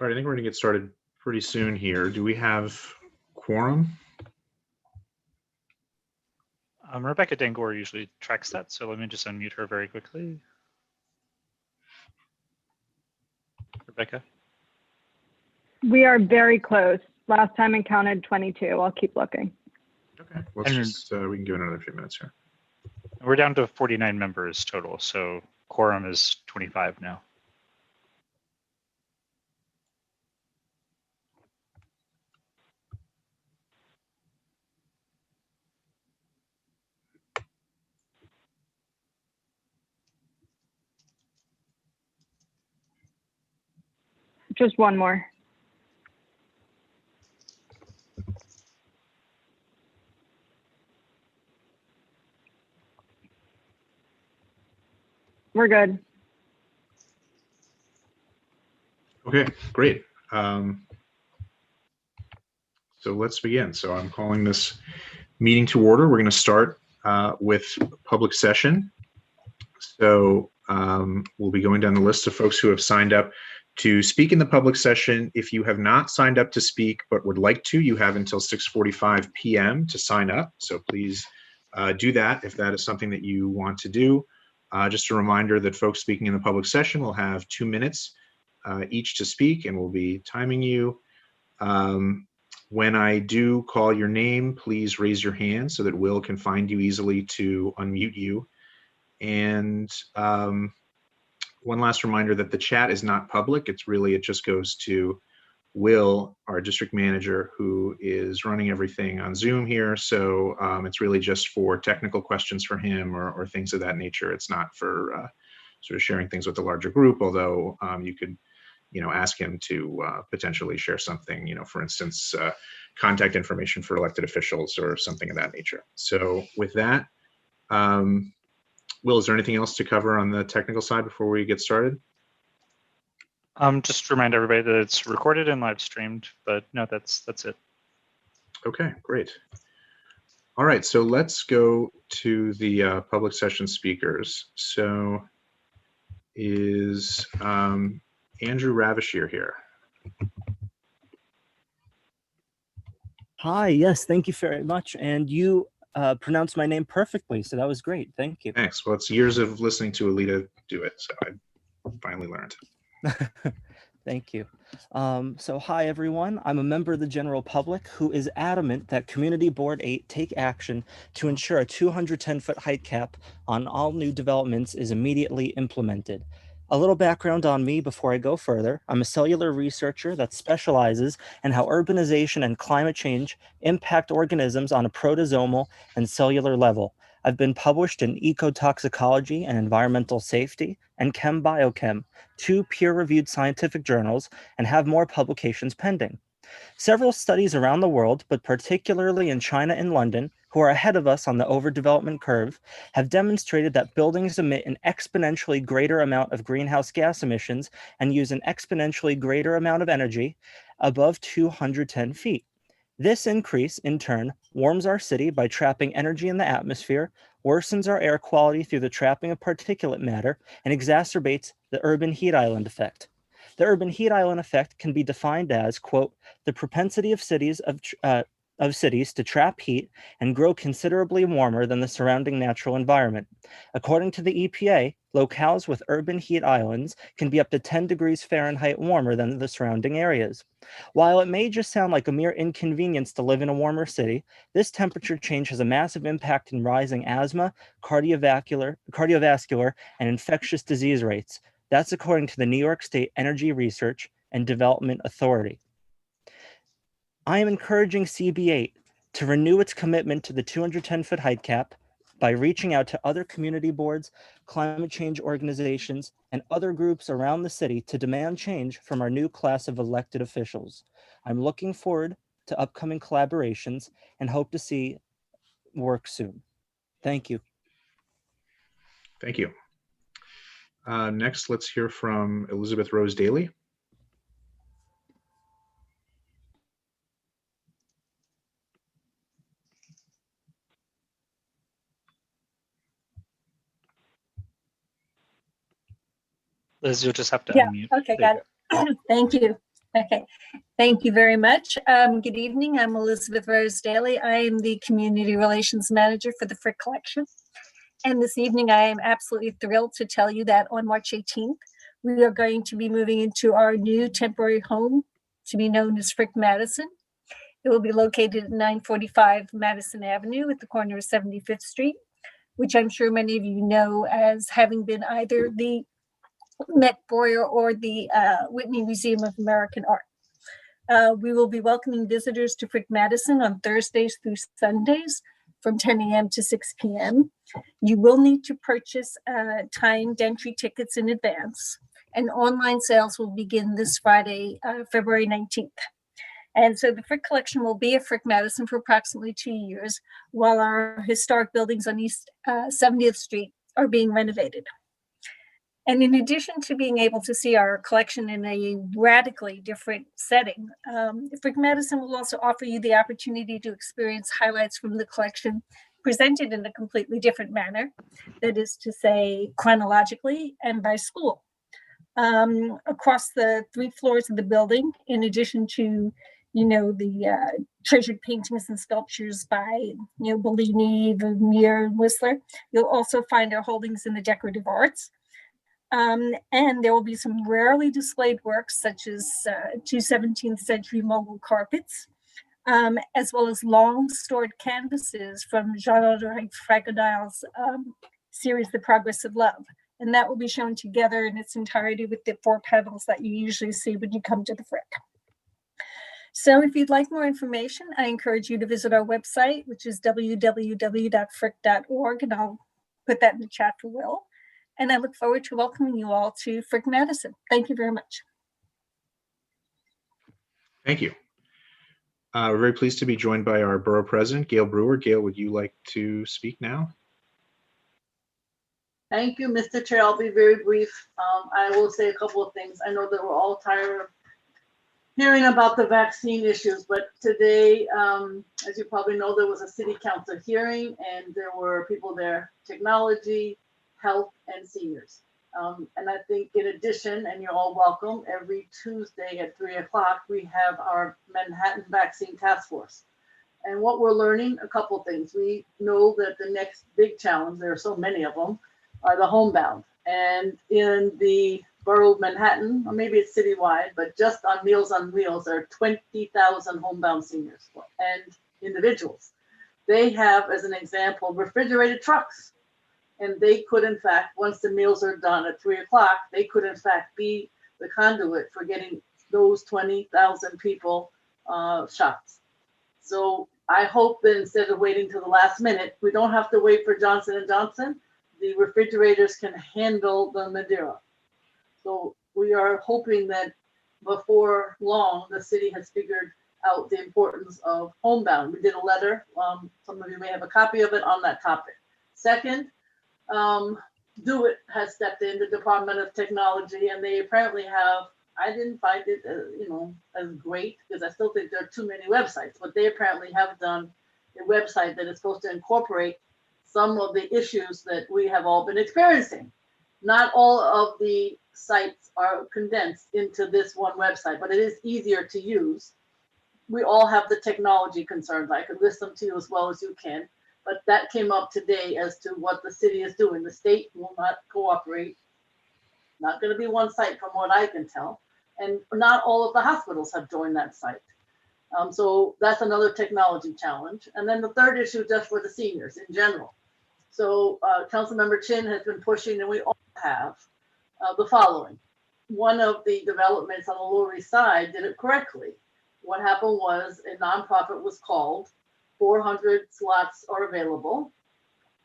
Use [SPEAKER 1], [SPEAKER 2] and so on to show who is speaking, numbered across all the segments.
[SPEAKER 1] All right, I think we're going to get started pretty soon here. Do we have quorum?
[SPEAKER 2] Rebecca Dangor usually tracks that, so let me just unmute her very quickly. Rebecca?
[SPEAKER 3] We are very close. Last time I counted 22. I'll keep looking.
[SPEAKER 1] Okay, let's just, we can give it another few minutes here.
[SPEAKER 2] We're down to 49 members total, so quorum is 25 now.
[SPEAKER 3] Just one more. We're good.
[SPEAKER 1] Okay, great. So let's begin. So I'm calling this meeting to order. We're going to start with public session. So we'll be going down the list of folks who have signed up to speak in the public session. If you have not signed up to speak but would like to, you have until 6:45 p.m. to sign up. So please do that if that is something that you want to do. Just a reminder that folks speaking in the public session will have 2 minutes each to speak, and we'll be timing you. When I do call your name, please raise your hand so that Will can find you easily to unmute you. And one last reminder that the chat is not public. It just goes to Will, our district manager, who is running everything on Zoom here. So it's really just for technical questions for him or things of that nature. It's not for sort of sharing things with the larger group, although you could ask him to potentially share something, for instance, contact information for elected officials or something of that nature. So with that, Will, is there anything else to cover on the technical side before we get started?
[SPEAKER 2] Just remind everybody that it's recorded and live streamed, but no, that's it. Okay,
[SPEAKER 1] great. All right, so let's go to the public session speakers. So is Andrew Ravishir here?
[SPEAKER 4] Hi, yes, thank you very much. And you pronounced my name perfectly, so that was great. Thank you.
[SPEAKER 1] Thanks. Well, it's years of listening to Alita do it, so I finally learned.
[SPEAKER 4] Thank you. So hi, everyone. I'm a member of the general public who is adamant that Community Board 8 take action to ensure a 210-foot height cap on all new developments is immediately implemented. A little background on me before I go further. I'm a cellular researcher that specializes in how urbanization and climate change impact organisms on a protozoal and cellular level. I've been published in Ecotoxicology and Environmental Safety and Chem Biochem, 2 peer-reviewed scientific journals, and have more publications pending. Several studies around the world, but particularly in China and London, who are ahead of us on the overdevelopment curve, have demonstrated that buildings emit an exponentially greater amount of greenhouse gas emissions and use an exponentially greater amount of energy above 210 feet. This increase, in turn, warms our city by trapping energy in the atmosphere, worsens our air quality through the trapping of particulate matter, and exacerbates the urban heat island effect. The urban heat island effect can be defined as, quote, the propensity of cities to trap heat and grow considerably warmer than the surrounding natural environment. According to the EPA, locales with urban heat islands can be up to 10 degrees Fahrenheit warmer than the surrounding areas. While it may just sound like a mere inconvenience to live in a warmer city, this temperature change has a massive impact in rising asthma, cardiovascular, and infectious disease rates. That's according to the New York State Energy Research and Development Authority. I am encouraging CB8 to renew its commitment to the 210-foot height cap by reaching out to other community boards, climate change organizations, and other groups around the city to demand change from our new class of elected officials. I'm looking forward to upcoming collaborations and hope to see work soon. Thank you.
[SPEAKER 1] Thank you. Next, let's hear from Elizabeth Rose Daly.
[SPEAKER 2] Liz, you'll just have to
[SPEAKER 5] Yeah,
[SPEAKER 2] unmute.
[SPEAKER 5] okay, got it. Thank you. Okay, thank you very much. Good evening. I'm Elizabeth Rose Daly. I am the Community Relations Manager for the Frick Collection. And this evening, I am absolutely thrilled to tell you that on March 18th, we are going to be moving into our new temporary home to be known as Frick Madison. It will be located at 945 Madison Avenue at the corner of 75th Street, which I'm sure many of you know as having been either the Met Boyer or the Whitney Museum of American Art. We will be welcoming visitors to Frick Madison on Thursdays through Sundays from 10 a.m. to 6 p.m. You will need to purchase timed entry tickets in advance, and online sales will begin this Friday, February 19th. And so the Frick Collection will be at Frick Madison for approximately 2 years while our historic buildings on East 70th Street are being renovated. And in addition to being able to see our collection in a radically different setting, Frick Madison will also offer you the opportunity to experience highlights from the collection presented in a completely different manner, that is to say, chronologically and by school. Across the 3 floors of the building, in addition to, the treasured paintings and sculptures by, Bellini, Vermeer, and Whistler, you'll also find our holdings in the decorative arts. And there will be some rarely displayed works such as 2 17th century Mogul carpets, as well as long stored canvases from Jean-André Fragonard's series, The Progress of Love. And that will be shown together in its entirety with the 4 panels that you usually see when you come to the Frick. So if you'd like more information, I encourage you to visit our website, which is www.frick.org, and I'll put that in the chat for Will. And I look forward to welcoming you all to Frick Madison. Thank you very much.
[SPEAKER 1] Thank you. We're very pleased to be joined by our Borough President, Gail Brewer. Gail, would you like to speak now?
[SPEAKER 6] Thank you, Mr. Chair. I'll be very brief. I will say a couple of things. I know that we're all tired of hearing about the vaccine issues, but today, as you probably know, there was a city council hearing and there were people there, technology, health, and seniors. And I think in addition, and you're all welcome, every Tuesday at 3 o'clock, we have our Manhattan Vaccine Task Force. And what we're learning, a couple of things. We know that the next big challenge, there are so many of them, are the homebound. And in the borough of Manhattan, or maybe it's citywide, but just on Meals on Wheels, there are 20,000 homebound seniors and individuals. They have, as an example, refrigerated trucks. And they could, in fact, once the meals are done at 3 o'clock, they could, in fact, be the conduit for getting those 20,000 people shots. So I hope that instead of waiting till the last minute, we don't have to wait for Johnson & Johnson. The refrigerators can handle the Madeira. So we are hoping that before long, the city has figured out the importance of homebound. We did a letter. Some of you may have a copy of it on that topic. Second, DoIT has stepped in, the Department of Technology, and they apparently have, I didn't find it, as great, because I still think there are too many websites, but they apparently have done a website that is supposed to incorporate some of the issues that we have all been experiencing. Not all of the sites are condensed into this one website, but it is easier to use. We all have the technology concerns. I could list them to you as well as you can. But that came up today as to what the city is doing. The state will not cooperate. Not going to be one site from what I can tell. And not all of the hospitals have joined that site. So that's another technology challenge. And then the third issue just for the seniors in general. So Councilmember Chin has been pushing, and we all have, the following. One of the developments on the Lower East Side did it correctly. What happened was a nonprofit was called. 400 slots are available.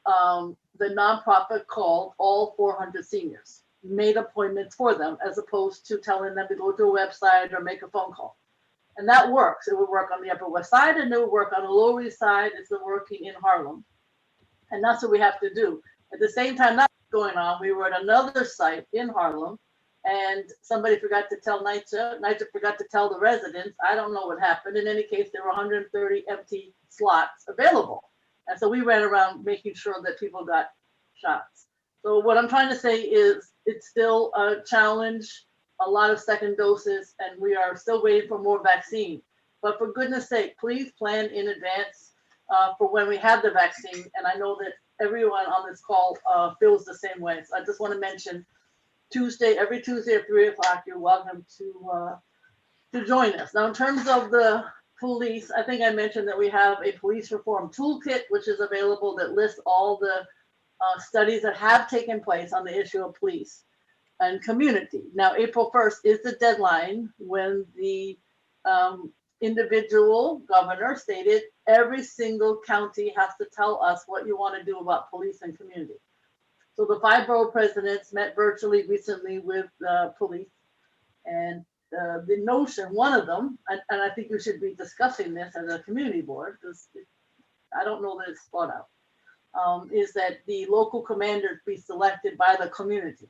[SPEAKER 6] The nonprofit called all 400 seniors, made appointments for them, as opposed to telling them to go to a website or make a phone call. And that works. It would work on the Upper West Side, and it would work on the Lower East Side. It's been working in Harlem. And that's what we have to do. At the same time that was going on, we were at another site in Harlem, and somebody forgot to tell NYCHA. NYCHA forgot to tell the residents. I don't know what happened. In any case, there were 130 empty slots available. And so we ran around making sure that people got shots. So what I'm trying to say is it's still a challenge a lot of second doses, and we are still waiting for more vaccine. But for goodness sake, please plan in advance for when we have the vaccine. And I know that everyone on this call feels the same way. So I just want to mention every Tuesday at 3 o'clock, you're welcome to join us. Now, in terms of the police, I think I mentioned that we have a police reform toolkit, which is available, that lists all the studies that have taken place on the issue of police and community. Now, April 1st is the deadline when the individual governor stated every single county has to tell us what you want to do about police and community. So the 5 borough presidents met virtually recently with police, and the notion, one of them, and I think we should be discussing this as a community board, because I don't know that it's thought out, is that the local commanders be selected by the community.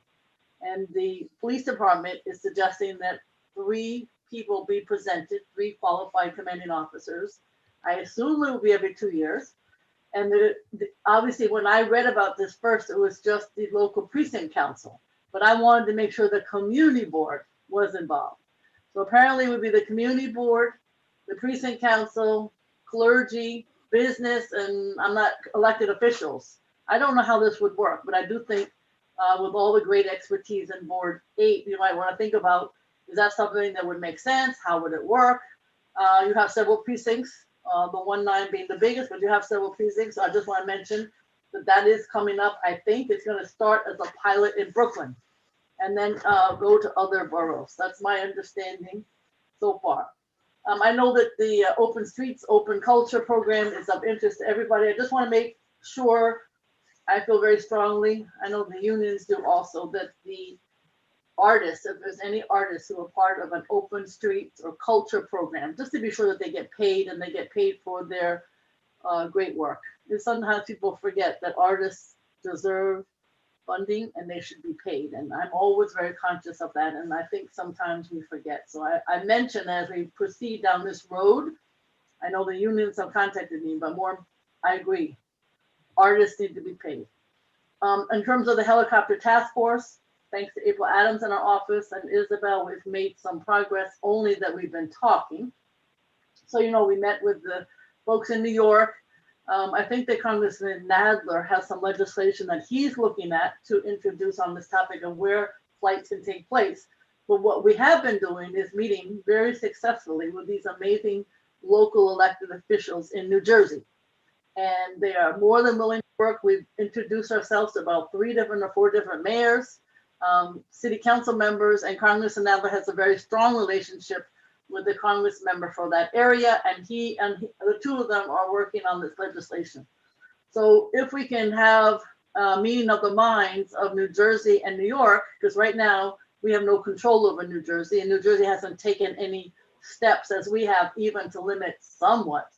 [SPEAKER 6] And the police department is suggesting that 3 people be presented, 3 qualified commanding officers. I assume it will be every 2 years. And obviously, when I read about this first, it was just the local precinct council. But I wanted to make sure the community board was involved. So apparently it would be the community board, the precinct council, clergy, business, and I'm not elected officials. I don't know how this would work, but I do think with all the great expertise in Board 8, you might want to think about, is that something that would make sense? How would it work? You have several precincts, the 1-9 being the biggest, but you have several precincts. So I just want to mention that is coming up. I think it's going to start as a pilot in Brooklyn and then go to other boroughs. That's my understanding so far. I know that the Open Streets, Open Culture program is of interest to everybody. I just want to make sure, I feel very strongly, I know the unions do also, that the artists, if there's any artists who are part of an open streets or culture program, just to be sure that they get paid and they get paid for their great work. Because sometimes people forget that artists deserve funding and they should be paid. And I'm always very conscious of that. And I think sometimes we forget. So I mentioned as we proceed down this road, I know the unions have contacted me, but more, I agree. Artists need to be paid. In terms of the helicopter task force, thanks to April Adams in our office and Isabel, we've made some progress, only that we've been talking. So, you know, we met with the folks in New York. I think that Congressman Nadler has some legislation that he's looking at to introduce on this topic of where flights can take place. But what we have been doing is meeting very successfully with these amazing local elected officials in New Jersey. And they are more than willing to work. We've introduced ourselves to about 3 different or 4 different mayors, city council members, and Congressman Nadler has a very strong relationship with the Congress member for that area, and the 2 of them are working on this legislation. So if we can have a meeting of the minds of New Jersey and New York, because right now we have no control over New Jersey, and New Jersey hasn't taken any steps as we have even to limit somewhat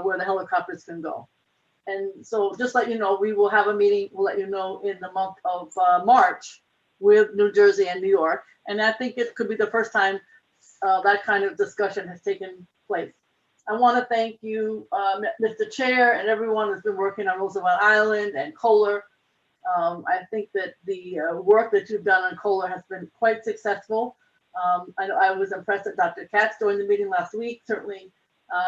[SPEAKER 6] where the helicopters can go. And so just let you know, we will have a meeting, we'll let you know in the month of March with New Jersey and New York. And I think it could be the first time that kind of discussion has taken place. I want to thank you, Mr. Chair, and everyone who's been working on Roosevelt Island and Kohler. I think that the work that you've done on Kohler has been quite successful. I was impressed that Dr. Katz joined the meeting last week. Certainly,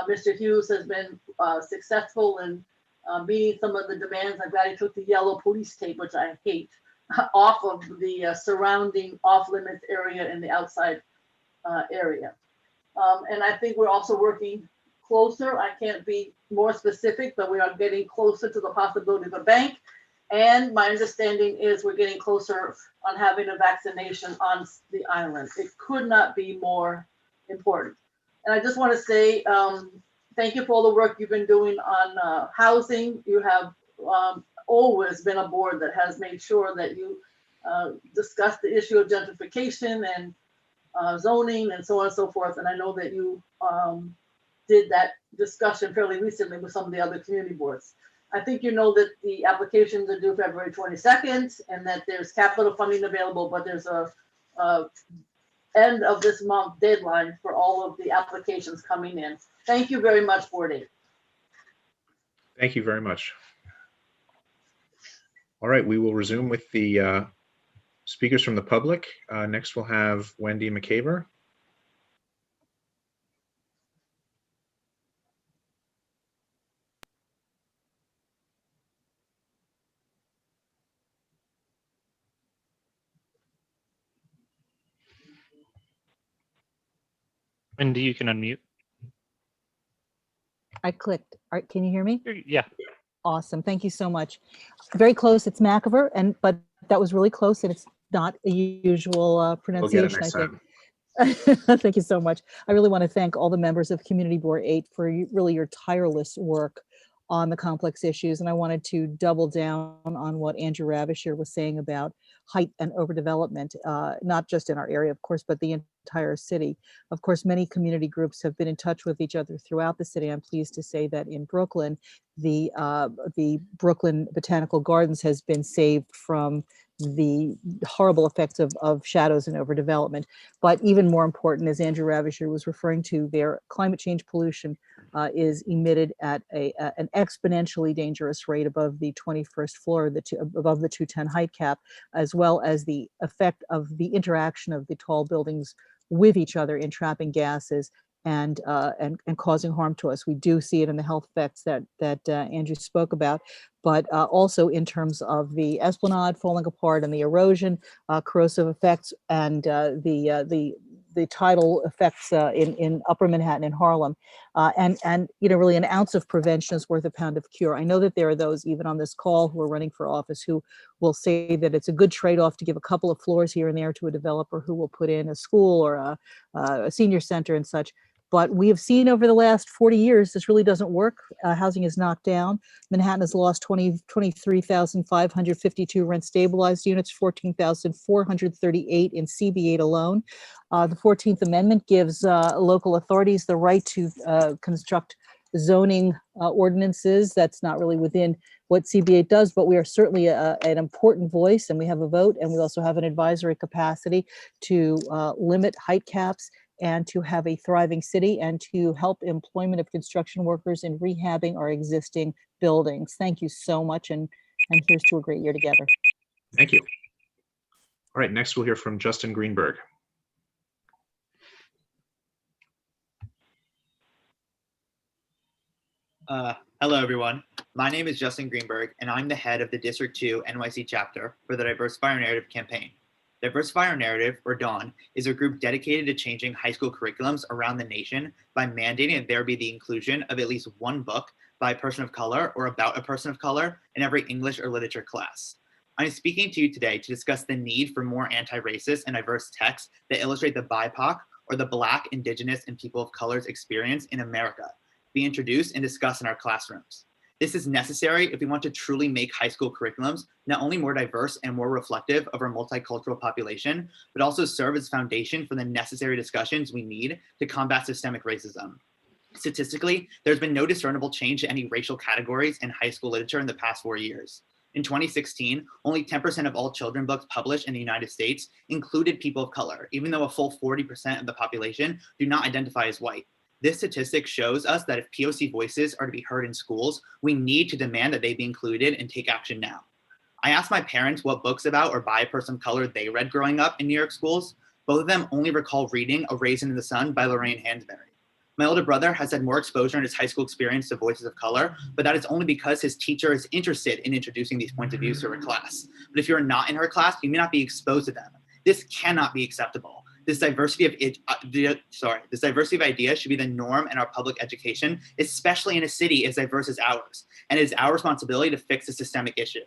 [SPEAKER 6] Mr. Hughes has been successful in meeting some of the demands. I'm glad he took the yellow police tape, which I hate, off of the surrounding off-limits area in the outside area. And I think we're also working closer. I can't be more specific, but we are getting closer to the possibility of a bank. And my understanding is we're getting closer on having a vaccination on the island. It could not be more important. And I just want to say thank you for all the work you've been doing on housing. You have always been a board that has made sure that you discuss the issue of gentrification and zoning and so on and so forth. And I know that you did that discussion fairly recently with some of the other community boards. I think you know that the applications are due February 22nd and that there's capital funding available, but there's a end of this month deadline for all of the applications coming in. Thank you very much, Board 8.
[SPEAKER 1] Thank you very much. All right, we will resume with the speakers from the public. Next, we'll have Wendy McCaver.
[SPEAKER 2] Wendy, you can unmute.
[SPEAKER 7] I clicked. All right, can you hear me?
[SPEAKER 2] Yeah.
[SPEAKER 7] Awesome. Thank you so much. Very close. It's McIver, but that was really close, and it's not a usual
[SPEAKER 1] We'll get it
[SPEAKER 7] pronunciation, I
[SPEAKER 1] next
[SPEAKER 7] think.
[SPEAKER 1] time.
[SPEAKER 7] Thank you so much. I really want to thank all the members of Community Board 8 for really your tireless work on the complex issues. And I wanted to double down on what Andrew Ravisher was saying about height and overdevelopment, not just in our area, of course, but the entire city. Of course, many community groups have been in touch with each other throughout the city. I'm pleased to say that in Brooklyn, the Brooklyn Botanical Gardens has been saved from the horrible effects of shadows and overdevelopment. But even more important, as Andrew Ravisher was referring to, their climate change pollution is emitted at an exponentially dangerous rate above the 21st floor, above the 210 height cap, as well as the effect of the interaction of the tall buildings with each other in trapping gases and causing harm to us. We do see it in the health effects that Andrew spoke about, but also in terms of the esplanade falling apart and the erosion, corrosive effects, and the tidal effects in Upper Manhattan and Harlem, and really an ounce of prevention is worth a pound of cure. I know that there are those even on this call who are running for office who will say that it's a good trade-off to give a couple of floors here and there to a developer who will put in a school or a senior center and such. But we have seen over the last 40 years, this really doesn't work. Housing is knocked down. Manhattan has lost 23,552 rent stabilized units, 14,438 in CB8 alone. The 14th Amendment gives local authorities the right to construct zoning ordinances. That's not really within what CB8 does, but we are certainly an important voice, and we have a vote, and we also have an advisory capacity to limit height caps and to have a thriving city and to help employment of construction workers in rehabbing our existing buildings. Thank you so much, and here's to a great year together.
[SPEAKER 1] Thank you. All right, next we'll hear from Justin Greenberg.
[SPEAKER 8] Hello, everyone. My name is Justin Greenberg, and I'm the head of the District 2 NYC chapter for the Diversify Our Narrative campaign. Diversify Our Narrative, or DAWN, is a group dedicated to changing high school curriculums around the nation by mandating that there be the inclusion of at least one book by a person of color or about a person of color in every English or literature class. I'm speaking to you today to discuss the need for more anti-racist and diverse texts that illustrate the BIPOC, or the Black, Indigenous, and People of Color's experience in America, be introduced and discussed in our classrooms. This is necessary if we want to truly make high school curriculums not only more diverse and more reflective of our multicultural population, but also serve as foundation for the necessary discussions we need to combat systemic racism. Statistically, there's been no discernible change to any racial categories in high school literature in the past 4 years. In 2016, only 10% of all children's books published in the United States included people of color, even though a full 40% of the population do not identify as white. This statistic shows us that if POC voices are to be heard in schools, we need to demand that they be included and take action now. I asked my parents what books about or by a person of color they read growing up in New York schools. Both of them only recall reading A Raisin in the Sun by Lorraine Hansberry. My older brother has had more exposure in his high school experience to voices of color, but that is only because his teacher is interested in introducing these points of view to her class. But if you're not in her class, you may not be exposed to them. This cannot be acceptable. This diversity of ideas should be the norm in our public education, especially in a city as diverse as ours. And it is our responsibility to fix the systemic issue.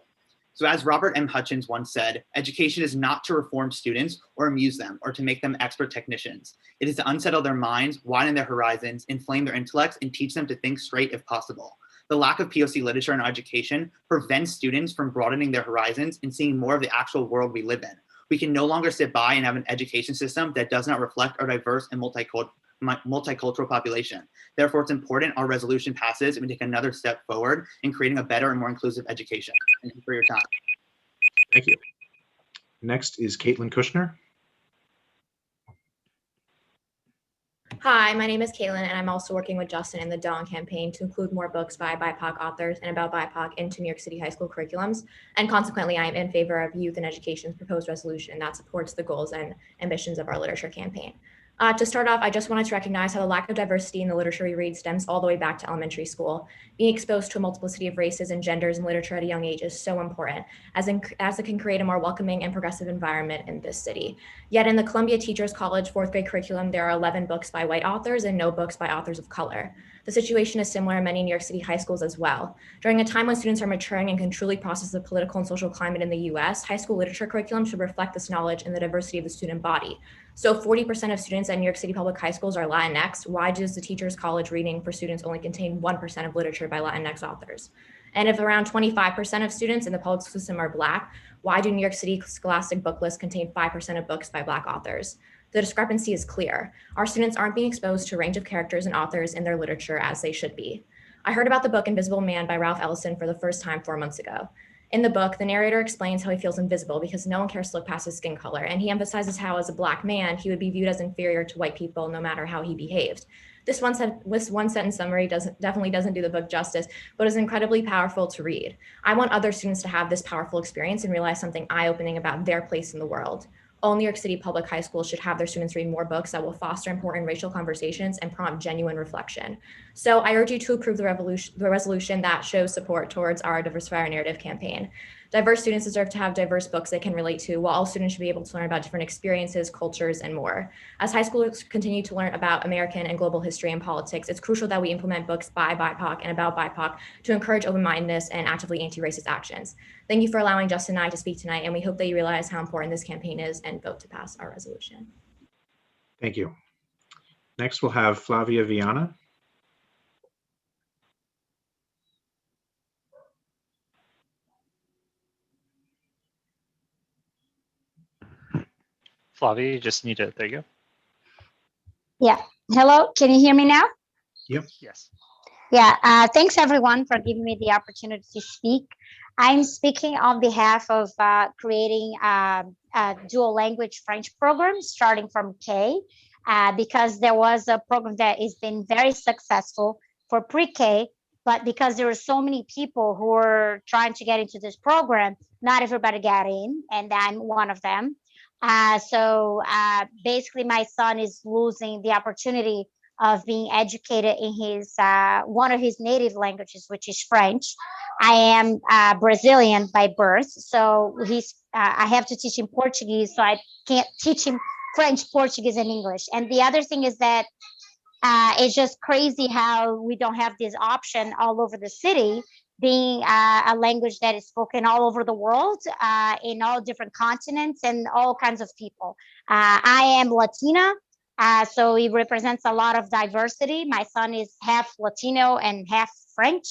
[SPEAKER 8] So as Robert M. Hutchins once said, education is not to reform students or amuse them or to make them expert technicians. It is to unsettle their minds, widen their horizons, inflame their intellects, and teach them to think straight if possible. The lack of POC literature in our education prevents students from broadening their horizons and seeing more of the actual world we live in. We can no longer sit by and have an education system that does not reflect our diverse and multicultural population. Therefore, it's important our resolution passes and we take another step forward in creating a better and more inclusive education. Thank you for your time.
[SPEAKER 1] Thank you. Next is Caitlin Kushner.
[SPEAKER 9] Hi, my name is Caitlin, and I'm also working with Justin in the Dawn campaign to include more books by BIPOC authors and about BIPOC into New York City high school curriculums. And consequently, I am in favor of Youth and Education's proposed resolution that supports the goals and ambitions of our literature campaign. To start off, I just wanted to recognize how the lack of diversity in the literature we read stems all the way back to elementary school. Being exposed to a multiplicity of races and genders in literature at a young age is so important, as it can create a more welcoming and progressive environment in this city. Yet in the Columbia Teachers College fourth grade curriculum, there are 11 books by white authors and no books by authors of color. The situation is similar in many New York City high schools as well. During a time when students are maturing and can truly process the political and social climate in the US, high school literature curriculum should reflect this knowledge and the diversity of the student body. So 40% of students at New York City public high schools are Latinx. Why does the Teachers College reading for students only contain 1% of literature by Latinx authors? And if around 25% of students in the public school system are Black, why do New York City scholastic book lists contain 5% of books by Black authors? The discrepancy is clear. Our students aren't being exposed to a range of characters and authors in their literature as they should be. I heard about the book Invisible Man by Ralph Ellison for the first time 4 months ago. In the book, the narrator explains how he feels invisible because no one cares to look past his skin color, and he emphasizes how, as a Black man, he would be viewed as inferior to white people no matter how he behaved. This one sentence summary definitely doesn't do the book justice, but is incredibly powerful to read. I want other students to have this powerful experience and realize something eye-opening about their place in the world. All New York City public high schools should have their students read more books that will foster important racial conversations and prompt genuine reflection. So I urge you to approve the resolution that shows support towards our Diversify Our Narrative campaign. Diverse students deserve to have diverse books they can relate to, while all students should be able to learn about different experiences, cultures, and more. As high schoolers continue to learn about American and global history and politics, it's crucial that we implement books by BIPOC and about BIPOC to encourage open-mindedness and actively anti-racist actions. Thank you for allowing Justin and I to speak tonight, and we hope that you realize how important this campaign is and vote to pass our resolution.
[SPEAKER 1] Thank you. Next, we'll have Flavia Viana.
[SPEAKER 2] Flavia, you just need to, there you go.
[SPEAKER 10] Yeah. Hello, can you hear me now?
[SPEAKER 1] Yep.
[SPEAKER 2] Yes.
[SPEAKER 10] Yeah, thanks everyone for giving me the opportunity to speak. I'm speaking on behalf of creating a dual language French program starting from K, because there was a program that has been very successful for pre-K, but because there were so many people who were trying to get into this program, not everybody got in, and I'm one of them. So basically my son is losing the opportunity of being educated in his one of his native languages, which is French. I am Brazilian by birth, so I have to teach him Portuguese, so I can't teach him French, Portuguese, and English. And the other thing is that it's just crazy how we don't have this option all over the city, being a language that is spoken all over the world, in all different continents and all kinds of people. I am Latina, so it represents a lot of diversity. My son is half Latino and half French.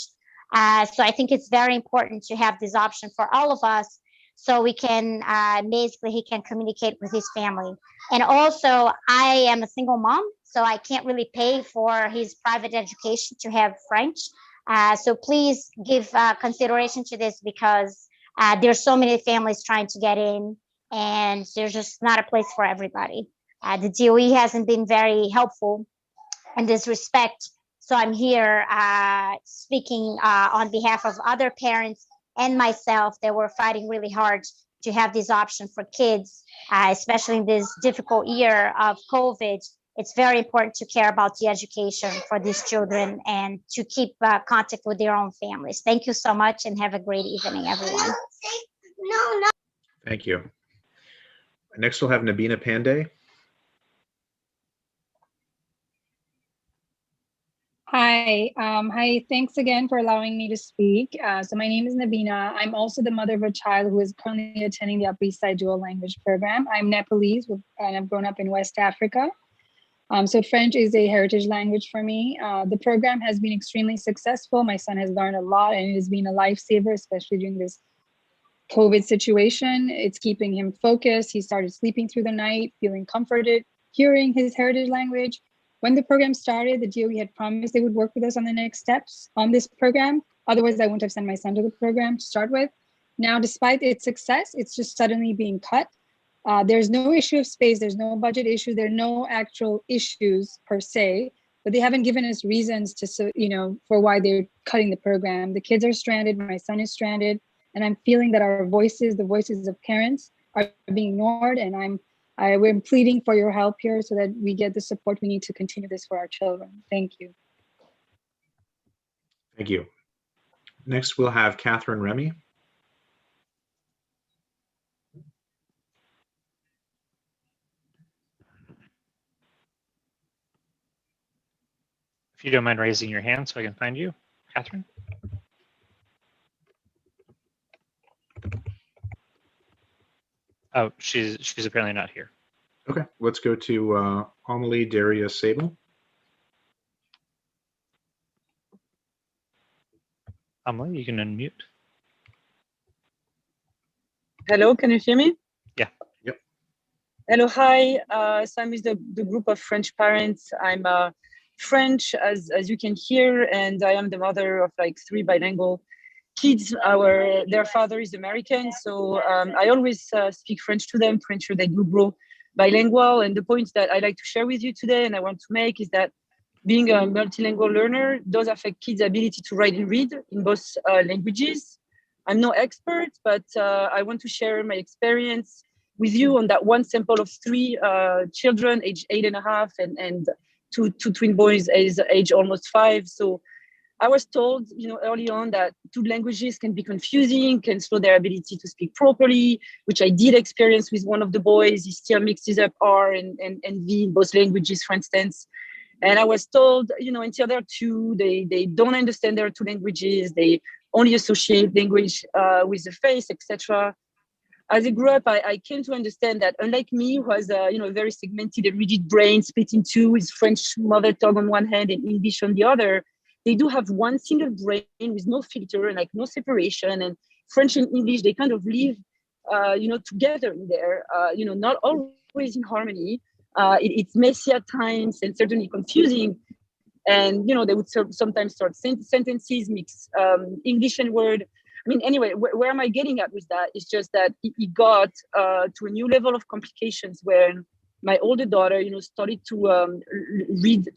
[SPEAKER 10] So I think it's very important to have this option for all of us, so we can basically he can communicate with his family. And also, I am a single mom, so I can't really pay for his private education to have French. So please give consideration to this, because there's so many families trying to get in, and there's just not a place for everybody. The DOE hasn't been very helpful in this respect. So I'm here speaking on behalf of other parents and myself that were fighting really hard to have this option for kids, especially in this difficult year of COVID. It's very important to care about the education for these children and to keep contact with their own families. Thank you so much, and have a great evening, everyone.
[SPEAKER 1] Thank you. Next, we'll have Nabina Pandey.
[SPEAKER 11] Hi, thanks again for allowing me to speak. So my name is Nabina. I'm also the mother of a child who is currently attending the Upper East Side Dual Language Program. I'm Nepalese and I've grown up in West Africa. So French is a heritage language for me. The program has been extremely successful. My son has learned a lot, and it has been a lifesaver, especially during this COVID situation. It's keeping him focused. He started sleeping through the night, feeling comforted, hearing his heritage language. When the program started, the DOE had promised they would work with us on the next steps on this program. Otherwise, I wouldn't have sent my son to the program to start with. Now, despite its success, it's just suddenly being cut. There's no issue of space, there's no budget issue, there are no actual issues per se, but they haven't given us reasons to, for why they're cutting the program. The kids are stranded, my son is stranded, and I'm feeling that our voices, the voices of parents, are being ignored, and we're pleading for your help here so that we get the support we need to continue this for our children. Thank you.
[SPEAKER 1] Thank you. Next, we'll have Catherine Remy.
[SPEAKER 2] If you don't mind raising your hand so I can find you, Catherine. Oh, she's apparently not here.
[SPEAKER 1] Okay, let's go to Amelie Daria Sable.
[SPEAKER 2] Amelie, you can unmute.
[SPEAKER 12] Hello, can you hear me?
[SPEAKER 2] Yeah.
[SPEAKER 1] Yep.
[SPEAKER 12] Hello, hi. So I'm with the group of French parents. I'm French, as you can hear, and I am the mother of like 3 bilingual kids. Their father is American, so I always speak French to them, French so they do grow bilingual. And the points that I'd like to share with you today and I want to make is that being a multilingual learner does affect kids' ability to write and read in both languages. I'm no expert, but I want to share my experience with you on that one sample of 3 children, age 8.5, and two twin boys, age almost 5. So I was told, early on that 2 languages can be confusing, can slow their ability to speak properly, which I did experience with one of the boys. He still mixes up R and V in both languages, for instance. And I was told, until they're 2, they don't understand their 2 languages. They only associate language with the face, etc. As I grew up, I came to understand that unlike me, who has a very segmented and rigid brain split in 2 with French mother tongue on one hand and English on the other, they do have one single brain with no filter and like no separation. And French and English, they kind of live, together in there, not always in harmony. It's messy at times and certainly confusing. And, they would sometimes start sentences, mix English and word. I mean, anyway, where am I getting at with that? It's just that it got to a new level of complications where my older daughter, started to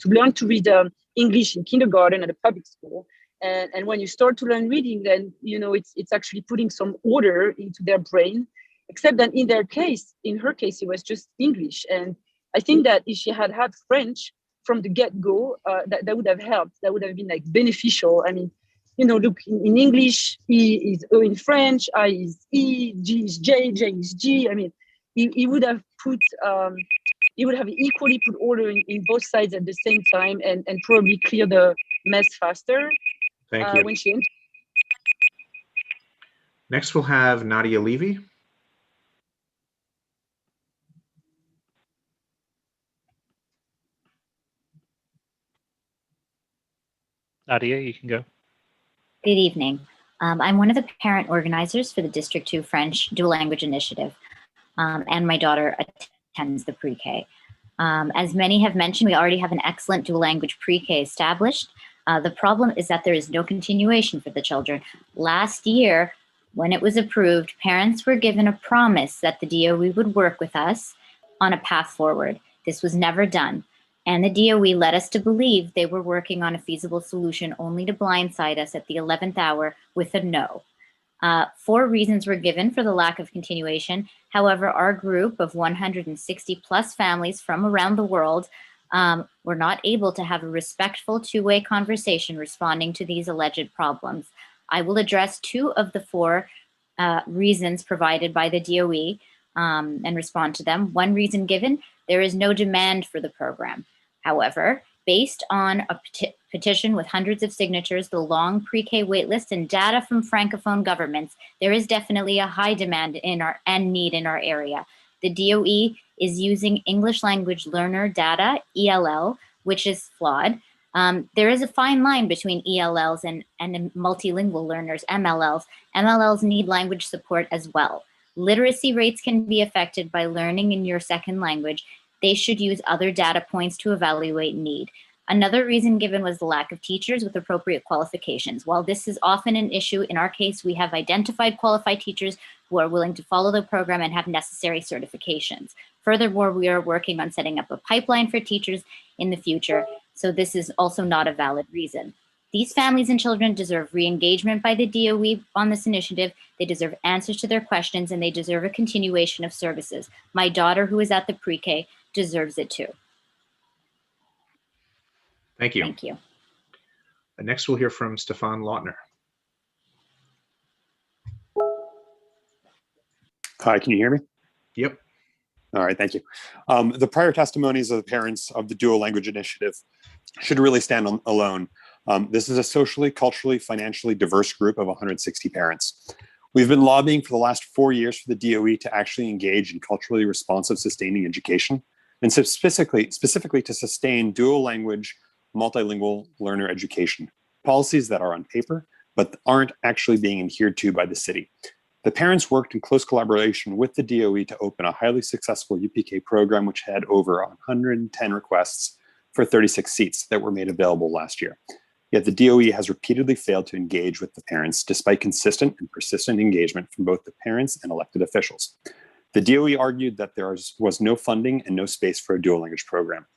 [SPEAKER 12] learn to read English in kindergarten at a public school. And when you start to learn reading, then, it's actually putting some order into their brain, except that in her case, it was just English. And I think that if she had French from the get-go, that would have helped. That would have been like beneficial. I mean, look, in English, E is O in French, I is E, G is J, J is G. I mean, he would have equally put order in both sides at the same time and probably clear the mess faster.
[SPEAKER 1] Thank you.
[SPEAKER 12] When she entered.
[SPEAKER 1] Next, we'll have Nadia Levy.
[SPEAKER 2] Nadia, you can go.
[SPEAKER 13] Good evening. I'm one of the parent organizers for the District 2 French Dual Language Initiative, and my daughter attends the pre-K. As many have mentioned, we already have an excellent dual language pre-K established. The problem is that there is no continuation for the children. Last year, when it was approved, parents were given a promise that the DOE would work with us on a path forward. This was never done. And the DOE led us to believe they were working on a feasible solution only to blindside us at the 11th hour with a no. 4 reasons were given for the lack of continuation. However, our group of 160 plus families from around the world were not able to have a respectful 2-way conversation responding to these alleged problems. I will address 2 of the 4 reasons provided by the DOE and respond to them. One reason given, there is no demand for the program. However, based on a petition with hundreds of signatures, the long pre-K waitlist, and data from Francophone governments, there is definitely a high demand and need in our area. The DOE is using English language learner data, ELL, which is flawed. There is a fine line between ELLs and multilingual learners, MLLs. MLLs need language support as well. Literacy rates can be affected by learning in your second language. They should use other data points to evaluate need. Another reason given was the lack of teachers with appropriate qualifications. While this is often an issue, in our case, we have identified qualified teachers who are willing to follow the program and have necessary certifications. Furthermore, we are working on setting up a pipeline for teachers in the future, so this is also not a valid reason. These families and children deserve re-engagement by the DOE on this initiative. They deserve answers to their questions, and they deserve a continuation of services. My daughter, who is at the pre-K, deserves it too.
[SPEAKER 1] Thank you.
[SPEAKER 13] Thank you.
[SPEAKER 1] Next, we'll hear from Stefan Lautner.
[SPEAKER 14] Hi, can you hear me?
[SPEAKER 1] Yep.
[SPEAKER 14] All right, thank you. The prior testimonies of the parents of the Dual Language Initiative should really stand alone. This is a socially, culturally, financially diverse group of 160 parents. We've been lobbying for the last 4 years for the DOE to actually engage in culturally responsive sustaining education, and so specifically to sustain dual language, multilingual learner education, policies that are on paper, but aren't actually being adhered to by the city. The parents worked in close collaboration with the DOE to open a highly successful UPK program, which had over 110 requests for 36 seats that were made available last year. Yet the DOE has repeatedly failed to engage with the parents, despite consistent and persistent engagement from both the parents and elected officials. The DOE argued that there was no funding and no space for a dual language program.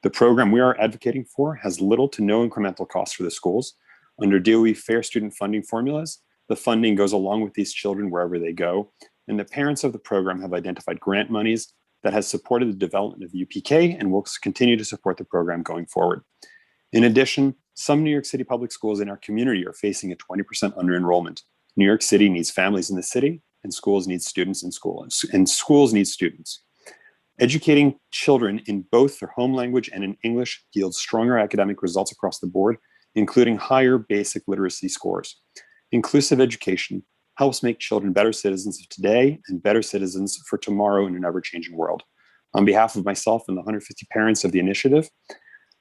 [SPEAKER 14] The program we are advocating for has little to no incremental costs for the schools. Under DOE fair student funding formulas, the funding goes along with these children wherever they go, and the parents of the program have identified grant monies that has supported the development of UPK and will continue to support the program going forward. In addition, some New York City public schools in our community are facing a 20% under-enrollment. New York City needs families in the city, and schools need students in school, and schools need students. Educating children in both their home language and in English yields stronger academic results across the board, including higher basic literacy scores. Inclusive education helps make children better citizens of today and better citizens for tomorrow in an ever-changing world. On behalf of myself and the 150 parents of the initiative,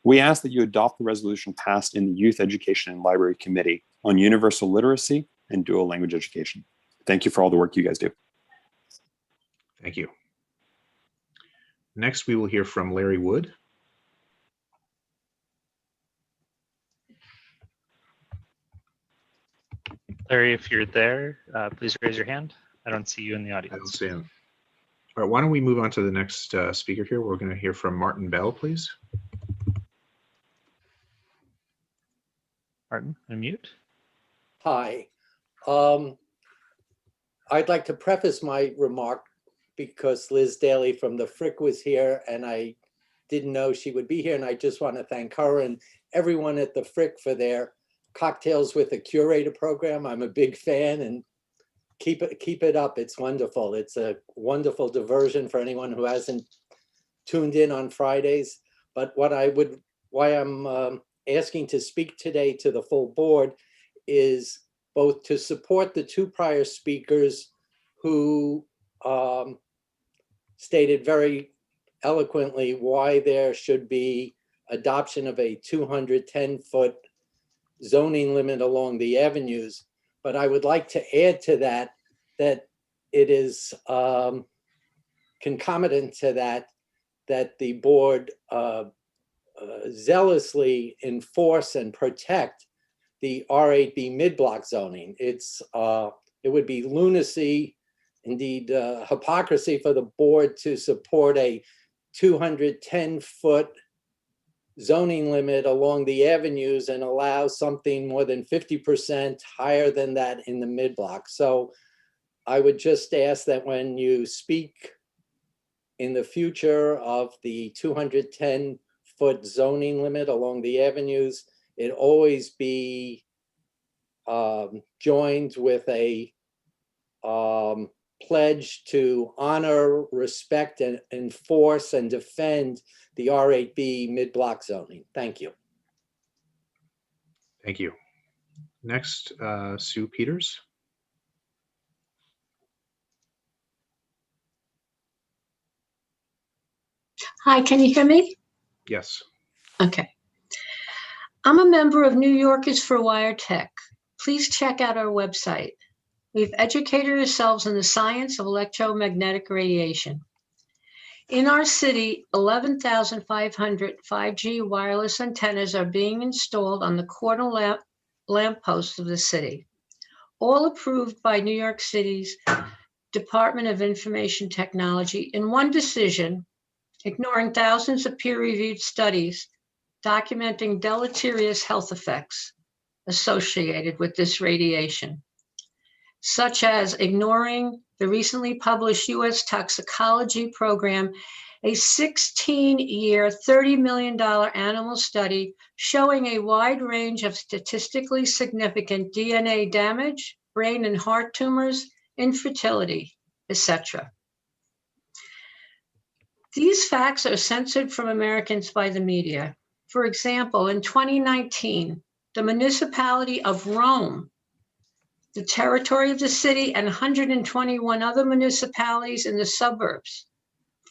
[SPEAKER 14] we ask that you adopt the resolution passed in the Youth Education and Library Committee on universal literacy and dual language education. Thank you for all the work you guys do.
[SPEAKER 1] Thank you. Next, we will hear from Larry Wood.
[SPEAKER 2] Larry, if you're there, please raise your hand. I don't see you in the audience.
[SPEAKER 1] I don't see him. All right, why don't we move on to the next speaker here? We're going to hear from Martin Bell, please.
[SPEAKER 2] Martin, unmute.
[SPEAKER 15] Hi. I'd like to preface my remark because Liz Daly from the Frick was here and I didn't know she would be here, and I just want to thank her and everyone at the Frick for their Cocktails with a Curator program. I'm a big fan, and keep it up. It's wonderful. It's a wonderful diversion for anyone who hasn't tuned in on Fridays. But why I'm asking to speak today to the full board is both to support the two prior speakers who stated very eloquently why there should be adoption of a 210-foot zoning limit along the avenues. But I would like to add to that it is concomitant to that the board zealously enforce and protect the R8B mid-block zoning. It would be lunacy, indeed hypocrisy for the board to support a 210-foot zoning limit along the avenues and allow something more than 50% higher than that in the mid-block. So I would just ask that when you speak in the future of the 210-foot zoning limit along the avenues, it always be joined with a pledge to honor, respect, and enforce and defend the R8B mid-block zoning. Thank you.
[SPEAKER 1] Thank you. Next, Sue Peters.
[SPEAKER 16] Hi, can you hear me?
[SPEAKER 1] Yes.
[SPEAKER 16] Okay. I'm a member of New Yorkers for WireTech. Please check out our website. We've educated ourselves in the science of electromagnetic radiation. In our city, 11,500 5G wireless antennas are being installed on the corner lampposts of the city, all approved by New York City's Department of Information Technology in one decision, ignoring thousands of peer-reviewed studies documenting deleterious health effects associated with this radiation, such as ignoring the recently published U.S. toxicology program, a 16-year, $30 million animal study showing a wide range of statistically significant DNA damage, brain and heart tumors, infertility, etc. These facts are censored from Americans by the media. For example, in 2019, the municipality of Rome, the territory of the city, and 121 other municipalities in the suburbs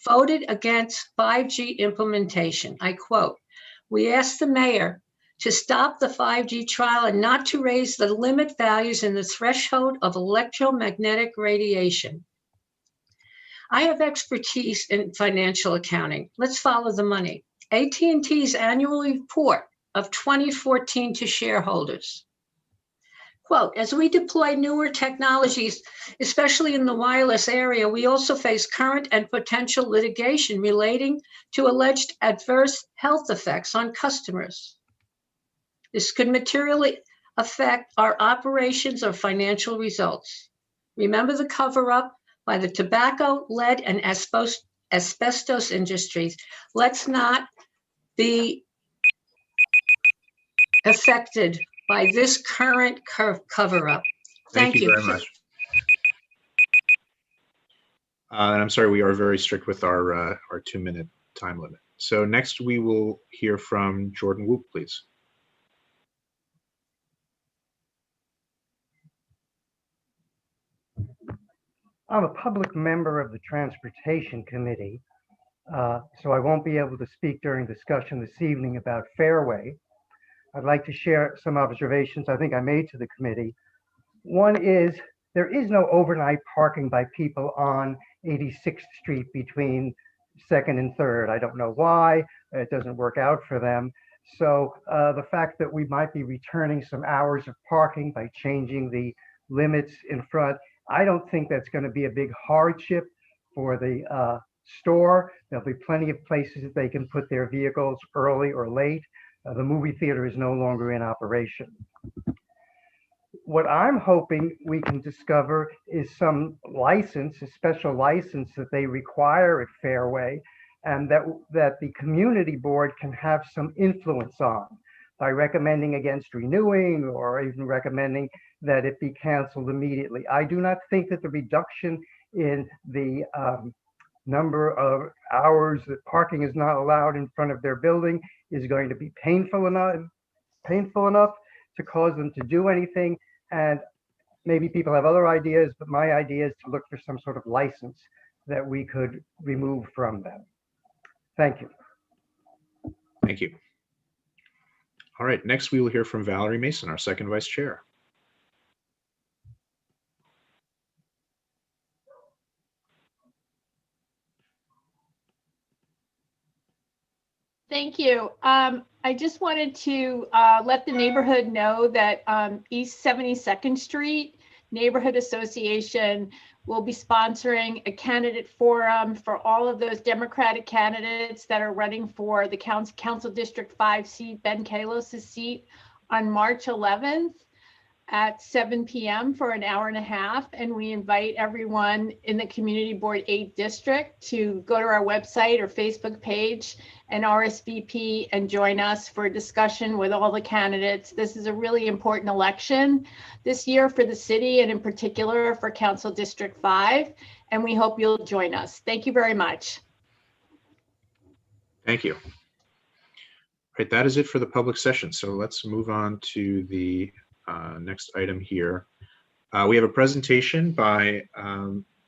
[SPEAKER 16] voted against 5G implementation. I quote, "We asked the mayor to stop the 5G trial and not to raise the limit values in the threshold of electromagnetic radiation. I have expertise in financial accounting. Let's follow the money. AT&T's annual report of 2014 to shareholders. Quote, as we deploy newer technologies, especially in the wireless area, we also face current and potential litigation relating to alleged adverse health effects on customers. This could materially affect our operations or financial results. Remember the cover-up by the tobacco, lead, and asbestos industries. Let's not be affected by this current cover-up. Thank you
[SPEAKER 1] very much. And I'm sorry, we are very strict with our 2-minute time limit. So next we will hear from Jordan Whoop, please.
[SPEAKER 17] I'm a public member of the Transportation Committee, so I won't be able to speak during discussion this evening about Fairway. I'd like to share some observations I think I made to the committee. One is there is no overnight parking by people on 86th Street between 2nd and 3rd. I don't know why. It doesn't work out for them. So the fact that we might be returning some hours of parking by changing the limits in front, I don't think that's going to be a big hardship for the store. There'll be plenty of places that they can put their vehicles early or late. The movie theater is no longer in operation. What I'm hoping we can discover is some license, a special license that they require at Fairway, and that the community board can have some influence on by recommending against renewing or even recommending that it be canceled immediately. I do not think that the reduction in the number of hours that parking is not allowed in front of their building is going to be painful enough to cause them to do anything. And maybe people have other ideas, but my idea is to look for some sort of license that we could remove from them. Thank you.
[SPEAKER 1] Thank you. All right, next we will hear from Valerie Mason, our second vice chair.
[SPEAKER 18] Thank you. I just wanted to let the neighborhood know that East 72nd Street Neighborhood Association will be sponsoring a candidate forum for all of those Democratic candidates that are running for the Council District 5 seat, Ben Kalos' seat, on March 11th at 7 p.m. for an hour and a half. And we invite everyone in the Community Board 8 district to go to our website or Facebook page and RSVP and join us for a discussion with all the candidates. This is a really important election this year for the city and in particular for Council District 5. And we hope you'll join us. Thank you very much.
[SPEAKER 1] Thank you. All right, that is it for the public session. So let's move on to the next item here. We have a presentation by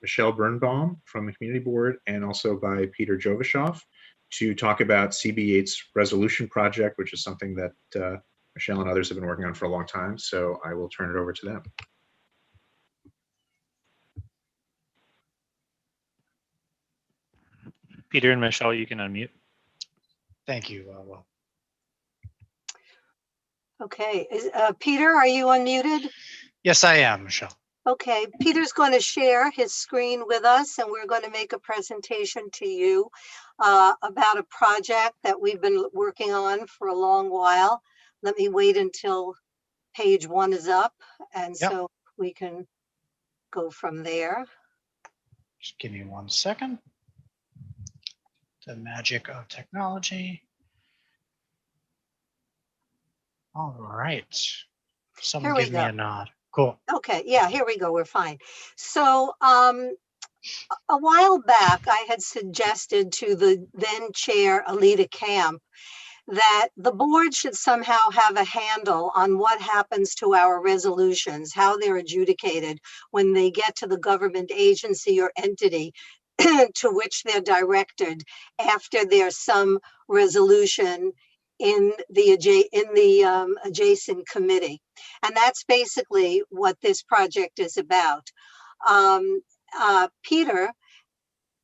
[SPEAKER 1] Michelle Birnbaum from the Community Board and also by Peter Jovashoff to talk about CB8's resolution project, which is something that Michelle and others have been working on for a long time. So I will turn it over to them.
[SPEAKER 2] Peter and Michelle, you can unmute.
[SPEAKER 19] Thank you. Well.
[SPEAKER 16] Okay, Peter, are you unmuted?
[SPEAKER 19] Yes, I am, Michelle.
[SPEAKER 20] Okay, Peter's going to share his screen with us, and we're going to make a presentation to you about a project that we've been working on for a long while. Let me wait until page 1 is up, and so we can go from there.
[SPEAKER 19] Just give me 1 second. The magic of technology. All right. Someone give me a nod. Cool.
[SPEAKER 20] Okay, yeah, here we go. We're fine. So a while back, I had suggested to the then chair, Alita Camp, that the board should somehow have a handle on what happens to our resolutions, how they're adjudicated when they get to the government agency or entity to which they're directed after there's some resolution in the adjacent committee. And that's basically what this project is about. Peter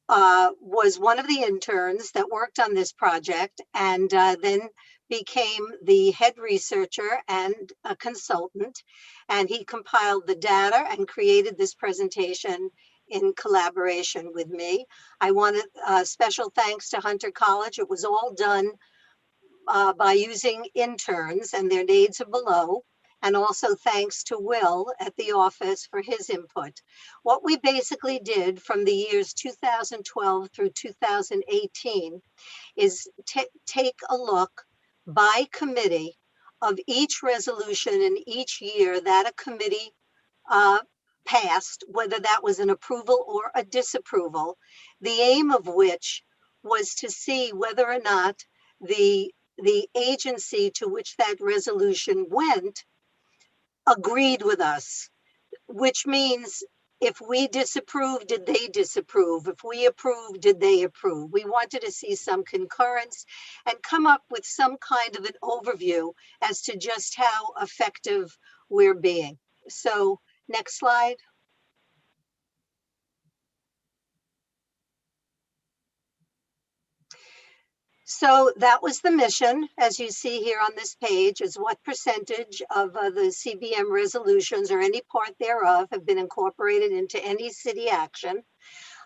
[SPEAKER 20] was one of the interns that worked on this project and then became the head researcher and a consultant. And he compiled the data and created this presentation in collaboration with me. I wanted special thanks to Hunter College. It was all done by using interns, and their names are below. And also thanks to Will at the office for his input. What we basically did from the years 2012 through 2018 is take a look by committee of each resolution in each year that a committee passed, whether that was an approval or a disapproval, the aim of which was to see whether or not the agency to which that resolution went agreed with us, which means if we disapprove, did they disapprove? If we approve, did they approve? We wanted to see some concurrence and come up with some kind of an overview as to just how effective we're being. So next slide. So that was the mission, as you see here on this page, is what percentage of the CBM resolutions or any part thereof have been incorporated into any city action.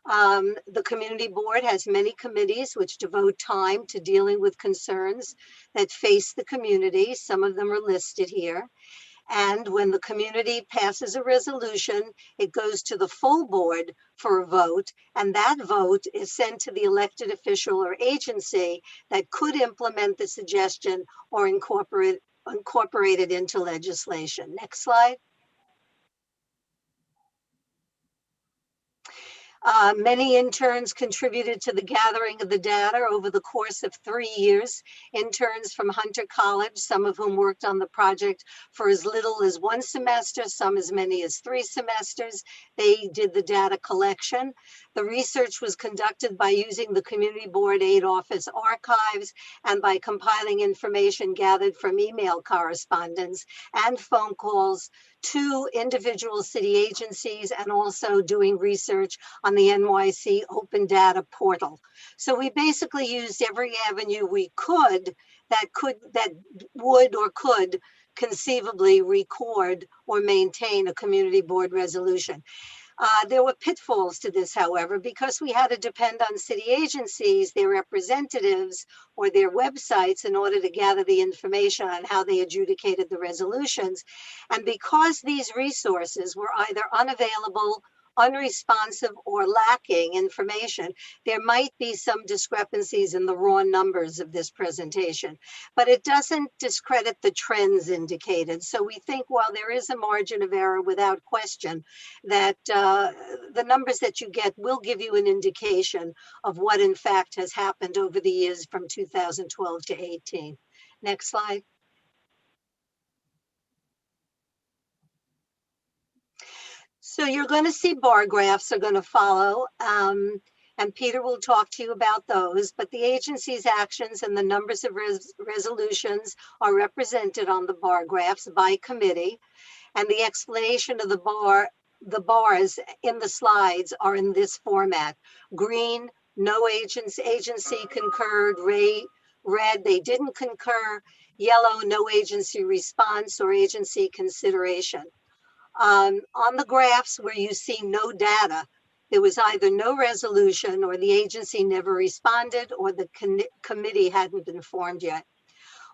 [SPEAKER 20] The community board has many committees which devote time to dealing with concerns that face the community. Some of them are listed here. And when the community passes a resolution, it goes to the full board for a vote, and that vote is sent to the elected official or agency that could implement the suggestion or incorporate it into legislation. Next slide. Many interns contributed to the gathering of the data over the course of 3 years. Interns from Hunter College, some of whom worked on the project for as little as 1 semester, some as many as 3 semesters. They did the data collection. The research was conducted by using the Community Board 8 office archives and by compiling information gathered from email correspondence and phone calls to individual city agencies, and also doing research on the NYC Open Data Portal. So we basically used every avenue we could that would or could conceivably record or maintain a community board resolution. There were pitfalls to this, however, because we had to depend on city agencies, their representatives, or their websites in order to gather the information on how they adjudicated the resolutions. And because these resources were either unavailable, unresponsive, or lacking information, there might be some discrepancies in the raw numbers of this presentation, but it doesn't discredit the trends indicated. So we think while there is a margin of error without question, that the numbers that you get will give you an indication of what in fact has happened over the years from 2012 to 18. Next slide. So you're going to see bar graphs are going to follow, and Peter will talk to you about those, but the agency's actions and the numbers of resolutions are represented on the bar graphs by committee, and the explanation of the bars in the slides are in this format. Green, no agency concurred. Red, they didn't concur. Yellow, no agency response or agency consideration. On the graphs where you see no data, there was either no resolution or the agency never responded or the committee hadn't been formed yet.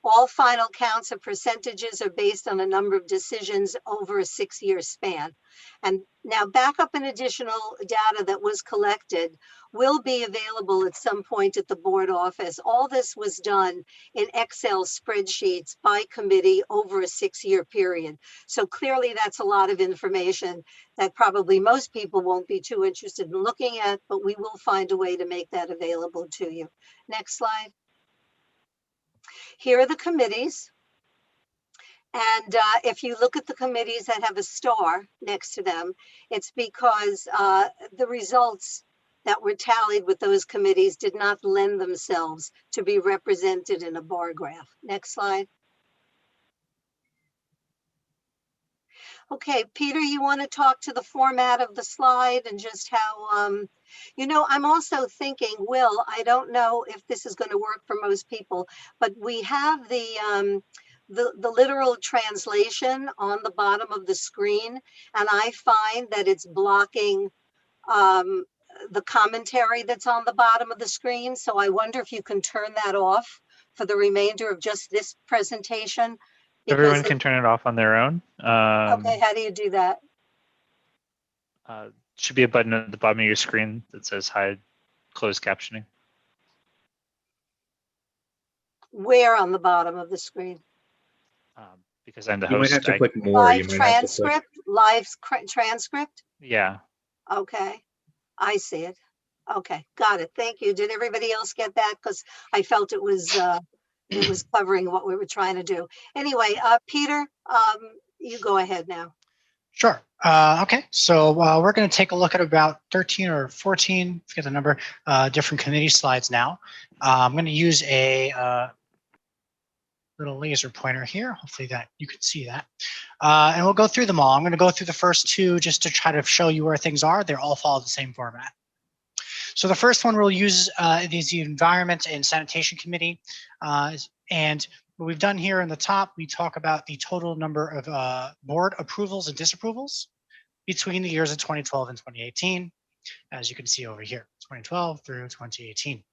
[SPEAKER 20] All final counts of percentages are based on a number of decisions over a 6-year span. And now backup and additional data that was collected will be available at some point at the board office. All this was done in Excel spreadsheets by committee over a 6-year period. So clearly that's a lot of information that probably most people won't be too interested in looking at, but we will find a way to make that available to you. Next slide. Here are the committees. And if you look at the committees that have a star next to them, it's because the results that were tallied with those committees did not lend themselves to be represented in a bar graph. Next slide. Okay, Peter, you want to talk to the format of the slide and just how, you know, I'm also thinking, Will, I don't know if this is going to work for most people, but we have the literal translation on the bottom of the screen, and I find that it's blocking the commentary that's on the bottom of the screen. So I wonder if you can turn that off for the remainder of just this presentation.
[SPEAKER 2] Everyone can turn it off on their own.
[SPEAKER 20] Okay, how do you do that?
[SPEAKER 2] Should be a button at the bottom of your screen that says hide closed captioning.
[SPEAKER 20] Where on the bottom of the screen?
[SPEAKER 2] Because I'm the
[SPEAKER 1] You
[SPEAKER 2] host.
[SPEAKER 1] might have to click more.
[SPEAKER 20] Live transcript? Live transcript?
[SPEAKER 2] Yeah.
[SPEAKER 20] Okay, I see it. Okay, got it. Thank you. Did everybody else get that? Because I felt it was covering what we were trying to do. Anyway, Peter, you go ahead now.
[SPEAKER 19] Sure. Okay, so we're going to take a look at about 13 or 14, forget the number, different committee slides now. I'm going to use a little laser pointer here. Hopefully that you can see that. And we'll go through them all. I'm going to go through the first two just to try to show you where things are. They all follow the same format. So the first one we'll use is the Environment and Sanitation Committee. And what we've done here in the top, we talk about the total number of board approvals and disapprovals between the years of 2012 and 2018, as you can see over here, 2012 through 2018.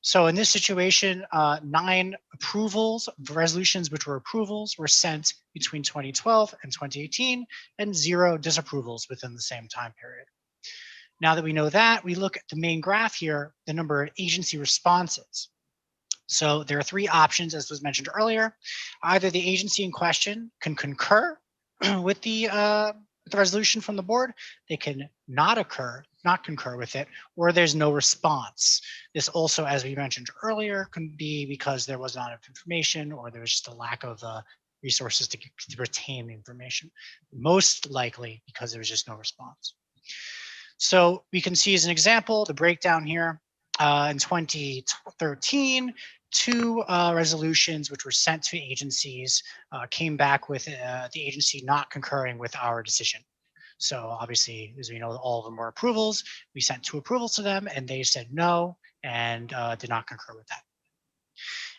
[SPEAKER 19] So in this situation, 9 approvals, resolutions which were approvals, were sent between 2012 and 2018, and 0 disapprovals within the same time period. Now that we know that, we look at the main graph here, the number of agency responses. So there are 3 options, as was mentioned earlier. Either the agency in question can concur with the resolution from the board, they can not concur with it, or there's no response. This also, as we mentioned earlier, can be because there was not enough information or there was just a lack of resources to retain the information. Most likely because there was just no response. So we can see as an example, the breakdown here in 2013, 2 resolutions which were sent to agencies came back with the agency not concurring with our decision. So obviously, as we know, all of them were approvals. We sent 2 approvals to them and they said no and did not concur with that.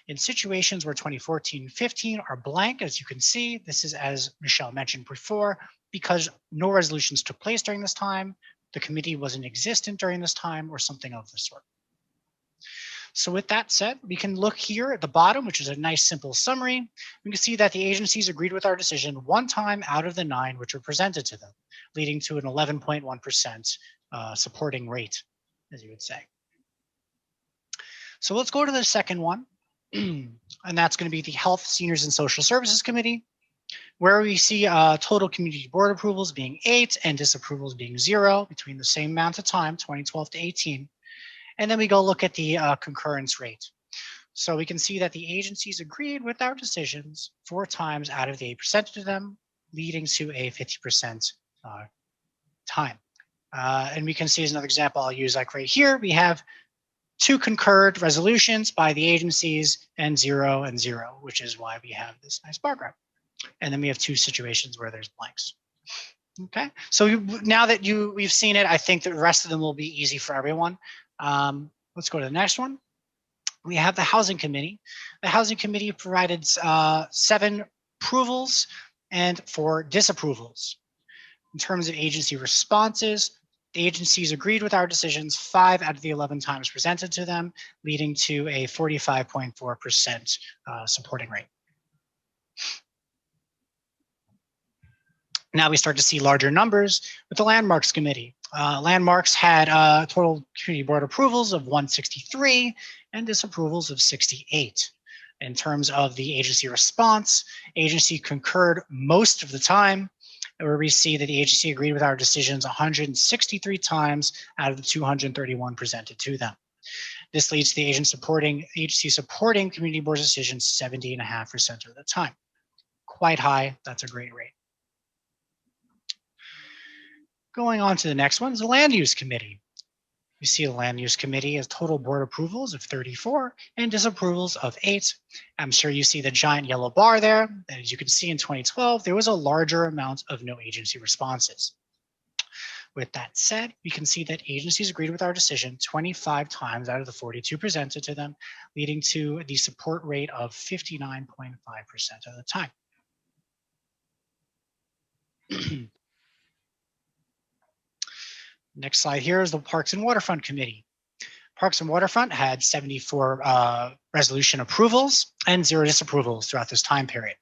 [SPEAKER 19] In situations where 2014 and 15 are blank, as you can see, this is, as Michelle mentioned before, because no resolutions took place during this time, the committee wasn't existent during this time, or something of the sort. So with that said, we can look here at the bottom, which is a nice simple summary. We can see that the agencies agreed with our decision 1 time out of the 9 which were presented to them, leading to an 11.1% supporting rate, as you would say. So let's go to the second one, and that's going to be the Health, Seniors, and Social Services Committee, where we see total community board approvals being 8 and disapprovals being 0 between the same amount of time, 2012 to 18. And then we go look at the concurrence rate. So we can see that the agencies agreed with our decisions 4 times out of the 8 presented to them, leading to a 50% time. And we can see as another example I'll use, like right here, we have 2 concurred resolutions by the agencies and 0 and 0, which is why we have this nice bar graph. And then we have 2 situations where there's blanks. Okay, so now that we've seen it, I think the rest of them will be easy for everyone. Let's go to the next one. We have the Housing Committee. The Housing Committee provided 7 approvals and 4 disapprovals. In terms of agency responses, the agencies agreed with our decisions 5 out of the 11 times presented to them, leading to a 45.4% supporting rate. Now we start to see larger numbers with the Landmarks Committee. Landmarks had total community board approvals of 163 and disapprovals of 68. In terms of the agency response, agency concurred most of the time, where we see that the agency agreed with our decisions 163 times out of the 231 presented to them. This leads to the agency supporting community board decisions 70.5% of the time. Quite high, that's a great rate. Going on to the next one is the Land Use Committee. You see the Land Use Committee has total board approvals of 34 and disapprovals of 8. I'm sure you see the giant yellow bar there. And as you can see in 2012, there was a larger amount of no agency responses. With that said, we can see that agencies agreed with our decision 25 times out of the 42 presented to them, leading to the support rate of 59.5% of the time. Next slide here is the Parks and Waterfront Committee. Parks and Waterfront had 74 resolution approvals and 0 disapprovals throughout this time period.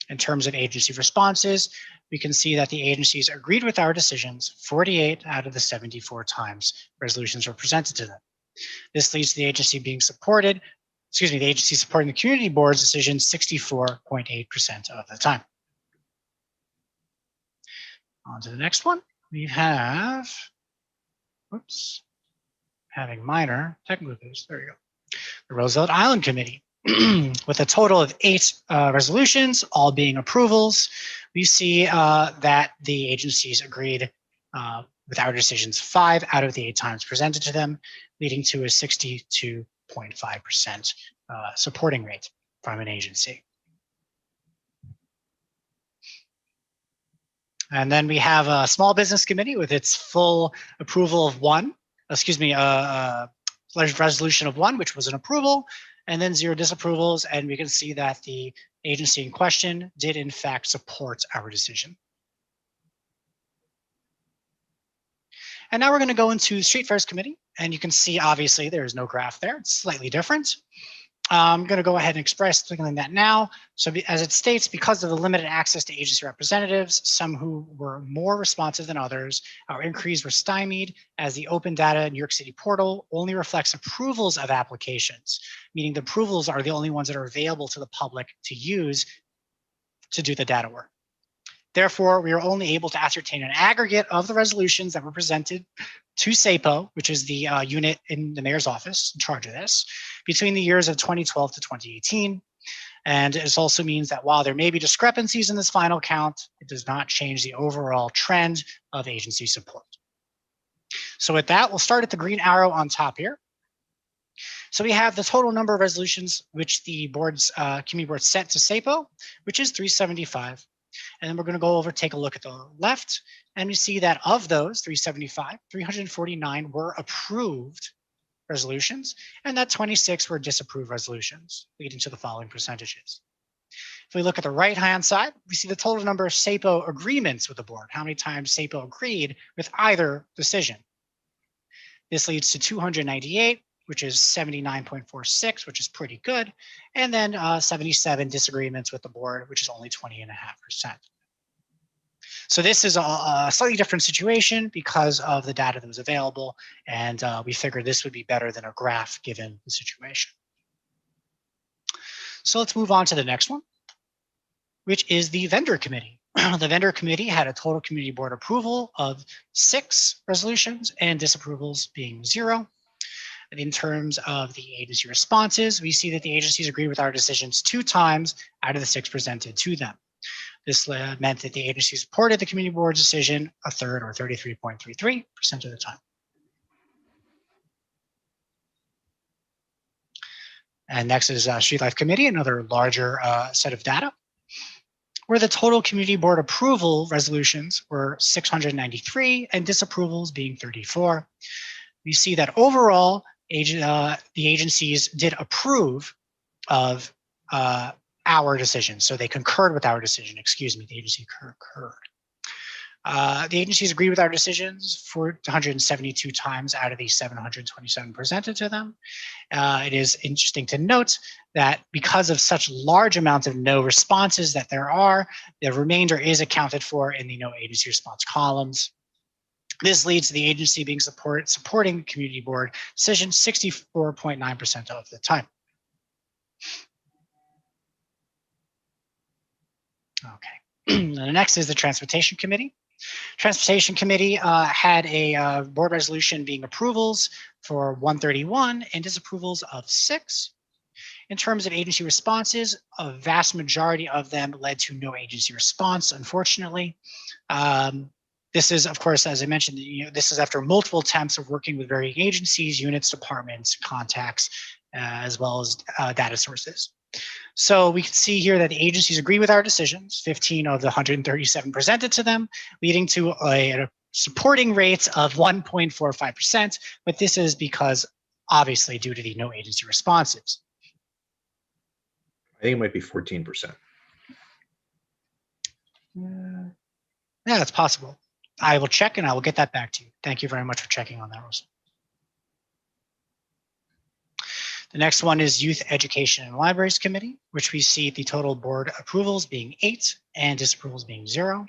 [SPEAKER 19] In terms of agency responses, we can see that the agencies agreed with our decisions 48 out of the 74 times resolutions were presented to them. This leads to the agency being supported, the agency supporting the community board's decision 64.8% of the time. On to the next one. We have, having minor technical issues. There you go. The Roosevelt Island Committee, with a total of 8 resolutions, all being approvals. We see that the agencies agreed with our decisions 5 out of the 8 times presented to them, leading to a 62.5% supporting rate from an agency. And then we have a Small Business Committee with its full approval of 1, resolution of 1, which was an approval, and then 0 disapprovals. And we can see that the agency in question did in fact support our decision. And now we're going to go into Street Fairs Committee. And you can see, obviously, there is no graph there. It's slightly different. I'm going to go ahead and express that now. So as it states, because of the limited access to agency representatives, some who were more responsive than others, our inquiries were stymied as the open data New York City portal only reflects approvals of applications, meaning the approvals are the only ones that are available to the public to use to do the data work. Therefore, we are only able to ascertain an aggregate of the resolutions that were presented to SAPO, which is the unit in the mayor's office in charge of this, between the years of 2012 to 2018. And this also means that while there may be discrepancies in this final count, it does not change the overall trend of agency support. So with that, we'll start at the green arrow on top here. So we have the total number of resolutions which the community board sent to SAPO, which is 375. And then we're going to go over, take a look at the left, and we see that of those 375, 349 were approved resolutions, and that 26 were disapproved resolutions, leading to the following percentages. If we look at the right-hand side, we see the total number of SAPO agreements with the board, how many times SAPO agreed with either decision. This leads to 298, which is 79.46, which is pretty good. And then 77 disagreements with the board, which is only 20.5%. So this is a slightly different situation because of the data that was available. And we figured this would be better than a graph given the situation. So let's move on to the next one, which is the vendor committee. The vendor committee had a total community board approval of 6 resolutions and disapprovals being 0. In terms of the agency responses, we see that the agencies agreed with our decisions 2 times out of the 6 presented to them. This meant that the agency supported the community board's decision 1/3 or 33.33% of the time. And next is Street Life Committee, another larger set of data, where the total community board approval resolutions were 693 and disapprovals being 34. We see that overall, the agencies did approve of our decision. So they concurred with our decision, the agency concurred. The agencies agreed with our decisions for 172 times out of the 727 presented to them. It is interesting to note that because of such large amounts of no responses that there are, the remainder is accounted for in the no agency response columns. This leads to the agency being supporting community board decision 64.9% of the time. Okay, the next is the Transportation Committee. Transportation Committee had a board resolution being approvals for 131 and disapprovals of 6. In terms of agency responses, a vast majority of them led to no agency response, unfortunately. This is, of course, as I mentioned, this is after multiple attempts of working with varying agencies, units, departments, contacts, as well as data sources. So we can see here that the agencies agree with our decisions, 15 of the 137 presented to them, leading to a supporting rate of 1.45%, but this is because, obviously, due to the no agency responses.
[SPEAKER 1] I think it might be 14%.
[SPEAKER 19] Yeah, that's possible. I will check and I will get that back to you. Thank you very much for checking on that, Rosa. The next one is Youth Education and Libraries Committee, which we see the total board approvals being 8 and disapprovals being 0.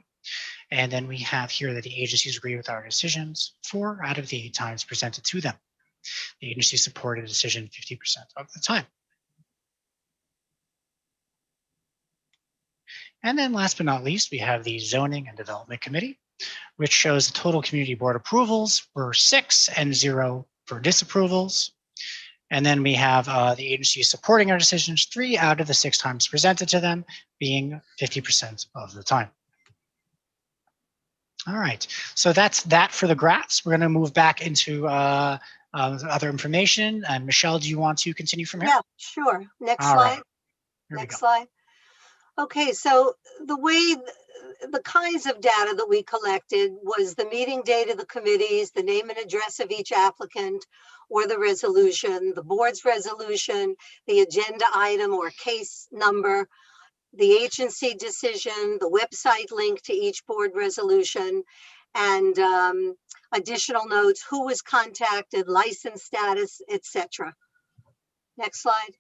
[SPEAKER 19] And then we have here that the agencies agree with our decisions 4 out of the 8 times presented to them. The agency supported a decision 50% of the time. And then last but not least, we have the Zoning and Development Committee, which shows the total community board approvals were 6 and 0 for disapprovals. And then we have the agency supporting our decisions 3 out of the 6 times presented to them, being 50% of the time. All right, so that's that for the graphs. We're going to move back into other information. And Michelle, do you want to continue from here?
[SPEAKER 20] Yeah, sure. Next
[SPEAKER 19] All
[SPEAKER 20] slide.
[SPEAKER 19] right.
[SPEAKER 20] Next slide. Okay, so the way, the kinds of data that we collected was the meeting date of the committees, the name and address of each applicant or the resolution, the board's resolution, the agenda item or case number, the agency decision, the website link to each board resolution, and additional notes, who was contacted, license status, etc. Next slide.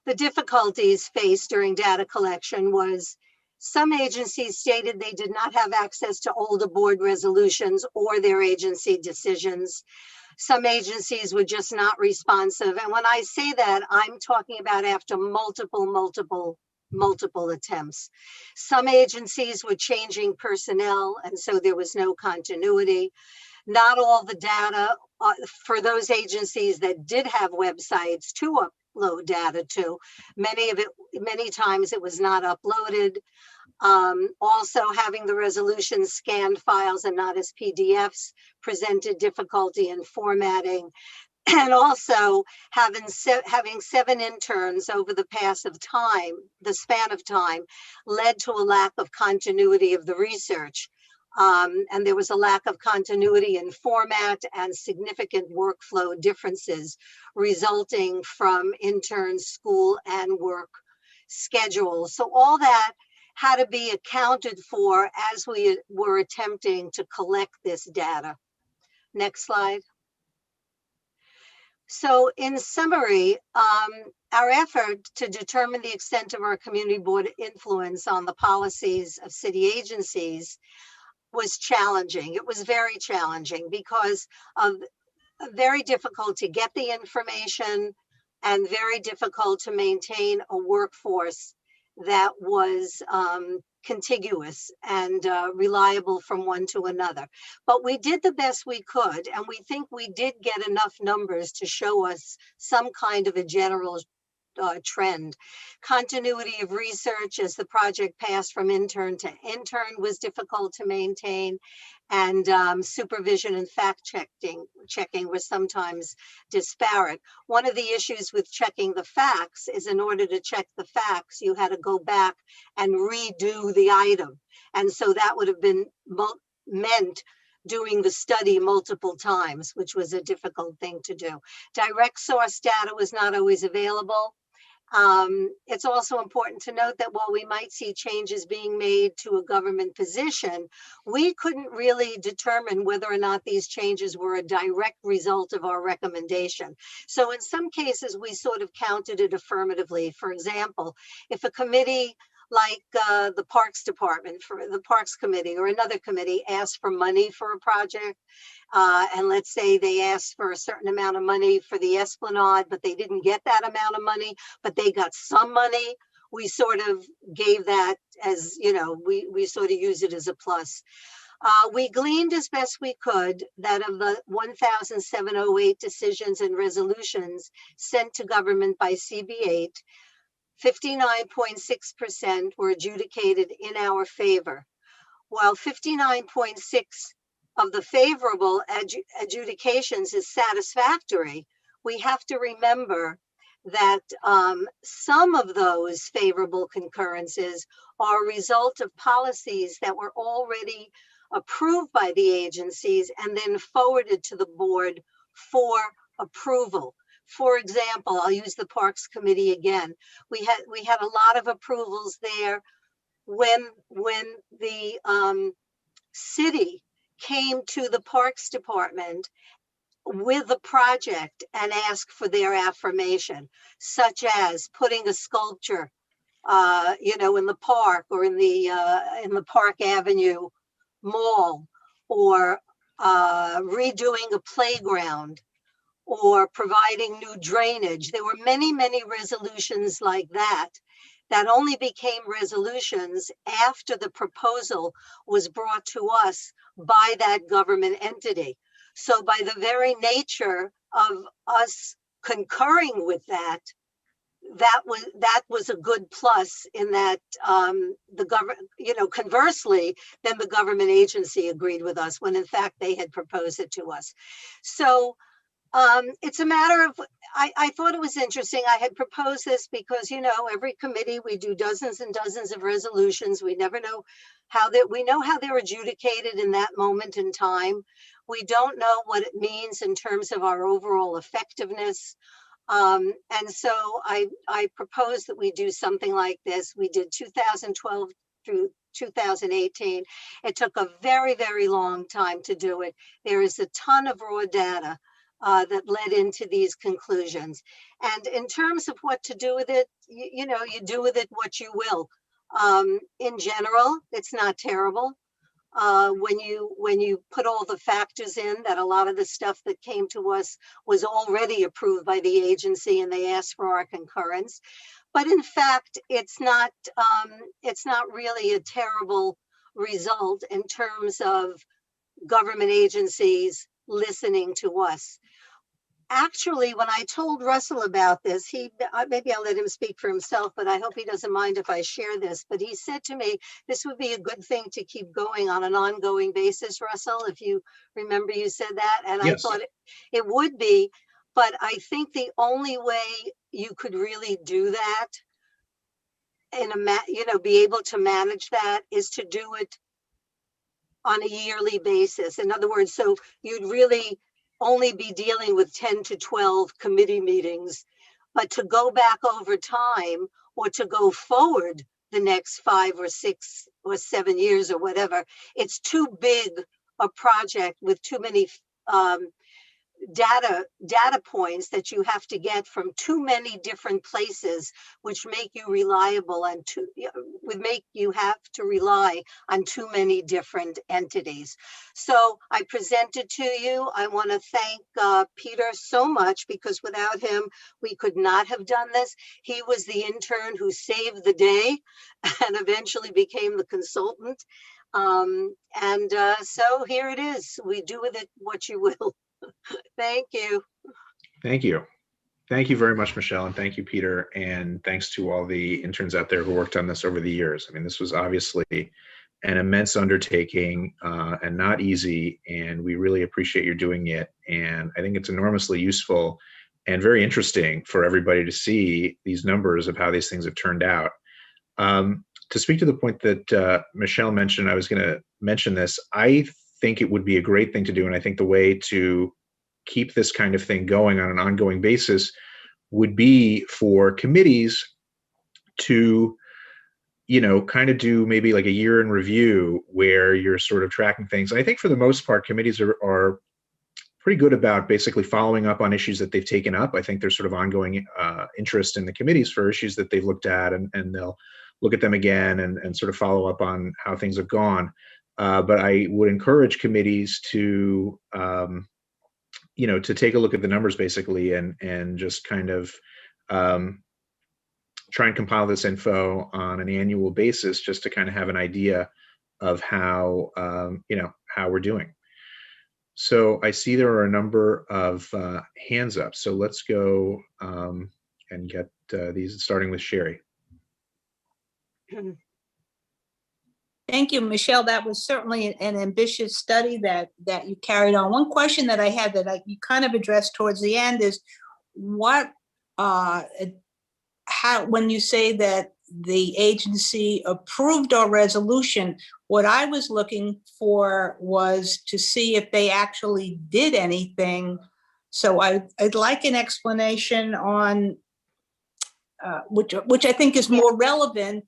[SPEAKER 20] The difficulties faced during data collection was some agencies stated they did not have access to older board resolutions or their agency decisions. Some agencies were just not responsive. And when I say that, I'm talking about after multiple attempts. Some agencies were changing personnel, and so there was no continuity. Not all the data for those agencies that did have websites to upload data to, many times it was not uploaded. Also, having the resolutions scanned files and not as PDFs presented difficulty in formatting. And also having 7 interns over the span of time led to a lack of continuity of the research. And there was a lack of continuity in format and significant workflow differences resulting from interns' school and work schedules. So all that had to be accounted for as we were attempting to collect this data. Next slide. So in summary, our effort to determine the extent of our community board influence on the policies of city agencies was challenging. It was very challenging because of very difficult to get the information and very difficult to maintain a workforce that was contiguous and reliable from one to another. But we did the best we could, and we think we did get enough numbers to show us some kind of a general trend. Continuity of research as the project passed from intern to intern was difficult to maintain, and supervision and fact checking was sometimes disparate. One of the issues with checking the facts is in order to check the facts, you had to go back and redo the item. And so that would have been meant doing the study multiple times, which was a difficult thing to do. Direct source data was not always available. It's also important to note that while we might see changes being made to a government position, we couldn't really determine whether or not these changes were a direct result of our recommendation. So in some cases, we sort of counted it affirmatively. For example, if a committee like the Parks Department, for the Parks Committee or another committee asked for money for a project, and let's say they asked for a certain amount of money for the Esplanade, but they didn't get that amount of money, but they got some money, we sort of gave that as, you know, we sort of use it as a plus. We gleaned as best we could that of the 1,708 decisions and resolutions sent to government by CB8, 59.6% were adjudicated in our favor, while 59.6% of the favorable adjudications is satisfactory. We have to remember that some of those favorable concurrences are a result of policies that were already approved by the agencies and then forwarded to the board for approval. For example, I'll use the Parks Committee again. We had a lot of approvals there when the city came to the Parks Department with a project and asked for their affirmation, such as putting a sculpture, you know, in the park or in the Park Avenue Mall, or redoing a playground, or providing new drainage. There were many, many resolutions like that that only became resolutions after the proposal was brought to us by that government entity. So by the very nature of us concurring with that, that was a good plus in that the government, you know, conversely, then the government agency agreed with us when in fact they had proposed it to us. So it's a matter of, I thought it was interesting. I had proposed this because, you know, every committee, we do dozens and dozens of resolutions. We never know how we know how they're adjudicated in that moment in time. We don't know what it means in terms of our overall effectiveness. And so I proposed that we do something like this. We did 2012 through 2018. It took a very, very long time to do it. There is a ton of raw data that led into these conclusions. And in terms of what to do with it, you know, you do with it what you will. In general, it's not terrible. When you put all the factors in, that a lot of the stuff that came to us was already approved by the agency and they asked for our concurrence. But in fact, it's not really a terrible result in terms of government agencies listening to us. Actually, when I told Russell about this, maybe I'll let him speak for himself, but I hope he doesn't mind if I share this. But he said to me, this would be a good thing to keep going on an ongoing basis, Russell, if you remember you said that. And yes. I thought it would be, but I think the only way you could really do that be able to manage that is to do it on a yearly basis. In other words, so you'd really only be dealing with 10 to 12 committee meetings, but to go back over time or to go forward the next 5 or 6 or 7 years or whatever, it's too big a project with too many data points that you have to get from too many different places, which make you reliable and would make you have to rely on too many different entities. So I presented to you. I want to thank Peter so much, because without him, we could not have done this. He was the intern who saved the day and eventually became the consultant. So here it is. We do with it what you will. Thank you.
[SPEAKER 1] Thank you. Thank you very much, Michelle, and thank you, Peter, and thanks to all the interns out there who worked on this over the years. I mean, this was obviously an immense undertaking and not easy, and we really appreciate you doing it. And I think it's enormously useful and very interesting for everybody to see these numbers of how these things have turned out. To speak to the point that Michelle mentioned, I was going to mention this. I think it would be a great thing to do, and I think the way to keep this kind of thing going on an ongoing basis would be for committees to, kind of do maybe like a year in review where you're sort of tracking things. I think for the most part, committees are pretty good about basically following up on issues that they've taken up. I think there's sort of ongoing interest in the committees for issues that they've looked at, and they'll look at them again and sort of follow up on how things have gone. But I would encourage committees to, to take a look at the numbers basically and just kind of try and compile this info on an annual basis just to kind of have an idea of how, how we're doing. So I see there are a number of hands up. So let's go and get these, starting with Sherry.
[SPEAKER 21] Thank you, Michelle. That was certainly an ambitious study that you carried on. One question that I had that you kind of addressed towards the end is how, when you say that the agency approved our resolution, what I was looking for was to see if they actually did anything. So I'd like an explanation on which I think is more relevant.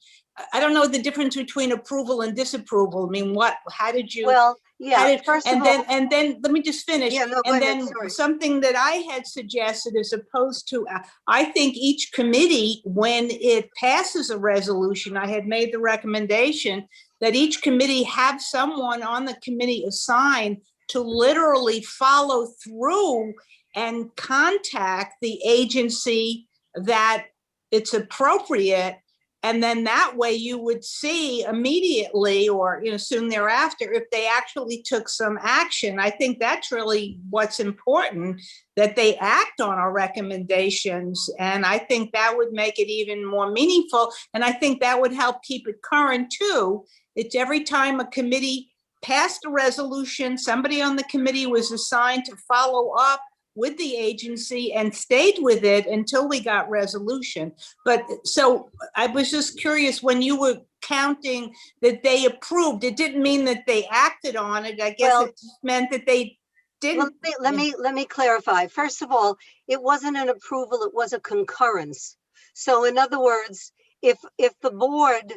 [SPEAKER 21] I don't know the difference between approval and disapproval. I mean, how did you?
[SPEAKER 20] Well, yeah, first of all,
[SPEAKER 21] and then let me just finish.
[SPEAKER 20] Yeah, no, go
[SPEAKER 21] and
[SPEAKER 20] ahead,
[SPEAKER 21] then
[SPEAKER 20] sorry.
[SPEAKER 21] something that I had suggested, as opposed to, I think each committee, when it passes a resolution, I had made the recommendation that each committee have someone on the committee assigned to literally follow through and contact the agency that it's appropriate. And then that way you would see immediately or soon thereafter if they actually took some action. I think that's really what's important, that they act on our recommendations. And I think that would make it even more meaningful. And I think that would help keep it current too. It's every time a committee passed a resolution, somebody on the committee was assigned to follow up with the agency and stayed with it until we got resolution. But so I was just curious, when you were counting that they approved, it didn't mean that they acted on it. I guess it meant that they didn't.
[SPEAKER 20] Let me clarify. First of all, it wasn't an approval, it was a concurrence. So in other words, if the board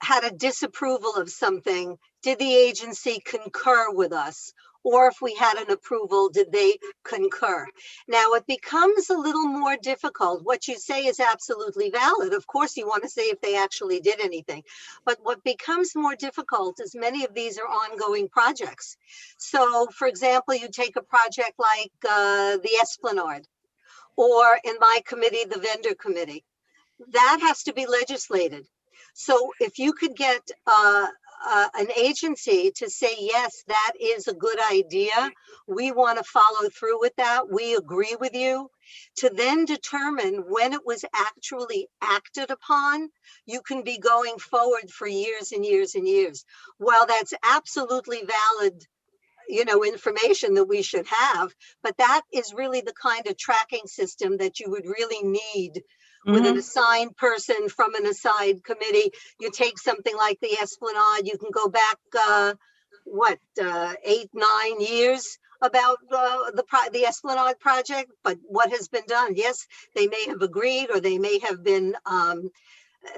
[SPEAKER 20] had a disapproval of something, did the agency concur with us? Or if we had an approval, did they concur? Now, it becomes a little more difficult. What you say is absolutely valid. Of course, you want to say if they actually did anything. But what becomes more difficult is many of these are ongoing projects. So, for example, you take a project like the Esplanade, or in my committee, the vendor committee. That has to be legislated. So if you could get an agency to say, yes, that is a good idea, we want to follow through with that, we agree with you, to then determine when it was actually acted upon, you can be going forward for years and years and years. While that's absolutely valid, information that we should have, but that is really the kind of tracking system that you would really need with an assigned person from an assigned committee. You take something like the Esplanade, you can go back, 8-9 years about the Esplanade project, but what has been done? Yes, they may have agreed, or they may have been,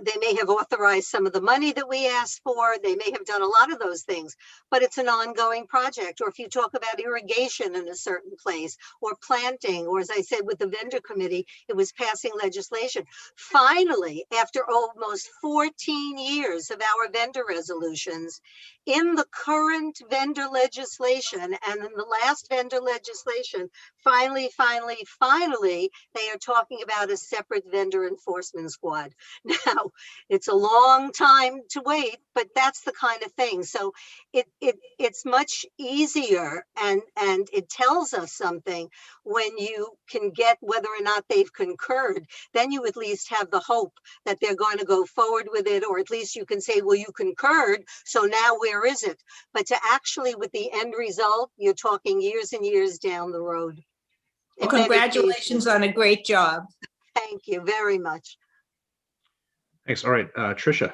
[SPEAKER 20] they may have authorized some of the money that we asked for. They may have done a lot of those things, but it's an ongoing project. Or if you talk about irrigation in a certain place, or planting, or as I said with the vendor committee, it was passing legislation. Finally, after almost 14 years of our vendor resolutions, in the current vendor legislation and in the last vendor legislation, finally, they are talking about a separate vendor enforcement squad. Now, it's a long time to wait, but that's the kind of thing. So it's much easier, and it tells us something when you can get whether or not they've concurred. Then you at least have the hope that they're going to go forward with it, or at least you can say, well, you concurred, so now where is it? But to actually, with the end result, you're talking years and years down the road.
[SPEAKER 21] Well, congratulations on a great job.
[SPEAKER 20] Thank you very much.
[SPEAKER 1] Thanks. All right, Tricia.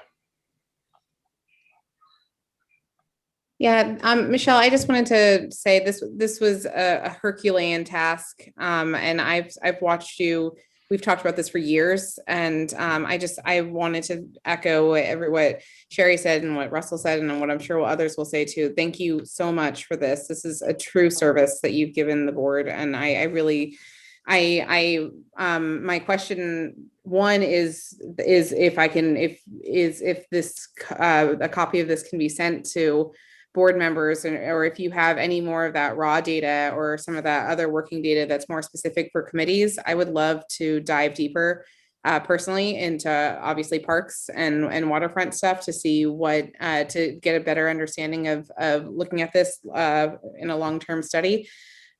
[SPEAKER 22] Yeah, Michelle, I just wanted to say this was a Herculean task, and I've watched you we've talked about this for years. And I wanted to echo what Sherry said and what Russell said, and what I'm sure others will say too. Thank you so much for this. This is a true service that you've given the board. And my question one is if this a copy of this can be sent to board members, or if you have any more of that raw data or some of that other working data that's more specific for committees. I would love to dive deeper personally into obviously parks and waterfront stuff to see what to get a better understanding of looking at this in a long-term study.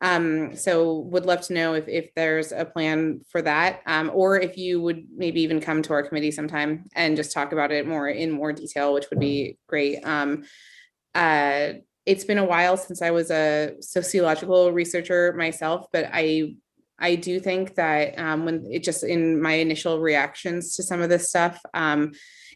[SPEAKER 22] So would love to know if there's a plan for that, or if you would maybe even come to our committee sometime and just talk about it in more detail, which would be great. It's been a while since I was a sociological researcher myself, but I do think that when it just in my initial reactions to some of this stuff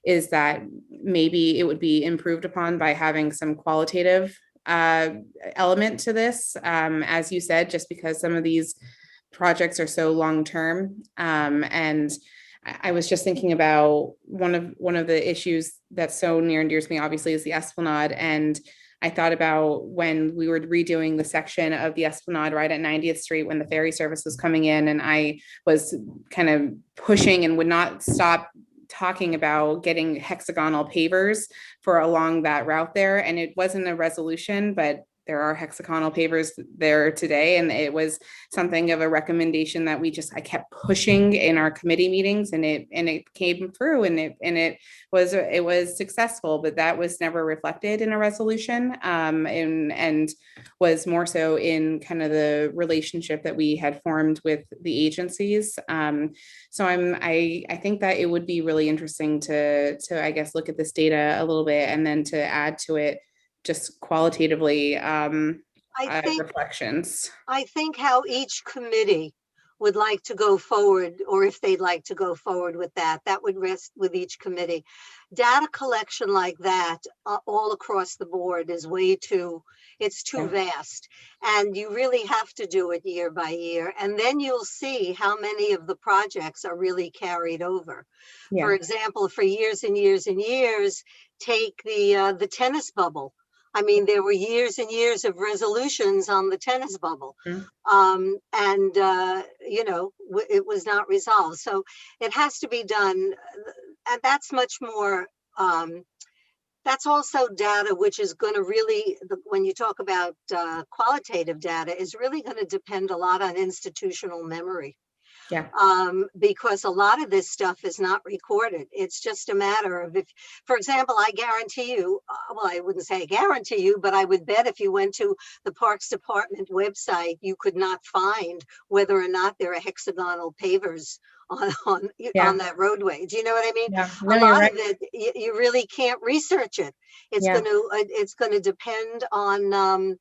[SPEAKER 22] is that maybe it would be improved upon by having some qualitative element to this, as you said, just because some of these projects are so long-term. And I was just thinking about one of the issues that's so near and dear to me, obviously, is the Esplanade. And I thought about when we were redoing the section of the Esplanade right at 90th Street when the ferry service was coming in, and I was kind of pushing and would not stop talking about getting hexagonal pavers for along that route there. And it wasn't a resolution, but there are hexagonal pavers there today. And it was something of a recommendation that I kept pushing in our committee meetings, and it came through, and it was successful, but that was never reflected in a resolution, and was more so in kind of the relationship that we had formed with the agencies. So I think that it would be really interesting to I guess look at this data a little bit, and then to add to it just qualitatively reflections.
[SPEAKER 20] I think how each committee would like to go forward, or if they'd like to go forward with that would rest with each committee. Data collection like that all across the board is it's too vast. And you really have to do it year by year. And then you'll see how many of the projects are really carried over. Yeah. For example, for years and years and years, take the tennis bubble. I mean, there were years and years of resolutions on the tennis bubble, it was not resolved. So it has to be done, and that's much more. That's also data which is going to really, when you talk about qualitative data, is really going to depend a lot on institutional memory. Yeah. Because a lot of this stuff is not recorded. It's just a matter of if, for example, I guarantee you, well, I wouldn't say I guarantee you, but I would bet if you went to the Parks Department website, you could not find whether or not there are hexagonal pavers on that roadway. Do you know what I mean? Yeah. No, a lot of it, you really can't research it. It's going to depend on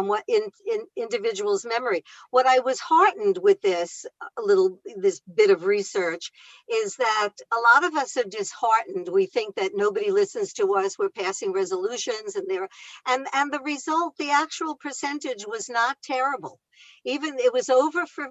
[SPEAKER 20] what in individuals' memory. What I was heartened with this bit of research is that a lot of us are disheartened. We think that nobody listens to us. We're passing resolutions, and the result, the actual percentage was not terrible. Even it was over for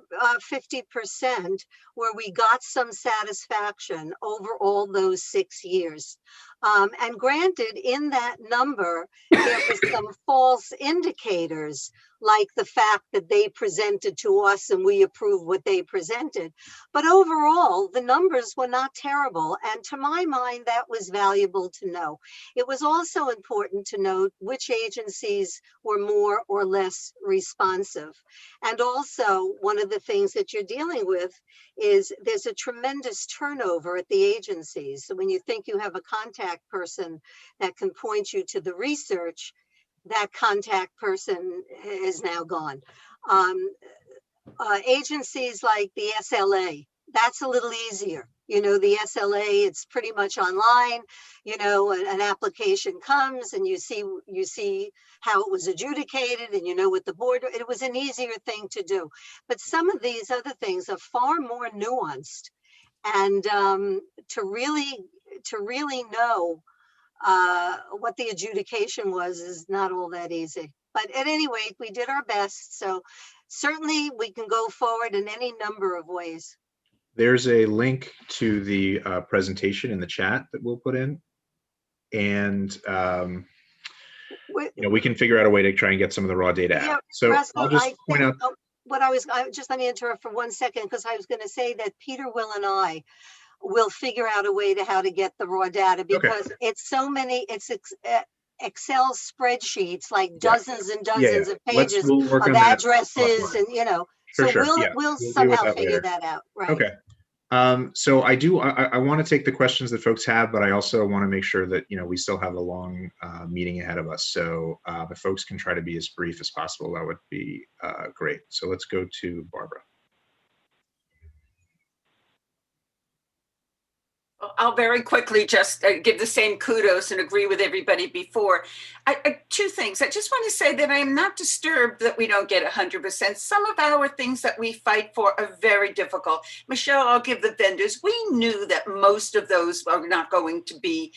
[SPEAKER 20] 50% where we got some satisfaction over all those 6 years. And granted, in that number, there was some false indicators, like the fact that they presented to us and we approved what they presented. But overall, the numbers were not terrible. And to my mind, that was valuable to know. It was also important to note which agencies were more or less responsive. And also, one of the things that you're dealing with is there's a tremendous turnover at the agencies. So when you think you have a contact person that can point you to the research, that contact person is now gone. Agencies like the SLA, that's a little easier. You know, the SLA, it's pretty much online. You know, an application comes and you see how it was adjudicated, and you know what the board, it was an easier thing to do. But some of these other things are far more nuanced, and to really know what the adjudication was is not all that easy. But at any rate, we did our best. So certainly we can go forward in any number of ways.
[SPEAKER 1] there's a link to the presentation in the chat that we'll put in. And, we can figure out a way to try and get some of the raw data out. So
[SPEAKER 20] Russell,
[SPEAKER 1] I'll just point out.
[SPEAKER 20] Just let me interrupt for 1 second, because I was going to say that Peter, Will, and I will figure out a way to how to get the raw data, because it's so many, it's Excel spreadsheets, like dozens and dozens of pages
[SPEAKER 1] we'll
[SPEAKER 20] of addresses and, so we'll
[SPEAKER 1] We'll
[SPEAKER 20] somehow
[SPEAKER 1] that
[SPEAKER 20] figure
[SPEAKER 1] later.
[SPEAKER 20] that out. Right.
[SPEAKER 1] Okay. So I want to take the questions that folks have, but I also want to make sure that, we still have a long meeting ahead of us. So if folks can try to be as brief as possible, that would be great. So let's go to Barbara.
[SPEAKER 3] I'll very quickly just give the same kudos and agree with everybody before. Two things. I just want to say that I am not disturbed that we don't get 100%. Some of our things that we fight for are very difficult. Michelle, I'll give the vendors. We knew that most of those are not going to be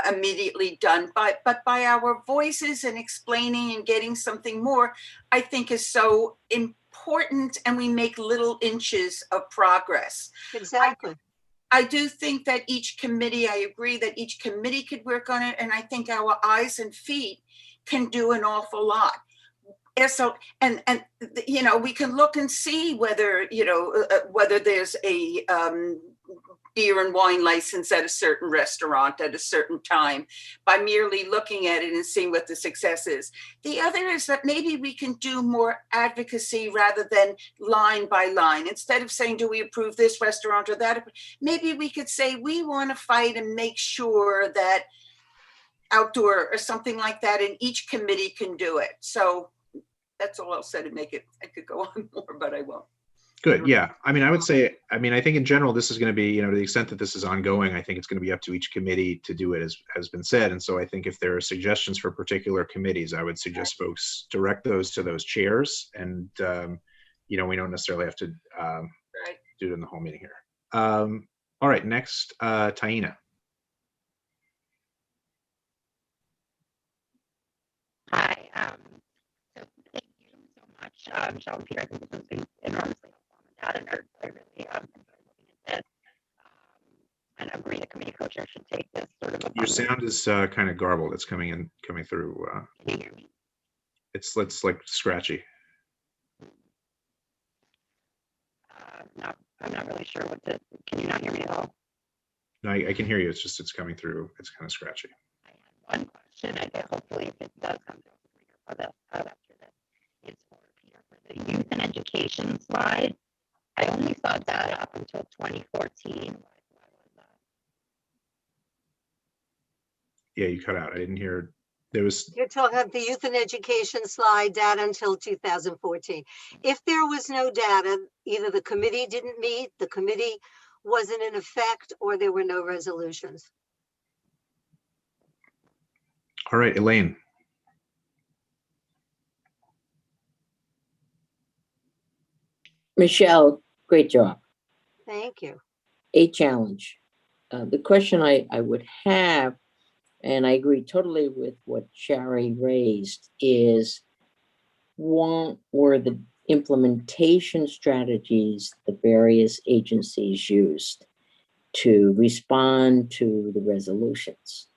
[SPEAKER 3] immediately done, but by our voices and explaining and getting something more, I think is so important, and we make little inches of progress.
[SPEAKER 20] Exactly.
[SPEAKER 3] I do think that each committee, I agree that each committee could work on it. And I think our eyes and feet can do an awful lot. And so, and we can look and see whether, whether there's a beer and wine license at a certain restaurant at a certain time by merely looking at it and seeing what the success is. The other is that maybe we can do more advocacy rather than line by line. Instead of saying, do we approve this restaurant or that? Maybe we could say, we want to fight and make sure that outdoor or something like that, and each committee can do it. So that's all I'll say to make it. I could go on more, but I won't.
[SPEAKER 1] Good. Yeah. I would say, I think in general, this is going to be, to the extent that this is ongoing, I think it's going to be up to each committee to do it, as has been said. And so I think if there are suggestions for particular committees, I would suggest folks direct those to those chairs. And, we don't necessarily have to do it in the whole meeting here. All right. Next, Taina.
[SPEAKER 4] Hi. So thank you so much, Michelle and Peter. I think this has been enormously helpful. And I really enjoyed looking at this. And I agree the committee co-chair should take this sort of.
[SPEAKER 1] Your sound is kind of garbled. It's coming through.
[SPEAKER 4] Can you hear me?
[SPEAKER 1] It's like scratchy.
[SPEAKER 4] No, I'm not really sure what to. Can you not hear me at all?
[SPEAKER 1] No, I can hear you. It's just, it's coming through. It's kind of scratchy.
[SPEAKER 4] One question, I guess, hopefully, if it does come to after this, is for Peter for the youth and education slide. I only saw data up until 2014.
[SPEAKER 1] Yeah, you cut out. I didn't hear. There was.
[SPEAKER 20] You're talking about the youth and education slide data until 2014. If there was no data, either the committee didn't meet, the committee wasn't in effect, or there were no resolutions.
[SPEAKER 1] All right, Elaine.
[SPEAKER 23] Michelle, great job.
[SPEAKER 20] Thank you.
[SPEAKER 23] A challenge. The question I would have, and I agree totally with what Shari raised, is what were the implementation strategies the various agencies used to respond to the resolutions?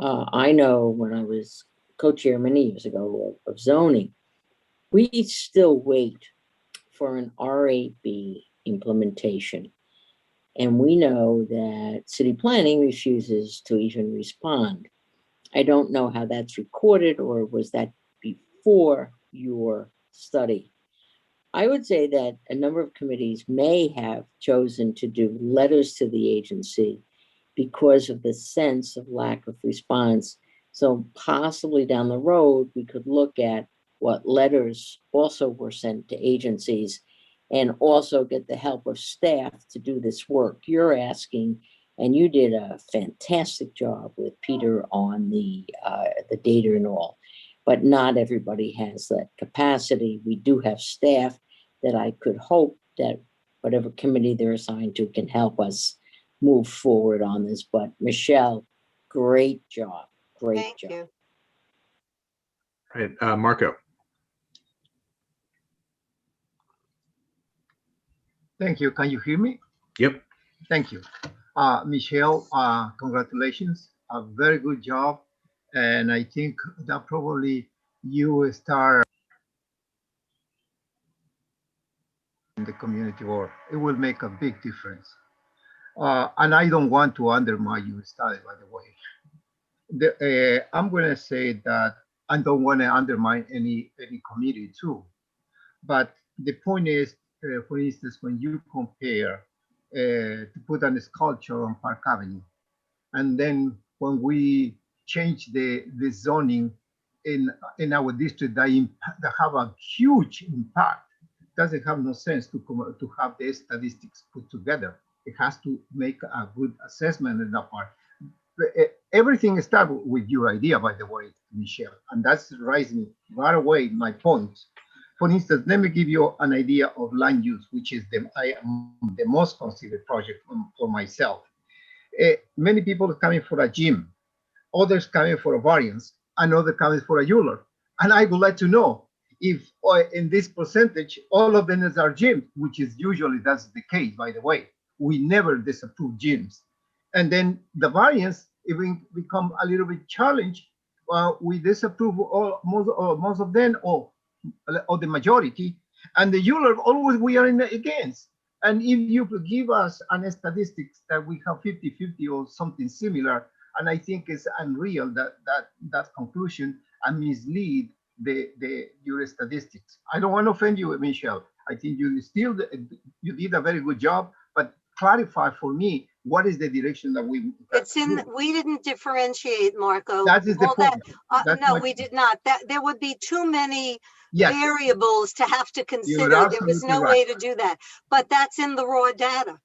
[SPEAKER 23] I know when I was co-chair many years ago of zoning, we still wait for an R8B implementation. And we know that city planning refuses to even respond. I don't know how that's recorded, or was that before your study? I would say that a number of committees may have chosen to do letters to the agency because of the sense of lack of response. So possibly down the road, we could look at what letters also were sent to agencies and also get the help of staff to do this work you're asking. And you did a fantastic job with Peter on the data and all, but not everybody has that capacity. We do have staff that I could hope that whatever committee they're assigned to can help us move forward on this. But Michelle, great job. Great job.
[SPEAKER 20] You.
[SPEAKER 1] All right, Marco.
[SPEAKER 24] Thank you. Can you hear me?
[SPEAKER 1] Yep.
[SPEAKER 5] Thank you. Michelle, congratulations. A very good job. And I think that probably you will start in the community work. It will make a big difference. And I don't want to undermine your study, by the way. I'm going to say that I don't want to undermine any community too. But the point is, for instance, when you compare to put on a sculpture on Park Avenue, and then when we change the zoning in our district, that have a huge impact. Doesn't have no sense to have the statistics put together. It has to make a good assessment in that part. Everything starts with your idea, by the way, Michelle, and that's rising right away my point. For instance, let me give you an idea of land use, which is the most considered project for myself. Many people are coming for a gym, others coming for a variance, and others coming for a Euler. And I would like to know if in this percentage, all of them are gyms, which is usually that's the case, by the way. We never disapprove gyms. And then the variance even become a little bit challenged. We disapprove most of them or the majority. And the Euler, always we are against. And if you give us an statistics that we have 50-50 or something similar, and I think it's unreal that conclusion and mislead your statistics. I don't want to offend you, Michelle. I think you did a very good job, but clarify for me what is the direction that we.
[SPEAKER 20] We didn't differentiate, Marco.
[SPEAKER 5] That is the point.
[SPEAKER 20] No, we did not. There would be too many
[SPEAKER 5] Yes.
[SPEAKER 20] variables to have to consider. There was no way to do that, but that's in the raw data.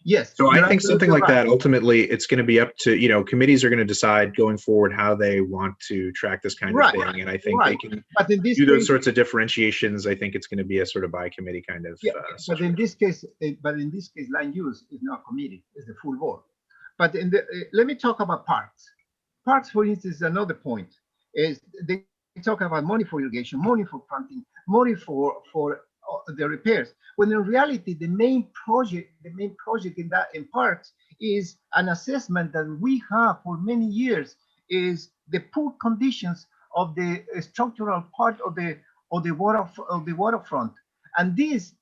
[SPEAKER 5] Yes.
[SPEAKER 1] So I think something like that, ultimately, it's going to be up to, committees are going to decide going forward how they want to track this kind of thing. And I think they can do those sorts of differentiations. I think it's going to be a sort of by committee kind of.
[SPEAKER 5] But in this case, land use is not a committee, it's the full board. But let me talk about parks. Parks, for instance, is another point. Is they talk about money for irrigation, money for planting, money for the repairs. When in reality, the main project in parks is an assessment that we have for many years is the poor conditions of the structural part of the waterfront, and this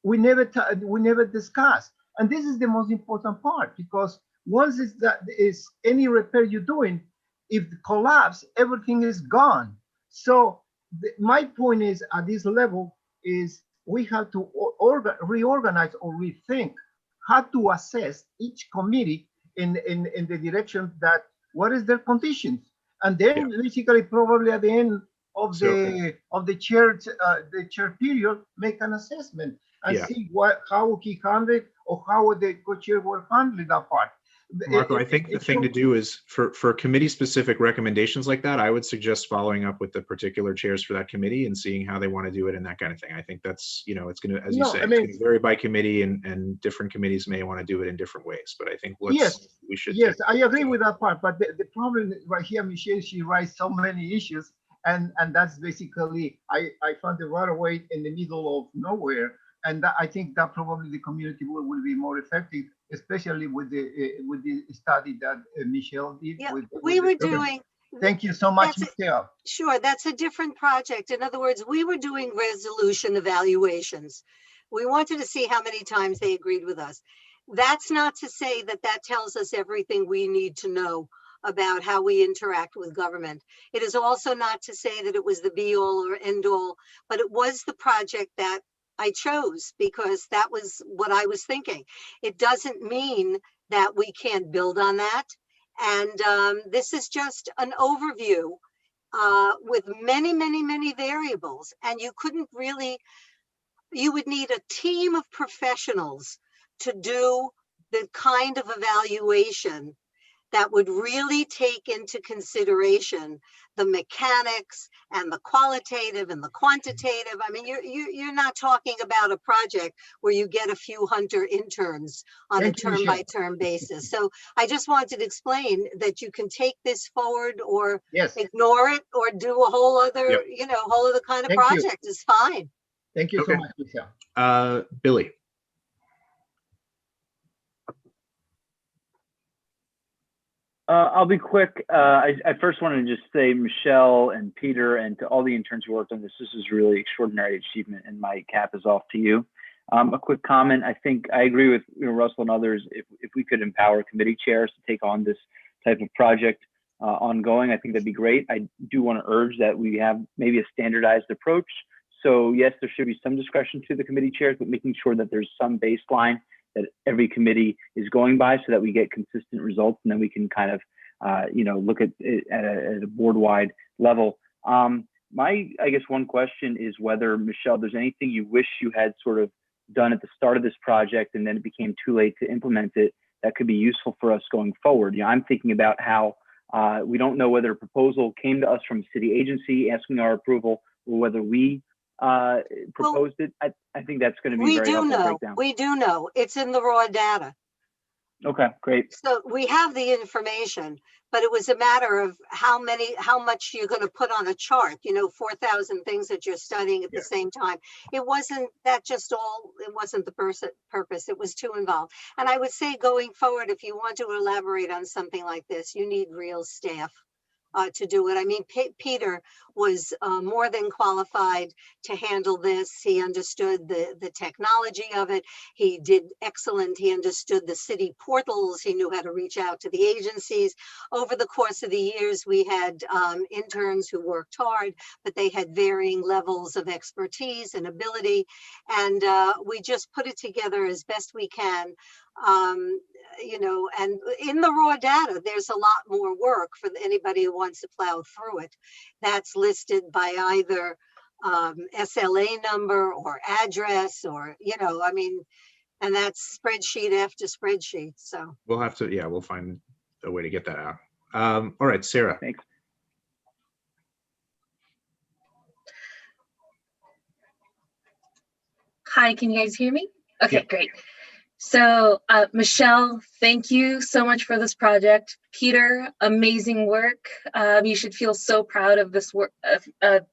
[SPEAKER 5] we never discuss. And this is the most important part, because once is any repair you're doing, if it collapse, everything is gone. So my point is, at this level, is we have to reorganize or rethink how to assess each committee in the direction that what is their conditions, and then basically probably at the end of the chair period make an assessment and see how he handled or how the co-chair will handle that part.
[SPEAKER 1] Marco, I think the thing to do is for committee-specific recommendations like that, I would suggest following up with the particular chairs for that committee and seeing how they want to do it and that kind of thing. I think that's, it's going to, as you say, it's going to vary by committee, and different committees may want to do it in different ways. But I think we should.
[SPEAKER 5] Yes, I agree with that part. But the problem right here, Michelle, she raised so many issues, and that's basically I found it right away in the middle of nowhere. And I think that probably the community will be more effective, especially with the study that Michelle did.
[SPEAKER 20] Yeah, we were doing.
[SPEAKER 5] Thank you so much, Michelle.
[SPEAKER 20] Sure, that's a different project. In other words, we were doing resolution evaluations. We wanted to see how many times they agreed with us. That's not to say that tells us everything we need to know about how we interact with government. It is also not to say that it was the be all or end all, but it was the project that I chose because that was what I was thinking. It doesn't mean that we can't build on that. And this is just an overview with many, many, many variables. And you would need a team of professionals to do the kind of evaluation that would really take into consideration the mechanics and the qualitative and the quantitative. I mean, you're not talking about a project where you get a few hunter interns on a term-by-term basis. So I just wanted to explain that you can take this forward or ignore it or do a whole other, whole other kind of project is fine.
[SPEAKER 5] Thank you so much, Michelle.
[SPEAKER 1] Billy.
[SPEAKER 6] I'll be quick. I first want to just say, Michelle and Peter, and to all the interns who worked on this, this is really extraordinary achievement, and my cap is off to you. A quick comment. I think I agree with Russell and others. If we could empower committee chairs to take on this type of project ongoing, I think that'd be great. I do want to urge that we have maybe a standardized approach. So yes, there should be some discretion to the committee chairs, but making sure that there's some baseline that every committee is going by, so that we get consistent results, and then we can kind of, look at it at a board-wide level. I guess one question is whether, Michelle, there's anything you wish you had sort of done at the start of this project and then it became too late to implement it that could be useful for us going forward. I'm thinking about how we don't know whether a proposal came to us from a city agency asking our approval, or whether we proposed it. I think that's going to be very helpful to break down.
[SPEAKER 20] We do know. It's in the raw data.
[SPEAKER 6] Okay, great.
[SPEAKER 20] So we have the information, but it was a matter of how much you're going to put on a chart, 4,000 things that you're studying at the same time. It wasn't the purpose. It was too involved. And I would say going forward, if you want to elaborate on something like this, you need real staff to do it. I mean, Peter was more than qualified to handle this. He understood the technology of it. He did excellent. He understood the city portals. He knew how to reach out to the agencies. Over the course of the years, we had interns who worked hard, but they had varying levels of expertise and ability. And we just put it together as best we can. And in the raw data, there's a lot more work for anybody who wants to plow through it. That's listed by either SLA number or address, or, and that's spreadsheet after spreadsheet. So
[SPEAKER 1] we'll have to, we'll find a way to get that out. All right, Sarah.
[SPEAKER 6] Thanks.
[SPEAKER 7] Hi, can you guys hear me? Okay, great. So Michelle, thank you so much for this project. Peter, amazing work. You should feel so proud of this work, of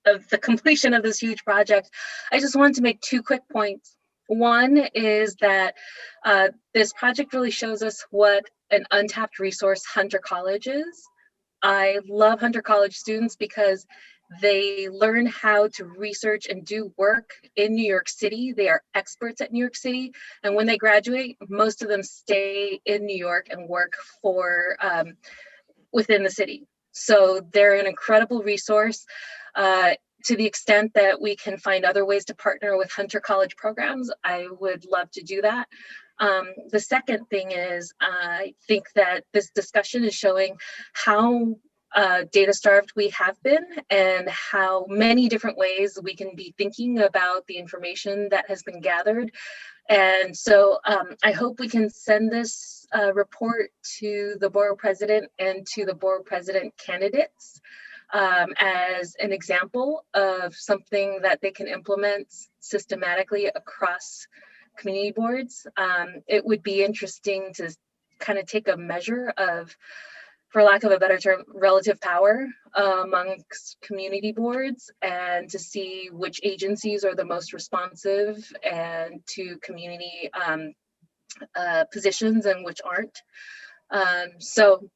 [SPEAKER 7] the completion of this huge project. I just wanted to make 2 quick points. One is that this project really shows us what an untapped resource Hunter College is. I love Hunter College students because they learn how to research and do work in New York City. They are experts at New York City. And when they graduate, most of them stay in New York and work for within the city. So they're an incredible resource. To the extent that we can find other ways to partner with Hunter College programs, I would love to do that. The second thing is, I think that this discussion is showing how data starved we have been, and how many different ways we can be thinking about the information that has been gathered. And so I hope we can send this report to the borough president and to the borough president candidates as an example of something that they can implement systematically across community boards. It would be interesting to kind of take a measure of, for lack of a better term, relative power amongst community boards, and to see which agencies are the most responsive and to community positions and which aren't. So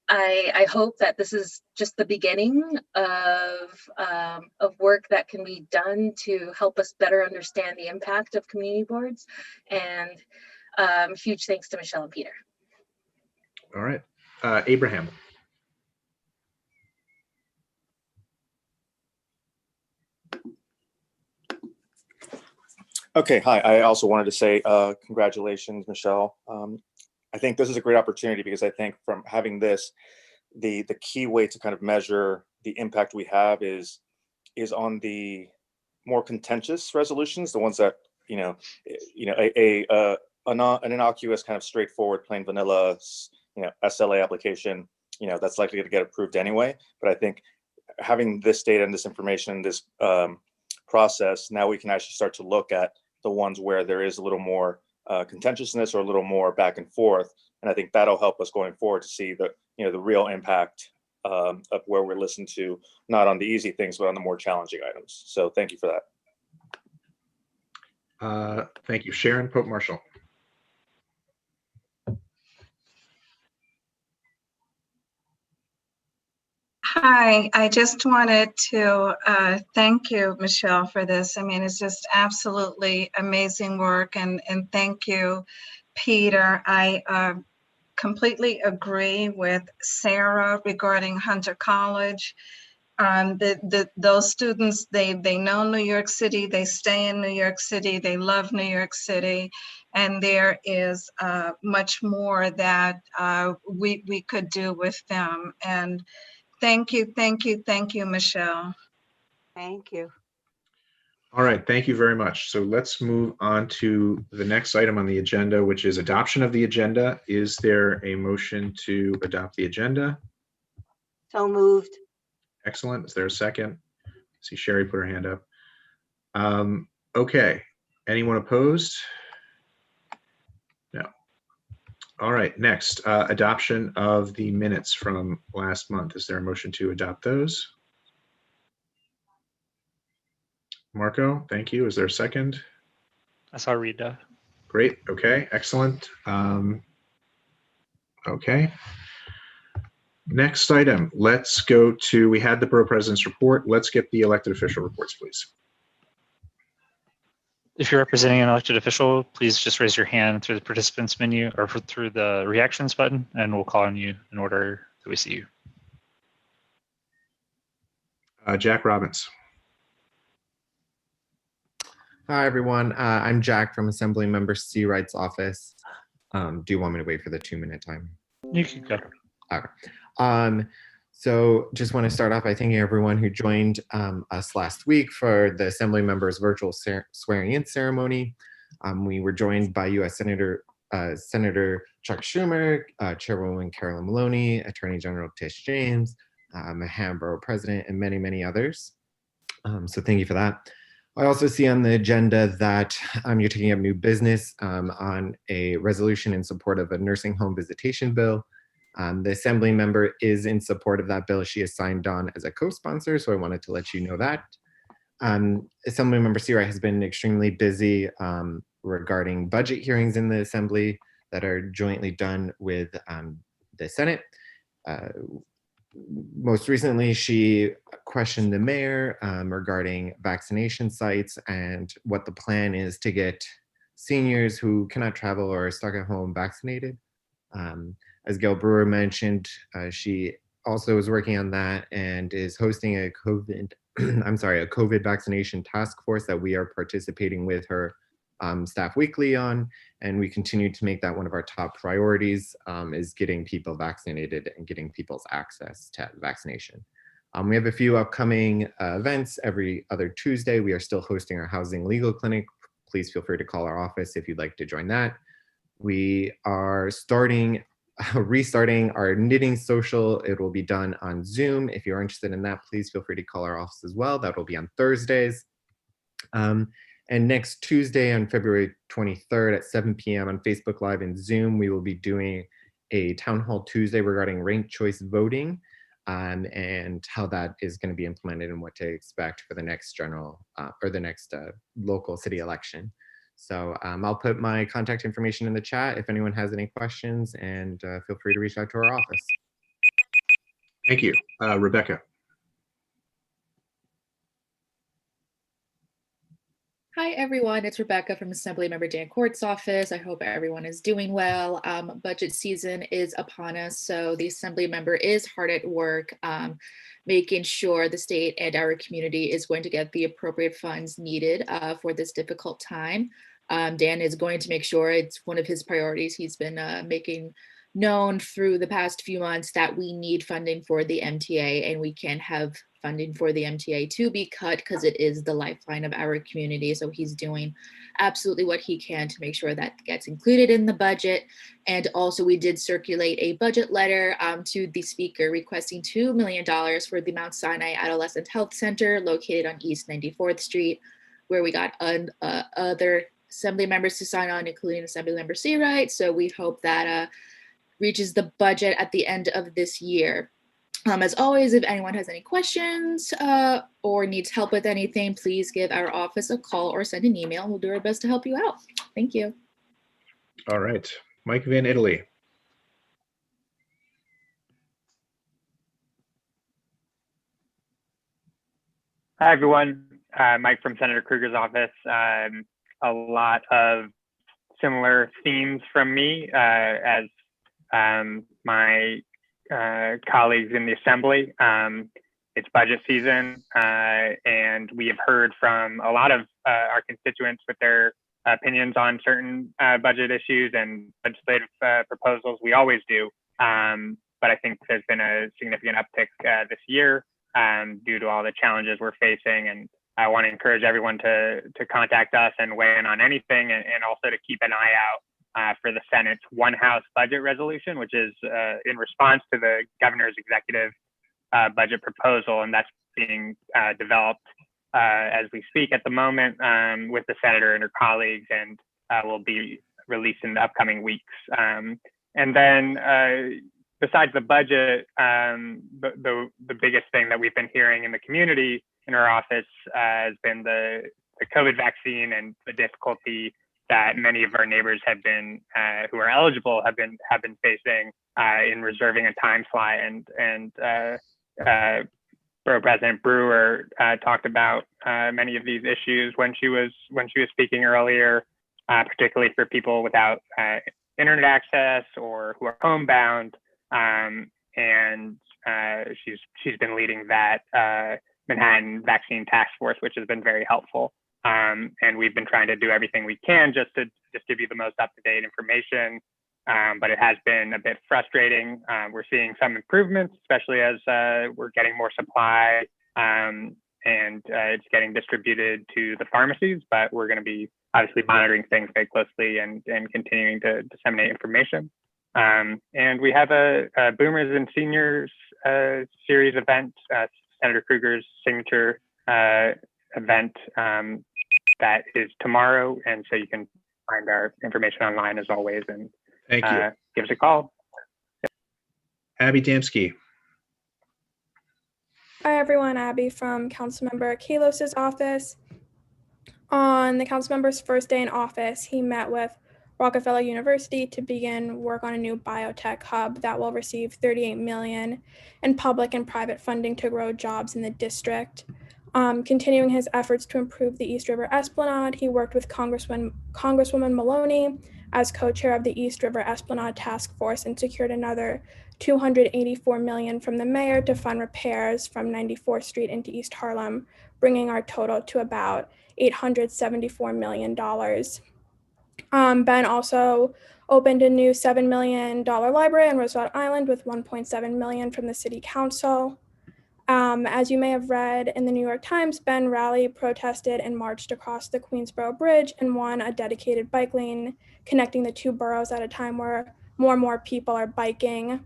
[SPEAKER 7] I hope that this is just the beginning of work that can be done to help us better understand the impact of community boards. And huge thanks to Michelle and Peter.
[SPEAKER 1] All right. Abraham.
[SPEAKER 8] Okay, hi. I also wanted to say congratulations, Michelle. I think this is a great opportunity, because I think from having this, the key way to kind of measure the impact we have is on the more contentious resolutions, the ones that an innocuous, kind of straightforward, plain vanilla, SLA application, that's likely to get approved anyway. But I think having this data and this information, this process, now we can actually start to look at the ones where there is a little more contentiousness or a little more back and forth. And I think that'll help us going forward to see the real impact of where we're listened to, not on the easy things, but on the more challenging items. So thank you for that.
[SPEAKER 1] Thank you. Sharon Pope-Marshall.
[SPEAKER 9] Hi, I just wanted to thank you, Michelle, for this. I mean, it's just absolutely amazing work, and thank you, Peter. I completely agree with Sarah regarding Hunter College. Those students, they know New York City, they stay in New York City, they love New York City, and there is much more that we could do with them. And thank you, Michelle.
[SPEAKER 20] Thank you.
[SPEAKER 1] All right, thank you very much. So let's move on to the next item on the agenda, which is adoption of the agenda. Is there a motion to adopt the agenda?
[SPEAKER 20] So moved.
[SPEAKER 1] Excellent. Is there a second? See Sherry put her hand up. Okay. Anyone opposed? No. All right. Next, adoption of the minutes from last month. Is there a motion to adopt those? Marco, thank you. Is there a second?
[SPEAKER 2] I saw Rita.
[SPEAKER 1] Great. Okay. Excellent. Okay. Next item. Let's go to, we had the Borough President's report. Let's get the elected official reports, please.
[SPEAKER 2] If you're representing an elected official, please just raise your hand through the participants menu or through the reactions button, and we'll call on you in order that we see you.
[SPEAKER 1] Jack Robbins.
[SPEAKER 10] Hi, everyone. I'm Jack from Assemblymember Seawright's office. Do you want me to wait for the 2-minute time?
[SPEAKER 2] You can go.
[SPEAKER 10] Okay. So just want to start off by thanking everyone who joined us last week for the Assembly members' virtual swearing-in ceremony. We were joined by U.S. Senator Chuck Schumer, Chairwoman Carolyn Maloney, Attorney General Tish James, Manhattan Borough President, and many, many others. So thank you for that. I also see on the agenda that you're taking up new business on a resolution in support of a nursing home visitation bill. The Assembly member is in support of that bill. She is signed on as a co-sponsor, so I wanted to let you know that. Assembly member Seawright has been extremely busy regarding budget hearings in the Assembly that are jointly done with the Senate. Most recently, she questioned the mayor regarding vaccination sites and what the plan is to get seniors who cannot travel or are stuck at home vaccinated. As Gail Brewer mentioned, she also is working on that and is hosting a COVID vaccination task force that we are participating with her staff weekly on, and we continue to make that one of our top priorities, is getting people vaccinated and getting people's access to vaccination. We have a few upcoming events every other Tuesday. We are still hosting our housing legal clinic. Please feel free to call our office if you'd like to join that. We are restarting our knitting social. It will be done on Zoom. If you're interested in that, please feel free to call our office as well. That will be on Thursdays. And next Tuesday on February 23rd at 7 p.m. on Facebook Live and Zoom, we will be doing a Town Hall Tuesday regarding ranked choice voting and how that is going to be implemented and what to expect for the next general or the next local city election. So I'll put my contact information in the chat if anyone has any questions, and feel free to reach out to our office.
[SPEAKER 1] Thank you. Rebecca.
[SPEAKER 11] Hi, everyone. It's Rebecca from Assemblymember Dan Court's office. I hope everyone is doing well. Budget season is upon us, so the Assembly member is hard at work making sure the state and our community is going to get the appropriate funds needed for this difficult time. Dan is going to make sure it's one of his priorities. He's been making known through the past few months that we need funding for the MTA, and we can't have funding for the MTA to be cut because it is the lifeline of our community. So he's doing absolutely what he can to make sure that gets included in the budget. And also we did circulate a budget letter to the speaker requesting $2 million for the Mount Sinai Adolescent Health Center located on East 94th Street, where we got other Assembly members to sign on, including Assemblymember Seawright. So we hope that reaches the budget at the end of this year. As always, if anyone has any questions or needs help with anything, please give our office a call or send an email. We'll do our best to help you out. Thank you.
[SPEAKER 1] All right. Mike Van Italy.
[SPEAKER 12] Hi, everyone. Mike from Senator Krueger's office. A lot of similar themes from me as my colleagues in the Assembly. It's budget season, and we have heard from a lot of our constituents with their opinions on certain budget issues and legislative proposals. We always do, but I think there's been a significant uptick this year due to all the challenges we're facing. And I want to encourage everyone to contact us and weigh in on anything, and also to keep an eye out for the Senate's One House budget resolution, which is in response to the governor's executive budget proposal, and that's being developed as we speak at the moment with the senator and her colleagues, and will be released in the upcoming weeks. And then besides the budget, the biggest thing that we've been hearing in the community in our office has been the COVID vaccine and the difficulty that many of our neighbors have been, who are eligible, have been facing in reserving a time slot. And Borough President Brewer talked about many of these issues when she was speaking earlier, particularly for people without internet access or who are homebound. And she's been leading that Manhattan Vaccine Task Force, which has been very helpful. And we've been trying to do everything we can just to give you the most up-to-date information. But it has been a bit frustrating. We're seeing some improvements, especially as we're getting more supply and it's getting distributed to the pharmacies, but we're going to be obviously monitoring things very closely and continuing to disseminate information. And we have a Boomers and Seniors series event, Senator Krueger's signature event that is tomorrow. And so you can find our information online as always, and
[SPEAKER 1] thank you.
[SPEAKER 12] Give us a call.
[SPEAKER 1] Abby Damsky.
[SPEAKER 13] Hi everyone, Abby from Councilmember Kalos's office. On the councilmember's first day in office, he met with Rockefeller University to begin work on a new biotech hub that will receive $38 million in public and private funding to grow jobs in the district. Continuing his efforts to improve the East River Esplanade, he worked with Congresswoman Maloney as co-chair of the East River Esplanade Task Force and secured another $284 million from the mayor to fund repairs from 94th Street into East Harlem, bringing our total to about $874 million. Ben also opened a new $7 million library on Roosevelt Island with $1.7 million from the city council. As you may have read in the New York Times, Ben rallied, protested, and marched across the Queensboro Bridge and won a dedicated bike lane connecting the two boroughs at a time where more and more people are biking.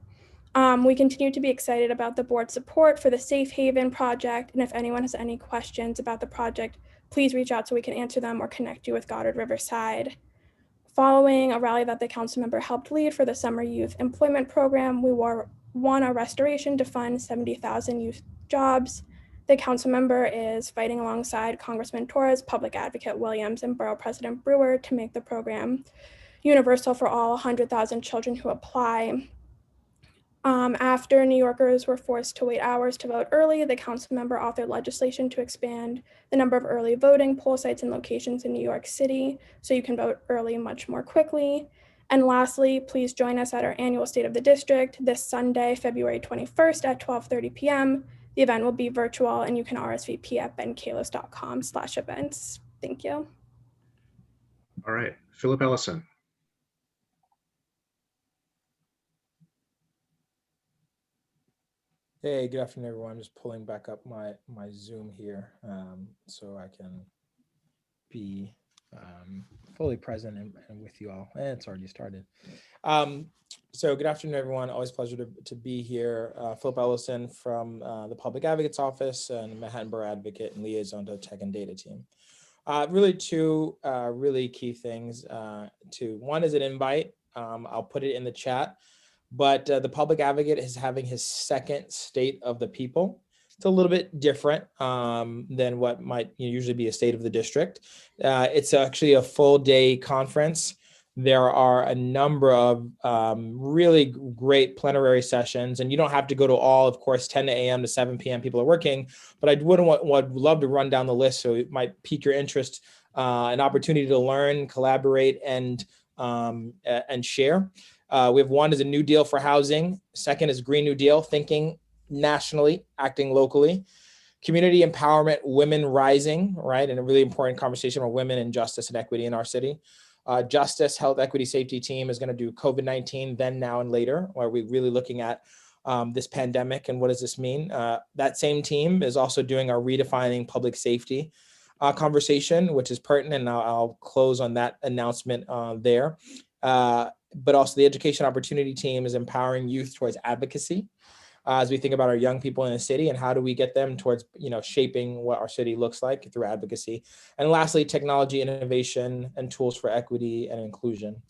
[SPEAKER 13] We continue to be excited about the board's support for the Safe Haven project, and if anyone has any questions about the project, please reach out so we can answer them or connect you with Goddard Riverside. Following a rally that the council member helped lead for the Summer Youth Employment Program, we won a restoration to fund 70,000 youth jobs. The council member is fighting alongside Congressman Torres, Public Advocate Williams, and Borough President Brewer to make the program universal for all 100,000 children who apply. After New Yorkers were forced to wait hours to vote early, the council member authored legislation to expand the number of early voting poll sites and locations in New York City so you can vote early much more quickly. And lastly, please join us at our annual State of the District this Sunday, February 21st at 12:30 p.m. The event will be virtual and you can RSVP at benkalos.com/events. Thank you.
[SPEAKER 1] All right, Philip Ellison.
[SPEAKER 14] Hey, good afternoon, everyone. I'm just pulling back up my Zoom here so I can be fully present and with you all. And it's already started. So good afternoon, everyone. Always a pleasure to be here. Philip Ellison from the Public Advocate's Office and Manhattan Borough Advocate and liaison to Tech and Data Team. Really two really key things. One is an invite. I'll put it in the chat. But the Public Advocate is having his second State of the People. It's a little bit different than what might usually be a State of the District. It's actually a full day conference there are a number of really great plenary sessions, and you don't have to go to all, of course, 10 a.m. to 7 p.m. people are working, but I would love to run down the list so it might pique your interest, an opportunity to learn, collaborate, and share. We have one is a New Deal for housing. Second is Green New Deal, thinking nationally, acting locally. Community empowerment, women rising, right? And a really important conversation about women and justice and equity in our city. Justice, health, equity, safety team is going to do COVID-19, then, now, and later, where we're really looking at this pandemic and what does this mean. That same team is also doing our redefining public safety conversation, which is pertinent, and I'll close on that announcement there. But also the education opportunity team is empowering youth towards advocacy as we think about our young people in the city and how do we get them towards, shaping what our city looks like through advocacy. And lastly, technology, innovation, and tools for equity and inclusion.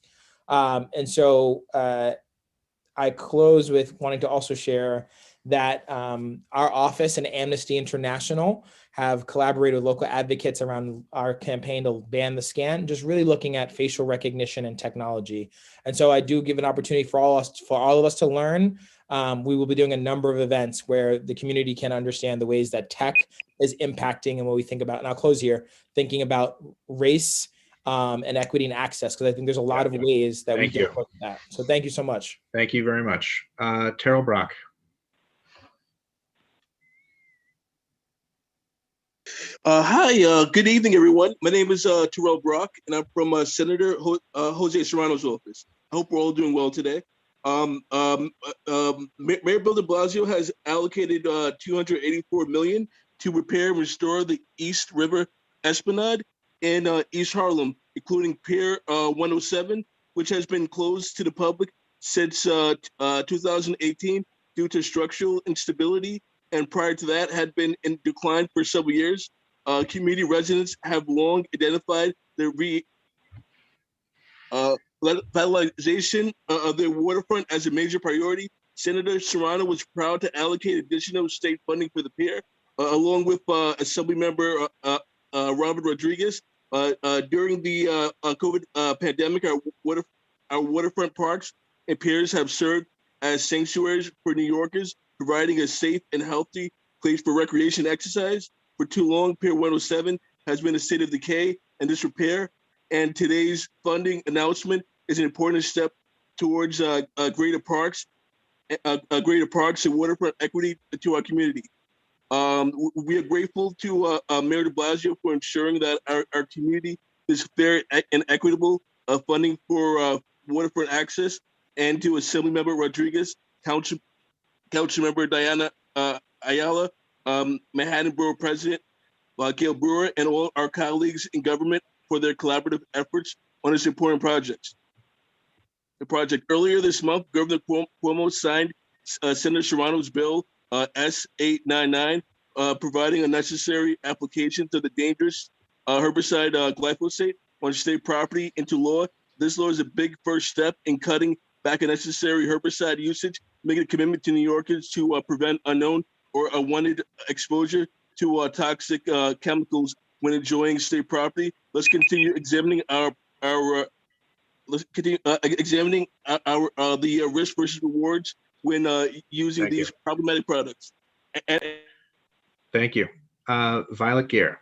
[SPEAKER 14] And so I close with wanting to also share that our office and Amnesty International have collaborated with local advocates around our campaign to ban the scan, just really looking at facial recognition and technology. And so I do give an opportunity for all of us to learn. We will be doing a number of events where the community can understand the ways that tech is impacting and what we think about. And I'll close here, thinking about race and equity and access, because I think there's a lot of ways that we can look at that. So thank you so much.
[SPEAKER 1] Thank you very much. Terrell Brock.
[SPEAKER 15] Hi, good evening, everyone. My name is Terrell Brock, and I'm from Senator Jose Serrano's office. I hope we're all doing well today. Mayor Bill de Blasio has allocated $284 million to repair and restore the East River Esplanade in East Harlem, including Pier 107, which has been closed to the public since 2018 due to structural instability, and prior to that had been in decline for several years. Community residents have long identified the revitalization of their waterfront as a major priority. Senator Serrano was proud to allocate additional state funding for the pier, along with Assemblymember Robert Rodriguez. During the COVID pandemic, our waterfront parks and piers have served as sanctuaries for New Yorkers, providing a safe and healthy place for recreation and exercise. For too long, Pier 107 has been a state of decay and disrepair, and today's funding announcement is an important step towards greater parks and waterfront equity to our community. We are grateful to Mayor de Blasio for ensuring that our community is fair and equitable funding for waterfront access, and to Assemblymember Rodriguez, Councilmember Diana Ayala, Manhattan Borough President Gail Brewer, and all our colleagues in government for their collaborative efforts on this important project. Earlier this month, Governor Cuomo signed Senator Serrano's bill S899, providing a necessary application to the dangerous herbicide glyphosate on state property into law. This law is a big first step in cutting back unnecessary herbicide usage, making a commitment to New Yorkers to prevent unknown or unwanted exposure to toxic chemicals when enjoying state property. Let's continue examining the risk versus rewards when using these problematic products.
[SPEAKER 1] Thank you. Violet Gear.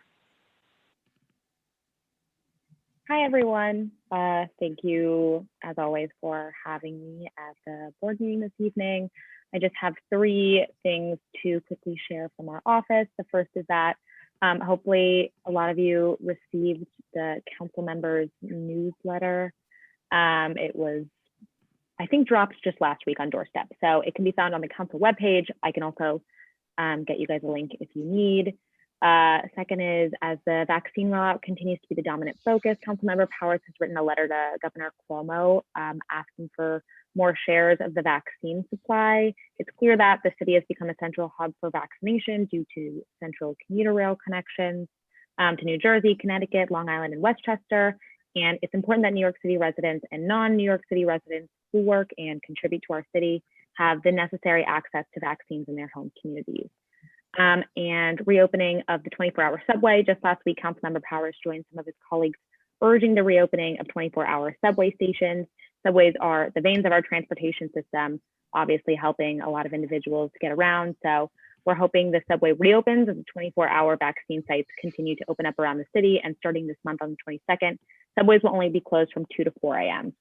[SPEAKER 17] Hi, everyone. Thank you, as always, for having me at the board meeting this evening. I just have 3 things to quickly share from our office. The first is that hopefully a lot of you received the council members newsletter. It was, I think, dropped just last week on Doorstep. So it can be found on the council webpage. I can also get you guys a link if you need. Second is, as the vaccine rollout continues to be the dominant focus, Councilmember Powers has written a letter to Governor Cuomo asking for more shares of the vaccine supply. It's clear that the city has become a central hub for vaccination due to central commuter rail connections to New Jersey, Connecticut, Long Island, and Westchester. And it's important that New York City residents and non-New York City residents who work and contribute to our city have the necessary access to vaccines in their home communities. And reopening of the 24-hour subway. Just last week, Councilmember Powers joined some of his colleagues urging the reopening of 24-hour subway stations. Subways are the veins of our transportation system, obviously helping a lot of individuals get around. So we're hoping the subway reopens as the 24-hour vaccine sites continue to open up around the city. And starting this month on the 22nd, subways will only be closed from 2 to 4 a.m.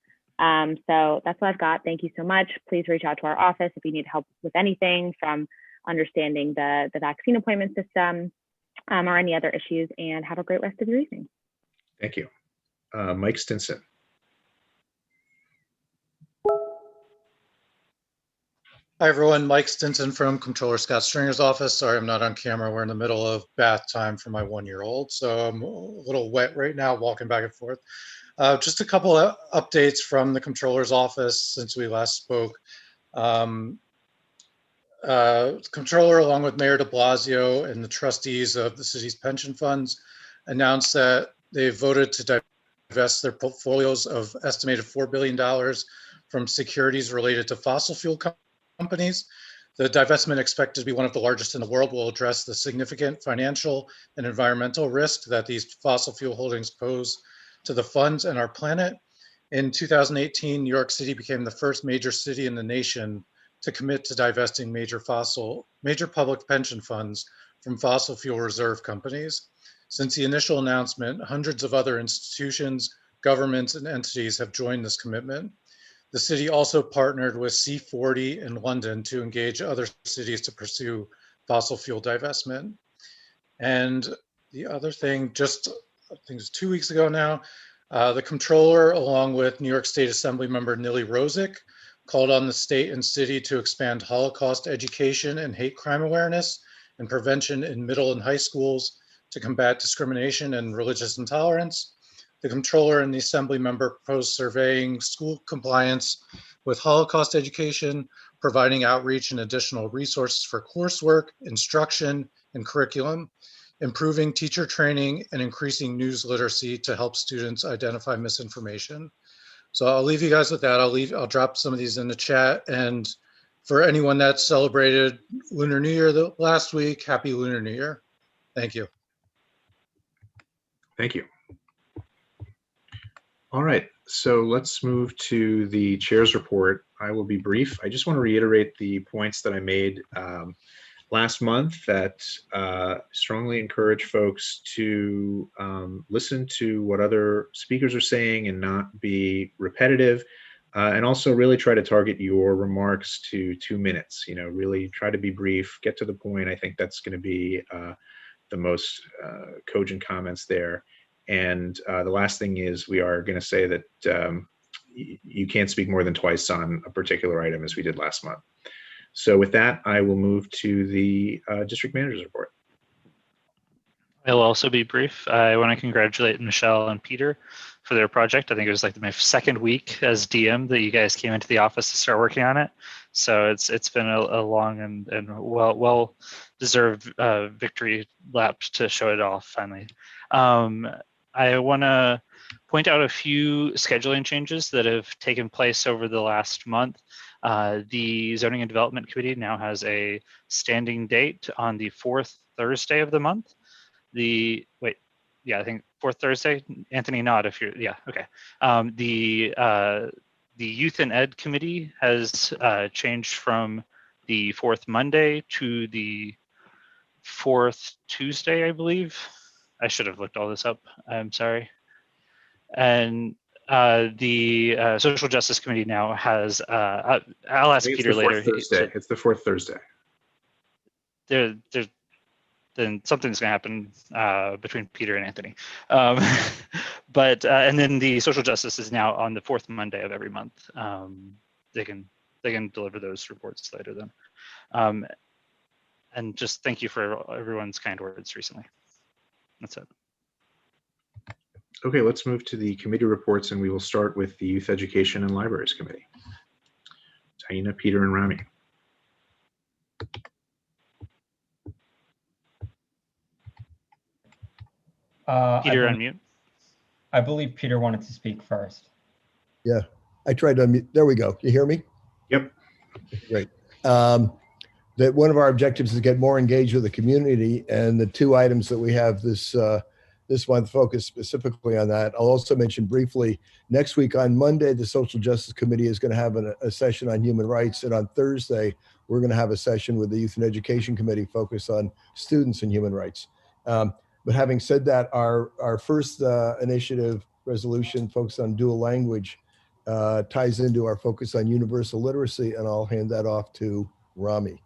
[SPEAKER 17] So that's what I've got. Thank you so much. Please reach out to our office if you need help with anything from understanding the vaccine appointment system or any other issues, and have a great rest of your evening.
[SPEAKER 1] Thank you. Mike Stinson.
[SPEAKER 16] Hi, everyone. Mike Stinson from Comptroller Scott Stringer's office. Sorry, I'm not on camera. We're in the middle of bath time for my 1-year-old, so I'm a little wet right now walking back and forth. Just a couple of updates from the Comptroller's office since we last spoke. Comptroller, along with Mayor de Blasio and the trustees of the city's pension funds, announced that they voted to divest their portfolios of estimated $4 billion from securities related to fossil fuel companies. The divestment, expected to be one of the largest in the world, will address the significant financial and environmental risk that these fossil fuel holdings pose to the funds and our planet. In 2018, New York City became the first major city in the nation to commit to divesting major public pension funds from fossil fuel reserve companies. Since the initial announcement, hundreds of other institutions, governments, and entities have joined this commitment. The city also partnered with C40 in London to engage other cities to pursue fossil fuel divestment. And the other thing, just I think it was 2 weeks ago now, the Comptroller, along with New York State Assembly member Nili Rozic, called on the state and city to expand Holocaust education and hate crime awareness and prevention in middle and high schools to combat discrimination and religious intolerance. The Comptroller and the Assembly member proposed surveying school compliance with Holocaust education, providing outreach and additional resources for coursework, instruction, and curriculum, improving teacher training, and increasing news literacy to help students identify misinformation. So I'll leave you guys with that. I'll drop some of these in the chat. And for anyone that celebrated Lunar New Year last week, Happy Lunar New Year. Thank you.
[SPEAKER 1] Thank you. All right, so let's move to the chair's report. I will be brief. I just want to reiterate the points that I made last month, that strongly encourage folks to listen to what other speakers are saying and not be repetitive, and also really try to target your remarks to 2 minutes. You know, really try to be brief, get to the point. I think that's going to be the most cogent comments there. And the last thing is, we are going to say that you can't speak more than twice on a particular item, as we did last month. So with that, I will move to the district manager's report.
[SPEAKER 2] I'll also be brief. I want to congratulate Michelle and Peter for their project. I think it was like my second week as DM that you guys came into the office to start working on it. So it's been a long and well deserved victory lap to show it off finally. I want to point out a few scheduling changes that have taken place over the last month. The Zoning and Development Committee now has a standing date on the 4th Thursday of the month. I think 4th Thursday. Anthony, nod if you're, yeah, okay. The Youth and Ed Committee has changed from the 4th Monday to the 4th Tuesday, I believe. I should have looked all this up. I'm sorry. And the Social Justice Committee now has, I'll ask Peter later.
[SPEAKER 1] It's the 4th Thursday.
[SPEAKER 2] Then something's gonna happen between Peter and Anthony. And then the Social Justice is now on the 4th Monday of every month. They can deliver those reports later then. And just thank you for everyone's kind words recently. That's it.
[SPEAKER 1] Okay, let's move to the committee reports, and we will start with the Youth Education and Libraries Committee. Taina, Peter, and Rami.
[SPEAKER 2] Peter, unmute.
[SPEAKER 18] I believe Peter wanted to speak first.
[SPEAKER 19] Yeah, I tried to unmute. There we go. You hear me?
[SPEAKER 1] Yep.
[SPEAKER 19] Great. That one of our objectives is to get more engaged with the community, and the two items that we have this this month focus specifically on that. I'll also mention briefly, next week on Monday, the Social Justice Committee is going to have a session on human rights. And on Thursday, we're going to have a session with the Youth and Education Committee focused on students and human rights. But having said that, our first initiative resolution focused on dual language ties into our focus on universal literacy, and I'll hand that off to Rami.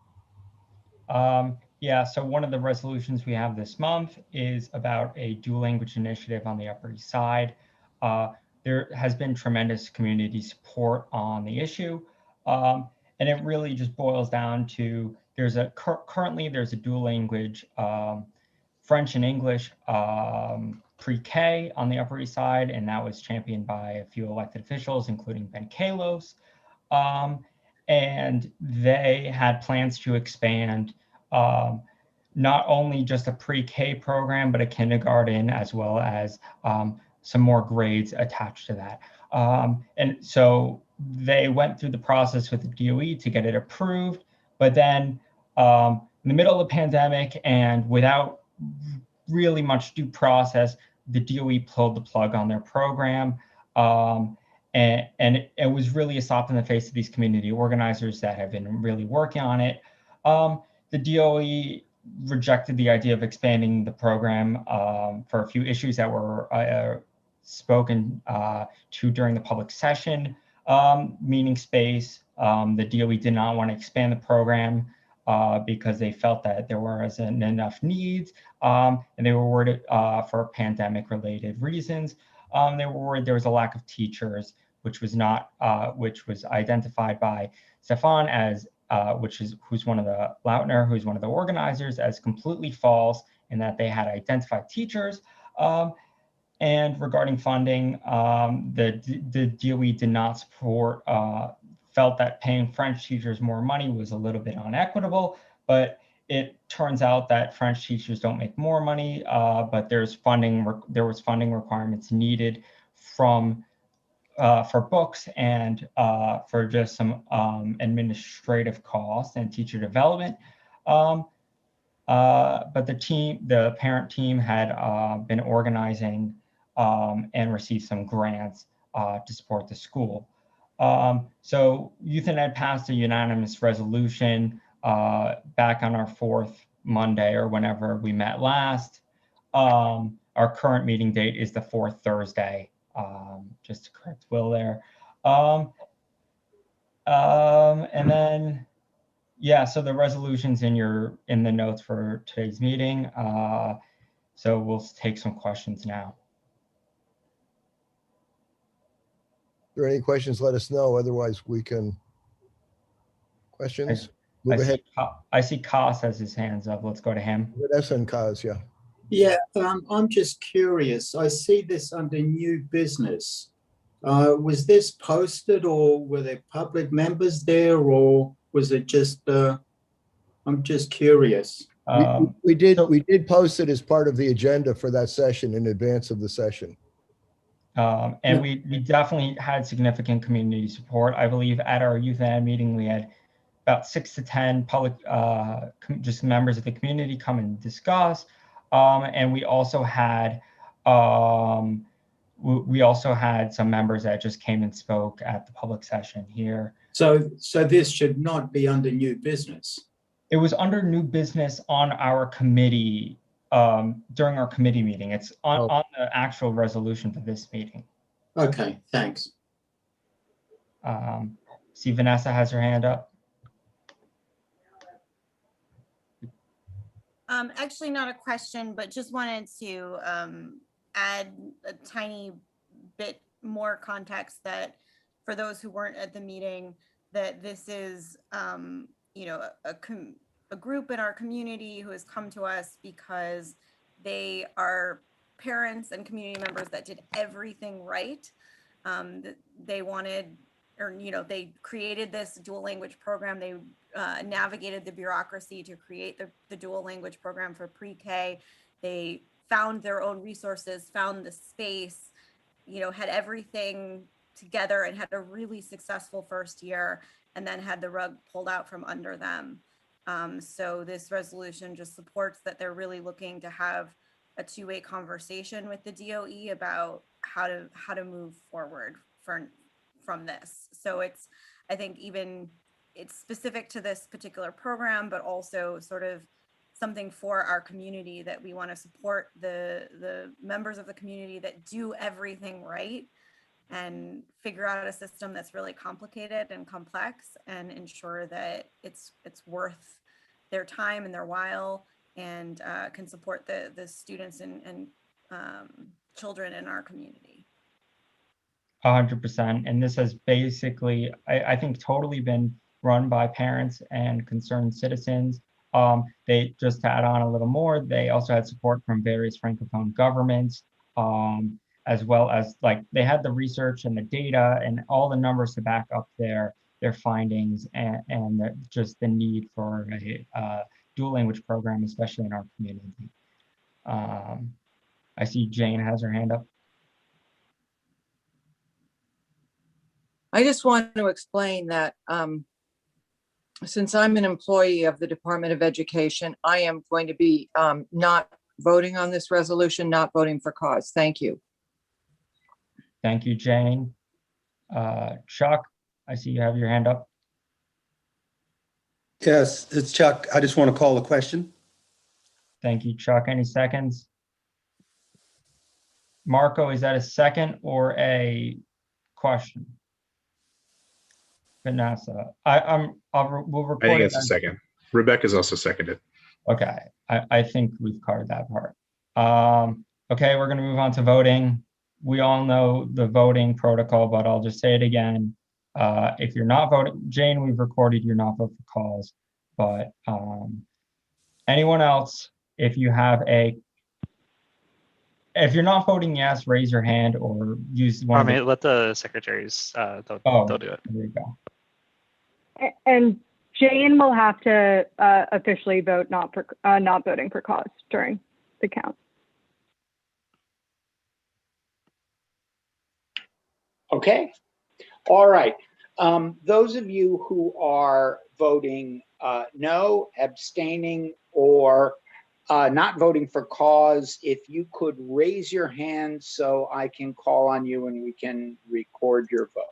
[SPEAKER 18] Yeah, so one of the resolutions we have this month is about a dual language initiative on the Upper East Side. There has been tremendous community support on the issue. And it really just boils down to, currently there's a dual language French and English pre-K on the Upper East Side, and that was championed by a few elected officials, including Ben Kalos. And they had plans to expand not only just a pre-K program, but a kindergarten, as well as some more grades attached to that. And so they went through the process with the DOE to get it approved, but then in the middle of the pandemic and without really much due process, the DOE pulled the plug on their program. And it was really a slap in the face to these community organizers that have been really working on it. The DOE rejected the idea of expanding the program for a few issues that were spoken to during the public session. Meeting space, the DOE did not want to expand the program because they felt that there wasn't enough needs, and they were worried for pandemic-related reasons. They were worried there was a lack of teachers, which was identified by Stefan as, who's one of the Lautner, who's one of the organizers, as completely false, and that they had identified teachers. And regarding funding, the DOE did not support, felt that paying French teachers more money was a little bit unequitable, but it turns out that French teachers don't make more money, but there was funding requirements needed for books and for just some administrative costs and teacher development. But the parent team had been organizing and received some grants to support the school. So Youth and Ed passed a unanimous resolution back on our fourth Monday or whenever we met last. Our current meeting date is the fourth Thursday, just to correct Will there. And then, yeah, so the resolution's in the notes for today's meeting. So we'll take some questions now.
[SPEAKER 19] If there are any questions, let us know. Otherwise, we can. Questions? Move ahead.
[SPEAKER 18] I see Kaz has his hands up. Let's go to him.
[SPEAKER 19] That's on Kaz, yeah.
[SPEAKER 3] Yeah, I'm just curious. I see this under new business. Was this posted, or were there public members there, or was it just? I'm just curious.
[SPEAKER 19] We did post it as part of the agenda for that session in advance of the session.
[SPEAKER 18] And we definitely had significant community support. I believe at our Youth and Ed meeting, we had about 6 to 10 public, just members of the community come and discuss. And we also had some members that just came and spoke at the public session here.
[SPEAKER 3] So this should not be under new business.
[SPEAKER 18] It was under new business on our committee during our committee meeting. It's on the actual resolution for this meeting.
[SPEAKER 3] Okay, thanks.
[SPEAKER 18] See, Vanessa has her hand up.
[SPEAKER 21] Actually, not a question, but just wanted to add a tiny bit more context that for those who weren't at the meeting, that this is, you know, a group in our community who has come to us because they are parents and community members that did everything right. They wanted, or, you know, they created this dual language program. They navigated the bureaucracy to create the dual language program for pre-K. They found their own resources, found the space, you know, had everything together and had a really successful first year, and then had the rug pulled out from under them. So this resolution just supports that they're really looking to have a two-way conversation with the DOE about how to move forward from this. So I think it's specific to this particular program, but also sort of something for our community that we want to support the members of the community that do everything right and figure out a system that's really complicated and complex and ensure that it's worth their time and their while and can support the students and children in our community.
[SPEAKER 18] 100%. And this has basically, I think, totally been run by parents and concerned citizens. They just to add on a little more, they also had support from various Francophone governments, as well as they had the research and the data and all the numbers to back up their findings and just the need for a dual language program, especially in our community. I see Jane has her hand up.
[SPEAKER 4] I just want to explain that since I'm an employee of the Department of Education, I am going to be not voting on this resolution, not voting for cause. Thank you.
[SPEAKER 18] Thank you, Jane. Chuck, I see you have your hand up.
[SPEAKER 22] Yes, it's Chuck. I just want to call the question.
[SPEAKER 18] Thank you, Chuck. Any seconds? Marco, is that a second or a question? Vanessa, we'll record
[SPEAKER 1] I think
[SPEAKER 18] it
[SPEAKER 1] it's a
[SPEAKER 18] as-
[SPEAKER 1] second. Rebecca's also seconded.
[SPEAKER 18] Okay, I think we've covered that part. Okay, we're gonna move on to voting. We all know the voting protocol, but I'll just say it again. If you're not voting, Jane, we've recorded you're not voting for cause, but anyone else, if you're not voting yes, raise your hand or use one.
[SPEAKER 2] Let the secretaries, they'll do it.
[SPEAKER 18] There you go.
[SPEAKER 23] And Jane will have to officially vote not voting for cause during the count.
[SPEAKER 24] Okay. All right. Those of you who are voting no, abstaining, or not voting for cause, if you could raise your hand so I can call on you and we can record your vote.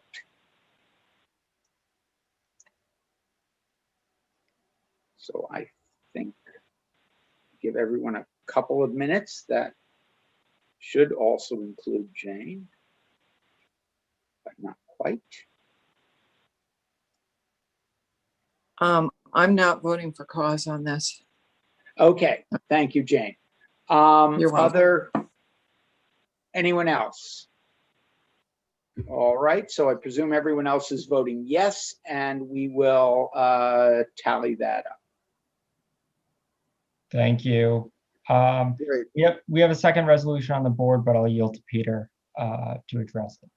[SPEAKER 24] So I think give everyone a couple of minutes. That should also include Jane, but not quite.
[SPEAKER 4] I'm not voting for cause on this.
[SPEAKER 24] Okay, thank you, Jane.
[SPEAKER 4] You're welcome.
[SPEAKER 24] Anyone else? All right, so I presume everyone else is voting yes, and we will tally that up.
[SPEAKER 18] Thank you. We have a second resolution on the board, but I'll yield to Peter to address it.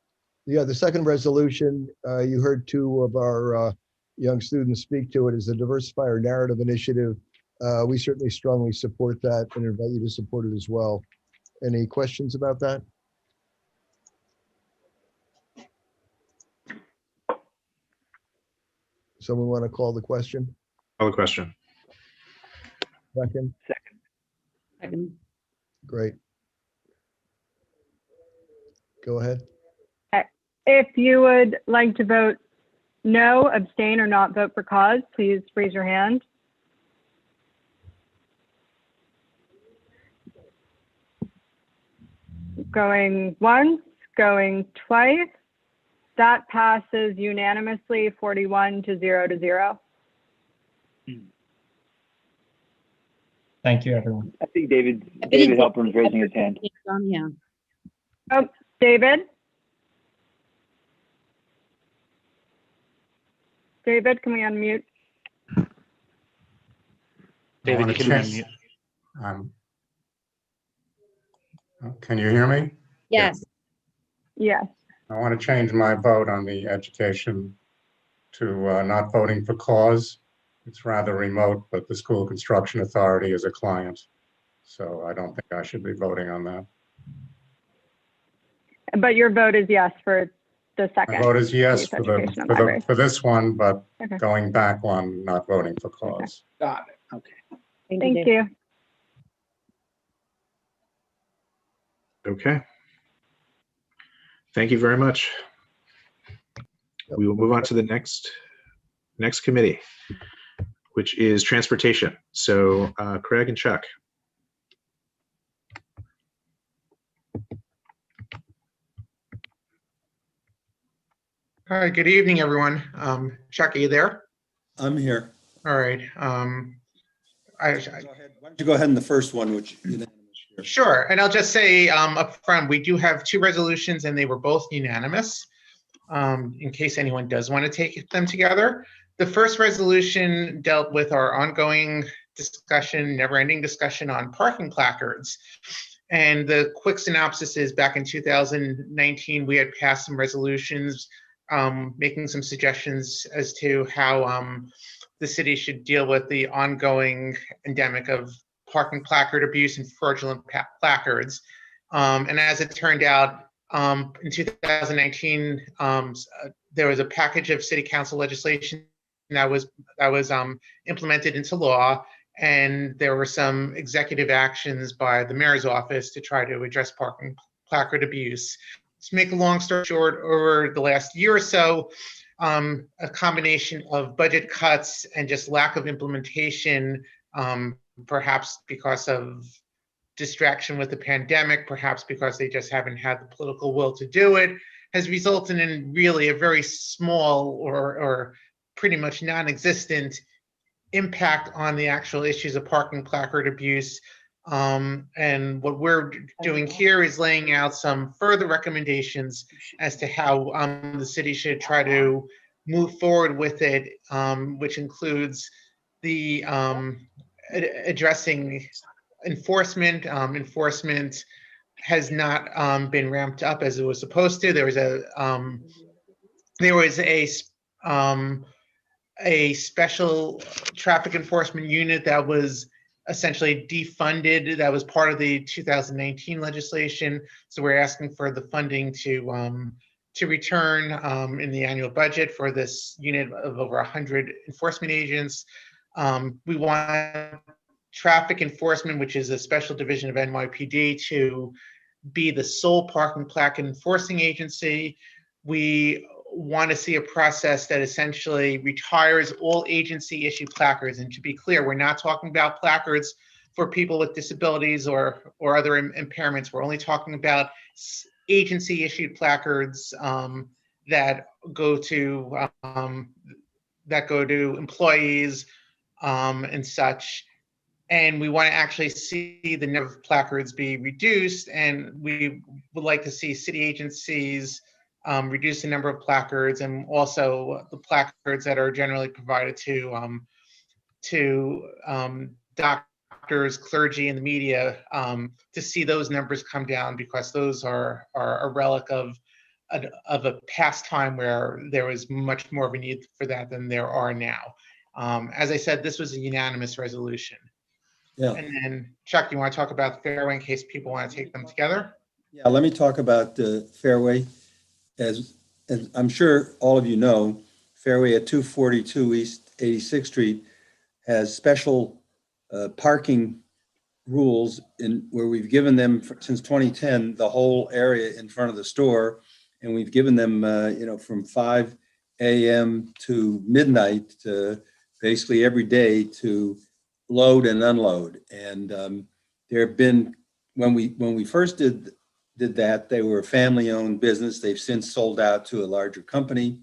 [SPEAKER 19] Yeah, the second resolution, you heard two of our young students speak to it, is the Diversify Our Narrative Initiative. We certainly strongly support that and invite you to support it as well. Any questions about that? Someone want to call the question?
[SPEAKER 1] Call the question.
[SPEAKER 19] Second?
[SPEAKER 23] Second.
[SPEAKER 19] Great. Go ahead.
[SPEAKER 23] If you would like to vote no, abstain, or not vote for cause, please raise your hand. Going once, going twice. That passes unanimously 41-0.
[SPEAKER 18] Thank you, everyone.
[SPEAKER 6] I think David Halpern's raising his hand.
[SPEAKER 23] Yeah. Oh, David? David, can we unmute?
[SPEAKER 2] David, you can unmute.
[SPEAKER 25] Can you hear me?
[SPEAKER 23] Yes. Yes.
[SPEAKER 25] I want to change my vote on the education to not voting for cause. It's rather remote, but the School Construction Authority is a client, so I don't think I should be voting on that.
[SPEAKER 23] But your vote is yes for the second.
[SPEAKER 25] My vote is yes
[SPEAKER 23] for
[SPEAKER 25] this one, but
[SPEAKER 23] Okay.
[SPEAKER 25] going back one, not voting for cause.
[SPEAKER 24] Got it. Okay.
[SPEAKER 23] Thank you.
[SPEAKER 1] Okay. Thank you very much. We will move on to the next committee, which is transportation. So Craig and Chuck.
[SPEAKER 5] All right, good evening, everyone. Chuck, are you there?
[SPEAKER 22] I'm here.
[SPEAKER 5] All right.
[SPEAKER 22] Why don't you go ahead in the first one, which
[SPEAKER 5] Sure, and I'll just say up front, we do have two resolutions and they were both unanimous, in case anyone does want to take them together. The first resolution dealt with our ongoing discussion, never-ending discussion on parking placards. And the quick synopsis is back in 2019, we had passed some resolutions making some suggestions as to how the city should deal with the ongoing endemic of parking placard abuse and fraudulent placards. And as it turned out, in 2019, there was a package of city council legislation that was implemented into law, and there were some executive actions by the mayor's office to try to address parking placard abuse. To make a long story short, over the last year or so, a combination of budget cuts and just lack of implementation, perhaps because of distraction with the pandemic, perhaps because they just haven't had the political will to do it, has resulted in really a very small or pretty much non-existent impact on the actual issues of parking placard abuse. And what we're doing here is laying out some further recommendations as to how the city should try to move forward with it, which includes the addressing enforcement. Enforcement has not been ramped up as it was supposed to. There was a special traffic enforcement unit that was essentially defunded. That was part of the 2019 legislation. So we're asking for the funding to return in the annual budget for this unit of over 100 enforcement agents. We want traffic enforcement, which is a special division of NYPD, to be the sole parking placard enforcing agency. We want to see a process that essentially retires all agency issued placards. And to be clear, we're not talking about placards for people with disabilities or other impairments. We're only talking about agency issued placards that go to employees and such. And we want to actually see the number of placards be reduced, and we would like to see city agencies reduce the number of placards, and also the placards that are generally provided to doctors, clergy, and the media, to see those numbers come down, because those are a relic of a past time where there was much more of a need for that than there are now. As I said, this was a unanimous resolution.
[SPEAKER 22] Yeah.
[SPEAKER 5] And then Chuck, you want to talk about the fairway in case people want to take them together?
[SPEAKER 22] Yeah, let me talk about the fairway. As I'm sure all of you know, Fairway at 242 East 86th Street has special parking rules where we've given them since 2010 the whole area in front of the store, and we've given them from 5 a.m. to midnight to basically every day to load and unload. And there have been, when we first did that, they were a family-owned business. They've since sold out to a larger company,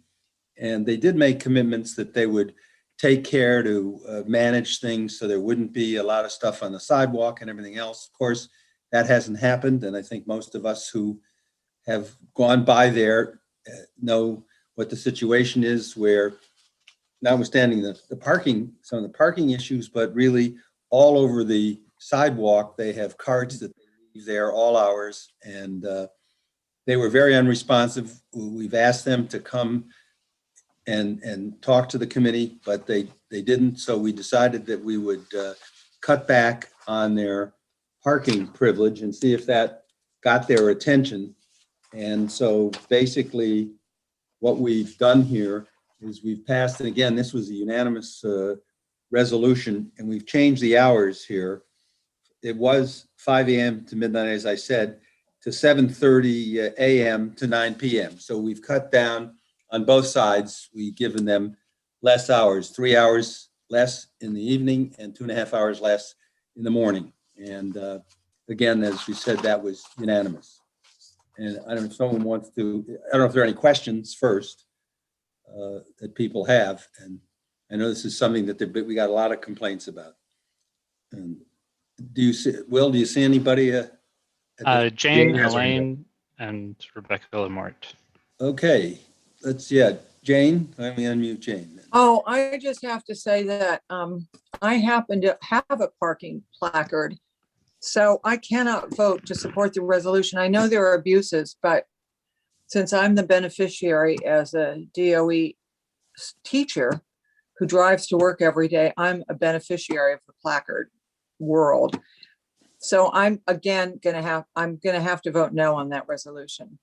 [SPEAKER 22] and they did make commitments that they would take care to manage things so there wouldn't be a lot of stuff on the sidewalk and everything else. Of course, that hasn't happened, and I think most of us who have gone by there know what the situation is, where notwithstanding the parking, some of the parking issues, but really all over the sidewalk, they have carts that they leave there all hours, and they were very unresponsive. We've asked them to come and talk to the committee, but they didn't. So we decided that we would cut back on their parking privilege and see if that got their attention. And so basically what we've done here is we've passed, and again, this was a unanimous resolution, and we've changed the hours here. It was 5 a.m. to midnight, as I said, to 7:30 a.m. to 9 p.m. So we've cut down on both sides. We've given them less hours, 3 hours less in the evening and 2.5 hours less in the morning. And again, as we said, that was unanimous. And I don't know if someone wants to, I don't know if there are any questions first that people have. And I know this is something that we got a lot of complaints about. And do you see, Will, do you see anybody?
[SPEAKER 2] Jane, Elaine, and Rebecca Lamort.
[SPEAKER 22] Okay, Jane, let me unmute Jane.
[SPEAKER 4] Oh, I just have to say that I happen to have a parking placard, so I cannot vote to support the resolution. I know there are abuses, but since I'm the beneficiary as a DOE teacher who drives to work every day, I'm a beneficiary of the placard world. So I'm again gonna have to vote no on that resolution.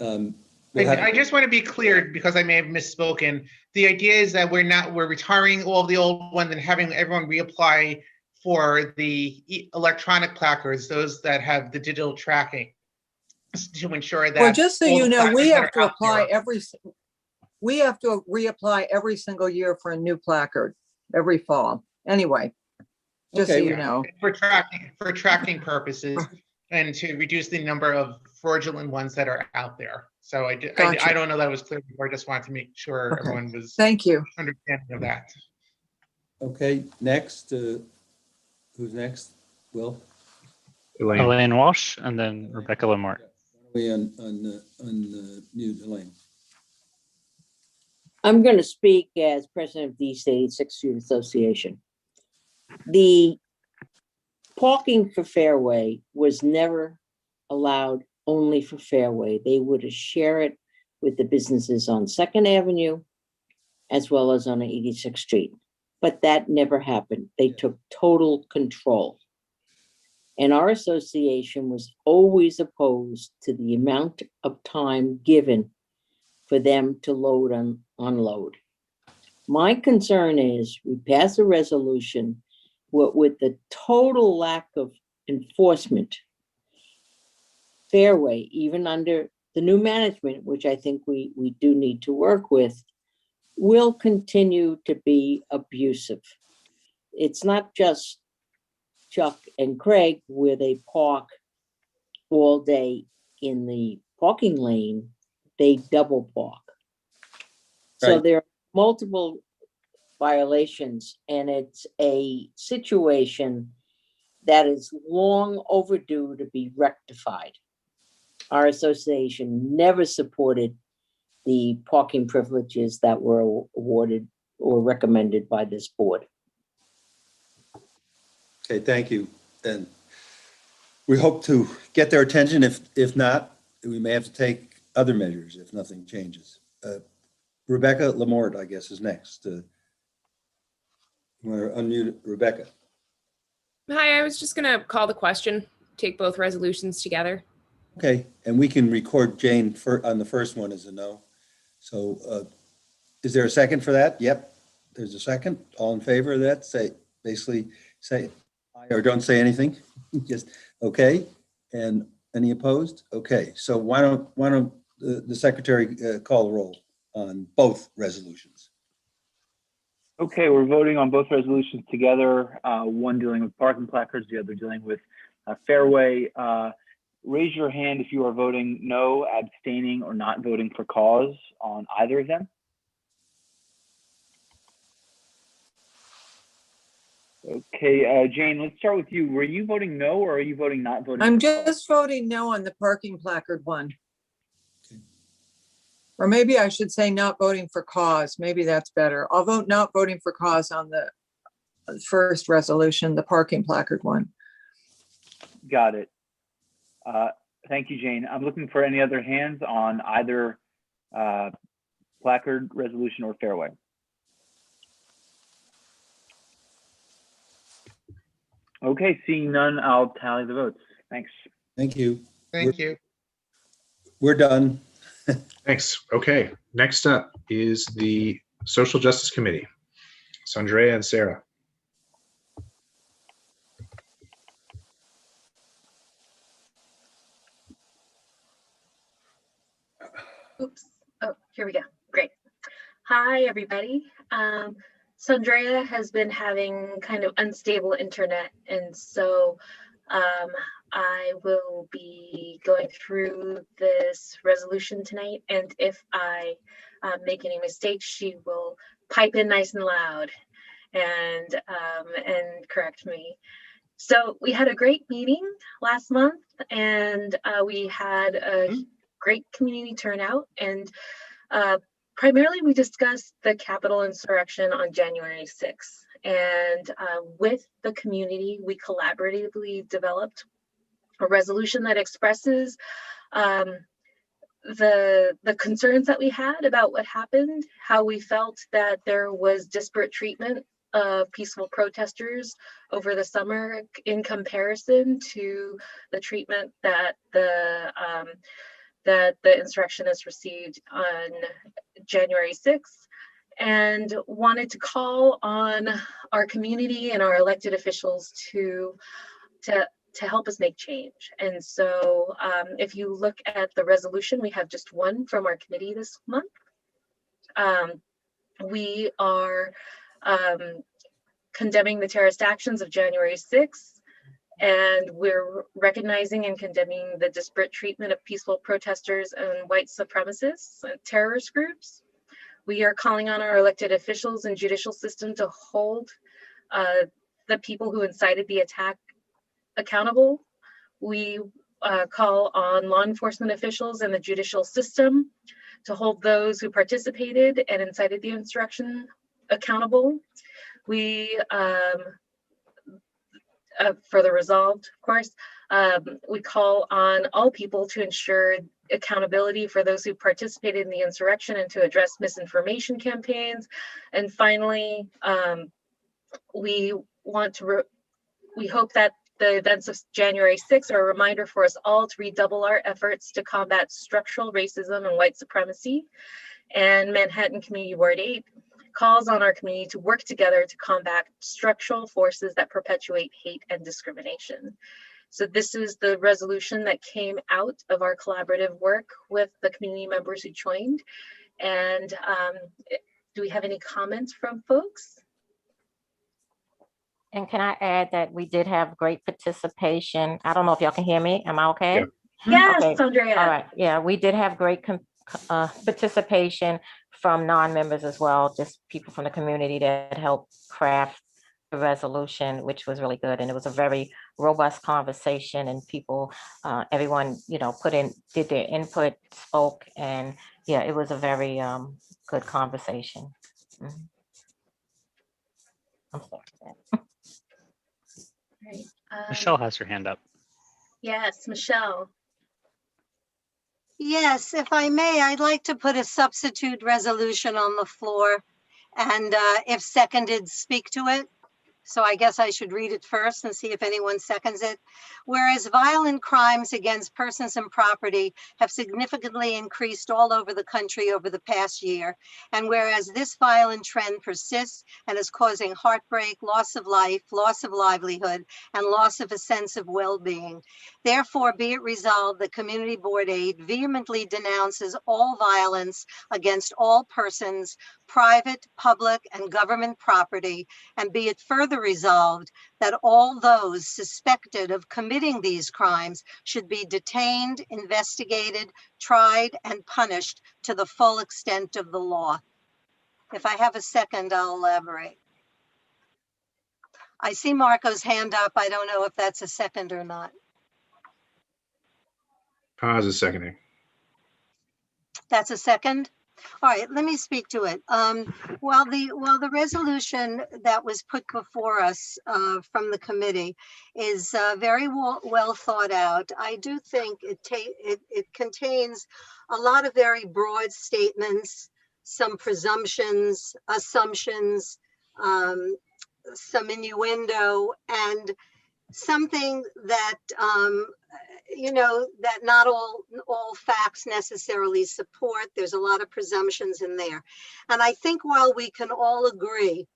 [SPEAKER 5] I just want to be clear because I may have misspoken. The idea is that we're retiring all of the old ones and having everyone reapply for the electronic placards, those that have the digital tracking, to ensure that.
[SPEAKER 4] Well, just so you know, we have to apply
[SPEAKER 5] there.
[SPEAKER 4] we have to reapply every single year for a new placard every fall. Anyway, just so you know.
[SPEAKER 5] For tracking purposes and to reduce the number of fraudulent ones that are out there. So I don't know that was clear before. I just wanted to make sure everyone was.
[SPEAKER 4] Thank you.
[SPEAKER 5] Understanding of that.
[SPEAKER 22] Okay, next, who's next? Will?
[SPEAKER 2] Elaine Walsh, and then Rebecca Lamort.
[SPEAKER 22] We mute Elaine.
[SPEAKER 7] I'm going to speak as president of the East 86th Street Association. The parking for Fairway was never allowed only for Fairway. They would share it with the businesses on 2nd Avenue as well as on 86th Street. But that never happened. They took total control. And our association was always opposed to the amount of time given for them to load and unload. My concern is we pass a resolution with the total lack of enforcement. Fairway, even under the new management, which I think we do need to work with, will continue to be abusive. It's not just Chuck and Craig where they park all day in the parking lane, they double park. So there are multiple violations, and it's a situation that is long overdue to be rectified. Our association never supported the parking privileges that were awarded or recommended by this board.
[SPEAKER 22] Okay, thank you. And we hope to get their attention. If not, we may have to take other measures if nothing changes. Rebecca Lamort, I guess, is next. You want to unmute Rebecca?
[SPEAKER 8] Hi, I was just going to call the question, take both resolutions together.
[SPEAKER 22] Okay, and we can record Jane on the first one as a no. So is there a second for that? Yep, there's a second. All in favor of that? Basically say aye or don't say anything. Just okay. And any opposed? Okay, so why don't the secretary call the roll on both resolutions?
[SPEAKER 6] Okay, we're voting on both resolutions together. One dealing with parking placards, the other dealing with Fairway. Raise your hand if you are voting no, abstaining, or not voting for cause on either of them. Okay, Jane, let's start with you. Were you voting no, or are you voting not voting?
[SPEAKER 4] I'm just voting no on the parking placard one. Or maybe I should say not voting for cause. Maybe that's better. I'll vote not voting for cause on the first resolution, the parking placard one.
[SPEAKER 6] Got it. Thank you, Jane. I'm looking for any other hands on either placard resolution or Fairway. Okay, seeing none, I'll tally the votes. Thanks.
[SPEAKER 22] Thank you.
[SPEAKER 5] Thank you.
[SPEAKER 22] We're done.
[SPEAKER 1] Thanks. Okay, next up is the Social Justice Committee. It's Andrea and Sarah.
[SPEAKER 9] Oops. Oh, here we go. Great. Hi, everybody. So Andrea has been having kind of unstable internet, and so I will be going through this resolution tonight. And if I make any mistakes, she will pipe in nice and loud and correct me. So we had a great meeting last month, and we had a great community turnout, and primarily we discussed the Capitol insurrection on January 6th. And with the community, we collaboratively developed a resolution that expresses the concerns that we had about what happened, how we felt that there was disparate treatment of peaceful protesters over the summer in comparison to the treatment that the insurrectionists received on January 6th, and wanted to call on our community and our elected officials to help us make change. And so if you look at the resolution, we have just one from our committee this month. We are condemning the terrorist actions of January 6th, and we're recognizing and condemning the disparate treatment of peaceful protesters and white supremacists and terrorist groups. We are calling on our elected officials and judicial system to hold the people who incited the attack accountable. We call on law enforcement officials and the judicial system to hold those who participated and incited the insurrection accountable. We further resolved, of course, we call on all people to ensure accountability for those who participated in the insurrection and to address misinformation campaigns. And finally, we hope that the events of January 6th are a reminder for us all to redouble our efforts to combat structural racism and white supremacy. And Manhattan Community Ward 8 calls on our community to work together to combat structural forces that perpetuate hate and discrimination. So this is the resolution that came out of our collaborative work with the community members who joined. And do we have any comments from folks?
[SPEAKER 10] And can I add that we did have great participation? I don't know if y'all can hear me. Am I okay?
[SPEAKER 1] Yeah.
[SPEAKER 9] Yes,
[SPEAKER 10] Okay.
[SPEAKER 9] Andrea.
[SPEAKER 10] All right. Yeah, we did have great participation from non-members as well, just people from the community that helped craft the resolution, which was really good. And it was a very robust conversation, and people, everyone, did their input, spoke, and yeah, it was a very good conversation. Mhm. I'm sorry for that.
[SPEAKER 9] Right.
[SPEAKER 2] Michelle has her hand up.
[SPEAKER 9] Yes, Michelle.
[SPEAKER 11] Yes, if I may, I'd like to put a substitute resolution on the floor and if seconded, speak to it. So I guess I should read it first and see if anyone seconds it. Whereas violent crimes against persons and property have significantly increased all over the country over the past year, and whereas this violent trend persists and is causing heartbreak, loss of life, loss of livelihood, and loss of a sense of well-being, therefore be it resolved that Community Board 8 vehemently denounces all violence against all persons, private, public, and government property, and be it further resolved that all those suspected of committing these crimes should be detained, investigated, tried, and punished to the full extent of the law. If I have a second, I'll elaborate. I see Marco's hand up. I don't know if that's a second or not.
[SPEAKER 1] Pause is seconding.
[SPEAKER 11] That's a second? All right, let me speak to it. While the resolution that was put before us from the committee is very well thought out, I do think it contains a lot of very broad statements, some presumptions, assumptions, some innuendo, and something that that not all facts necessarily support. There's a lot of presumptions in there. And I think while we can all agree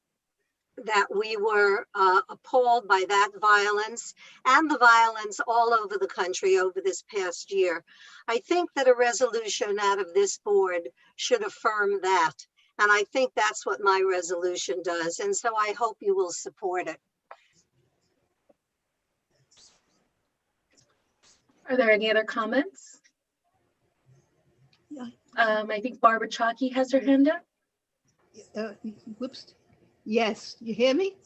[SPEAKER 11] that we were appalled by that violence and the violence all over the country over this past year. I think that a resolution out of this board should affirm that. And I think that's what my resolution does. And so I hope you will support it.
[SPEAKER 9] Are there any other comments? I think Barbara Chalky has her hand up.
[SPEAKER 12] Whoops. Yes, you hear me?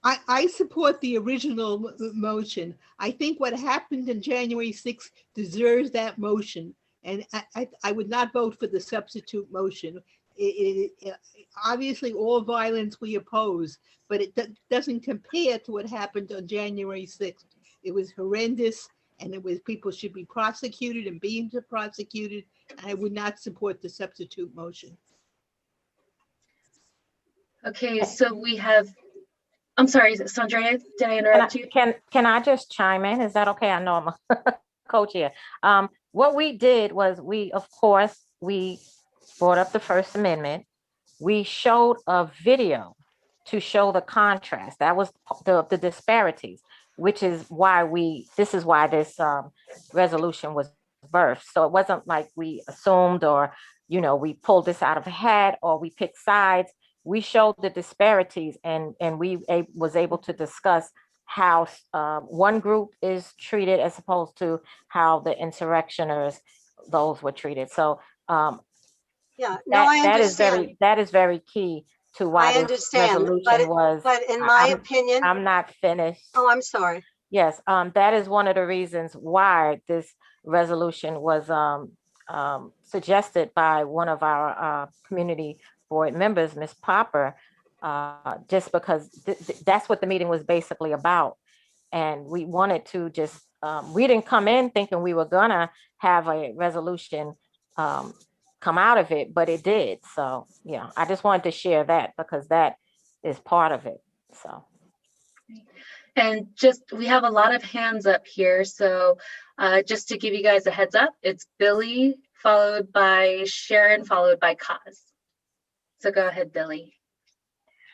[SPEAKER 12] I support the original motion. I think what happened on January 6th deserves that motion. And I would not vote for the substitute motion. Obviously, all violence we oppose, but it doesn't compare to what happened on January 6th. It was horrendous, and it was people should be prosecuted and being prosecuted. I would not support the substitute motion.
[SPEAKER 9] Okay, so we have, I'm sorry, Sandra, did I interrupt you?
[SPEAKER 10] Can I just chime in? Is that okay? I know I'm a coach here. What we did was of course, we brought up the First Amendment. We showed a video to show the contrast. That was the disparities, which is why this resolution was birthed. So it wasn't like we assumed or, we pulled this out of a hat or we picked sides. We showed the disparities and we was able to discuss how one group is treated as opposed to how the insurrectioners, those were treated. So
[SPEAKER 11] yeah, no, I understand.
[SPEAKER 10] That is very key to why this resolution was.
[SPEAKER 11] But in my opinion,
[SPEAKER 10] I'm not finished.
[SPEAKER 11] Oh, I'm sorry.
[SPEAKER 10] Yes, that is one of the reasons why this resolution was suggested by one of our community board members, Ms. Popper, just because that's what the meeting was basically about. And we wanted to just, we didn't come in thinking we were gonna have a resolution come out of it, but it did. So yeah, I just wanted to share that because that is part of it, so.
[SPEAKER 9] And we have a lot of hands up here. So just to give you guys a heads up, it's Billy, followed by Sharon, followed by Kaz. So go ahead, Billy.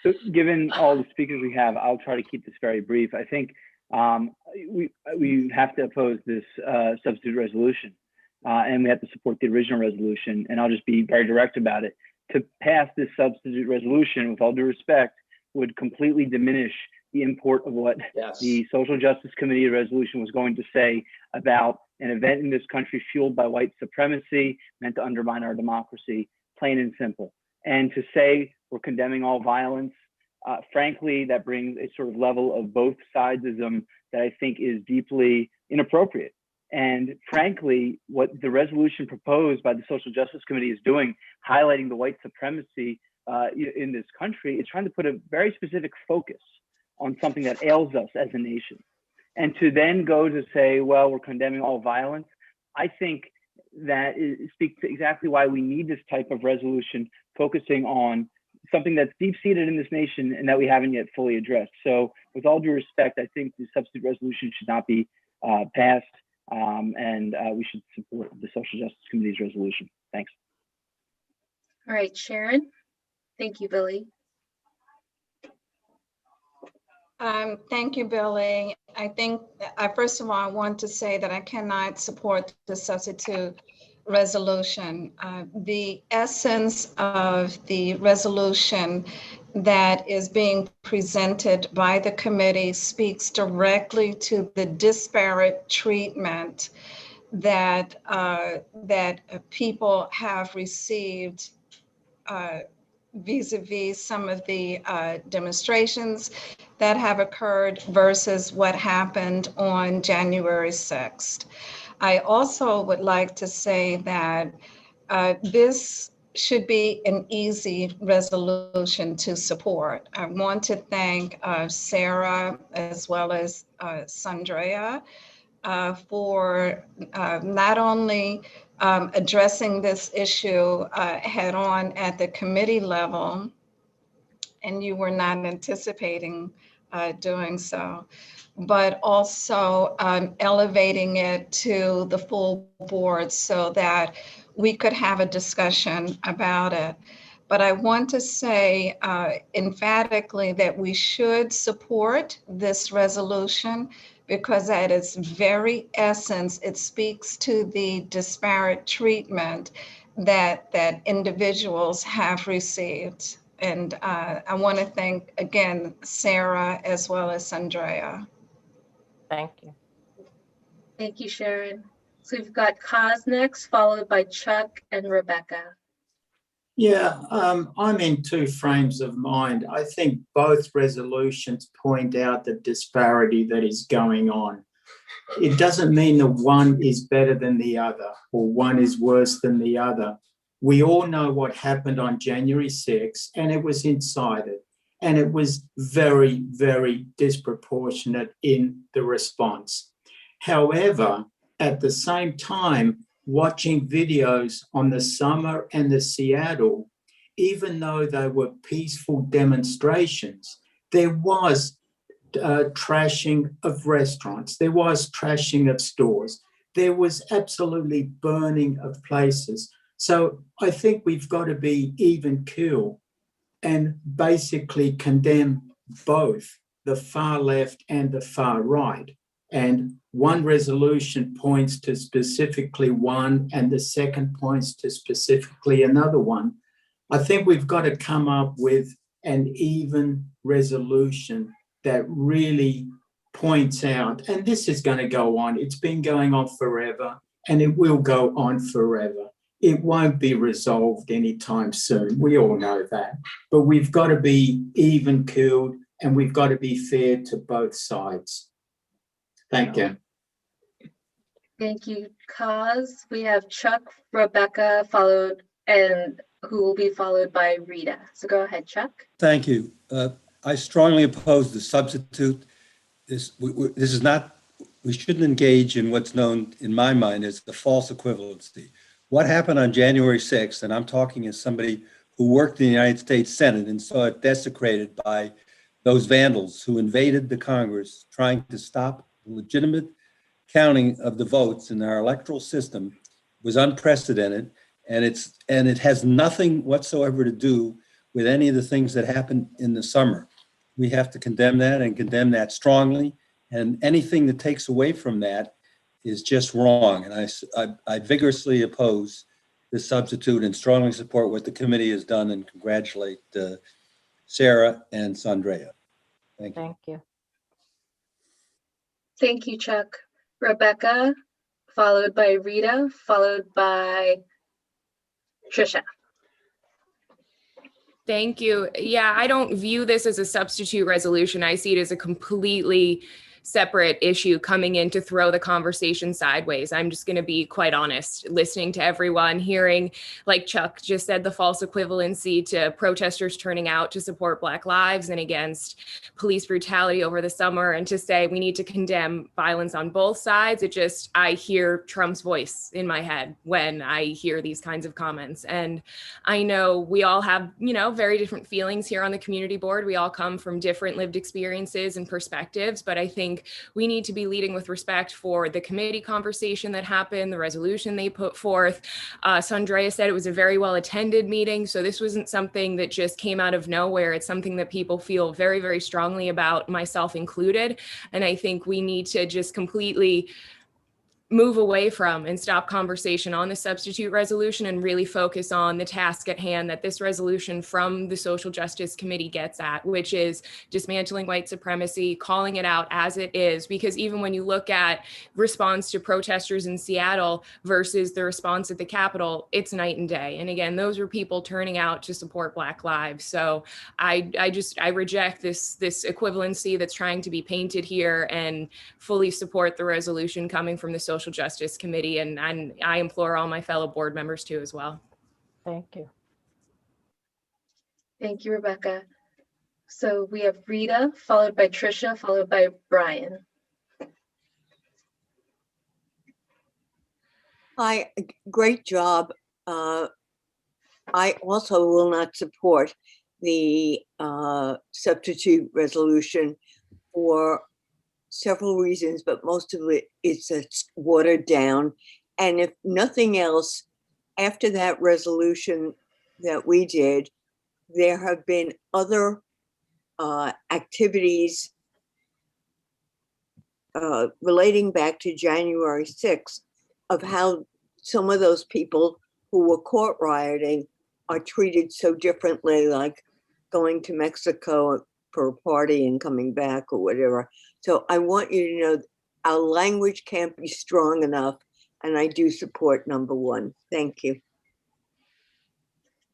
[SPEAKER 6] So given all the speakers we have, I'll try to keep this very brief. I think we have to oppose this substitute resolution and we have to support the original resolution. And I'll just be very direct about it. To pass this substitute resolution, with all due respect, would completely diminish the import of what the Social Justice Committee resolution was going to say about an event in this country fueled by white supremacy, meant to undermine our democracy, plain and simple. And to say we're condemning all violence, frankly, that brings a sort of level of both sidesism that I think is deeply inappropriate. And frankly, what the resolution proposed by the Social Justice Committee is doing, highlighting the white supremacy in this country, is trying to put a very specific focus on something that ails us as a nation. And to then go to say, well, we're condemning all violence, I think that speaks to exactly why we need this type of resolution focusing on something that's deep-seated in this nation and that we haven't yet fully addressed. So with all due respect, I think the substitute resolution should not be passed and we should support the Social Justice Committee's resolution. Thanks.
[SPEAKER 9] All right, Sharon. Thank you, Billy.
[SPEAKER 13] Thank you, Billy. I think, first of all, I want to say that I cannot support the substitute resolution. The essence of the resolution that is being presented by the committee speaks directly to the disparate treatment that people have received vis-a-vis some of the demonstrations that have occurred versus what happened on January 6th. I also would like to say that this should be an easy resolution to support. I want to thank Sarah as well as Sandra for not only addressing this issue head on at the committee level, and you were not anticipating doing so, but also elevating it to the full board so that we could have a discussion about it. But I want to say emphatically that we should support this resolution because at its very essence, it speaks to the disparate treatment that individuals have received. And I want to thank again, Sarah, as well as Andrea.
[SPEAKER 10] Thank you.
[SPEAKER 9] Thank you, Sharon. So we've got Kaz next, followed by Chuck and Rebecca.
[SPEAKER 3] Yeah, I'm in two frames of mind. I think both resolutions point out the disparity that is going on. It doesn't mean that one is better than the other or one is worse than the other. We all know what happened on January 6th, and it was incited, and it was very, very disproportionate in the response. However, at the same time, watching videos on the Summer and the Seattle, even though they were peaceful demonstrations, there was trashing of restaurants, there was trashing of stores, there was absolutely burning of places. So I think we've got to be even keel and basically condemn both the far left and the far right. And one resolution points to specifically one, and the second points to specifically another one. I think we've got to come up with an even resolution that really points out, and this is going to go on. It's been going on forever, and it will go on forever. It won't be resolved anytime soon. We all know that. But we've got to be even-keeled, and we've got to be fair to both sides. Thank you.
[SPEAKER 9] Thank you, Kaz. We have Chuck, Rebecca, who will be followed by Rita. So go ahead, Chuck.
[SPEAKER 22] Thank you. I strongly oppose the substitute. This is not, we shouldn't engage in what's known in my mind as the false equivalency. What happened on January 6th, and I'm talking as somebody who worked in the United States Senate and saw it desecrated by those vandals who invaded the Congress trying to stop legitimate counting of the votes in our electoral system, was unprecedented, and it has nothing whatsoever to do with any of the things that happened in the summer. We have to condemn that and condemn that strongly, and anything that takes away from that is just wrong. And I vigorously oppose the substitute and strongly support what the committee has done and congratulate Sarah and Sandrea. Thank you.
[SPEAKER 10] Thank you.
[SPEAKER 9] Thank you, Chuck. Rebecca, followed by Rita, followed by Trisha.
[SPEAKER 8] Thank you. Yeah, I don't view this as a substitute resolution. I see it as a completely separate issue coming in to throw the conversation sideways. I'm just going to be quite honest, listening to everyone, hearing, like Chuck just said, the false equivalency to protesters turning out to support Black lives and against police brutality over the summer, and to say we need to condemn violence on both sides. I hear Trump's voice in my head when I hear these kinds of comments. And I know we all have, very different feelings here on the community board. We all come from different lived experiences and perspectives, but I think we need to be leading with respect for the committee conversation that happened, the resolution they put forth. Sandrea said it was a very well attended meeting. So this wasn't something that just came out of nowhere. It's something that people feel very, very strongly about, myself included. And I think we need to just completely move away from and stop conversation on the substitute resolution and really focus on the task at hand that this resolution from the Social Justice Committee gets at, which is dismantling white supremacy, calling it out as it is. Because even when you look at response to protesters in Seattle versus the response at the Capitol, it's night and day. And again, those were people turning out to support Black lives. So I reject this equivalency that's trying to be painted here and fully support the resolution coming from the Social Justice Committee, and I implore all my fellow board members to as well.
[SPEAKER 10] Thank you.
[SPEAKER 9] Thank you, Rebecca. So we have Rita, followed by Trisha, followed by Brian.
[SPEAKER 14] Hi, great job. I also will not support the substitute resolution for several reasons, but most of it is it's watered down. And if nothing else, after that resolution, that we did, there have been other activities relating back to January 6th of how some of those people who were caught rioting are treated so differently, like going to Mexico for a party and coming back or whatever. So I want you to know our language can't be strong enough, and I do support number one. Thank you.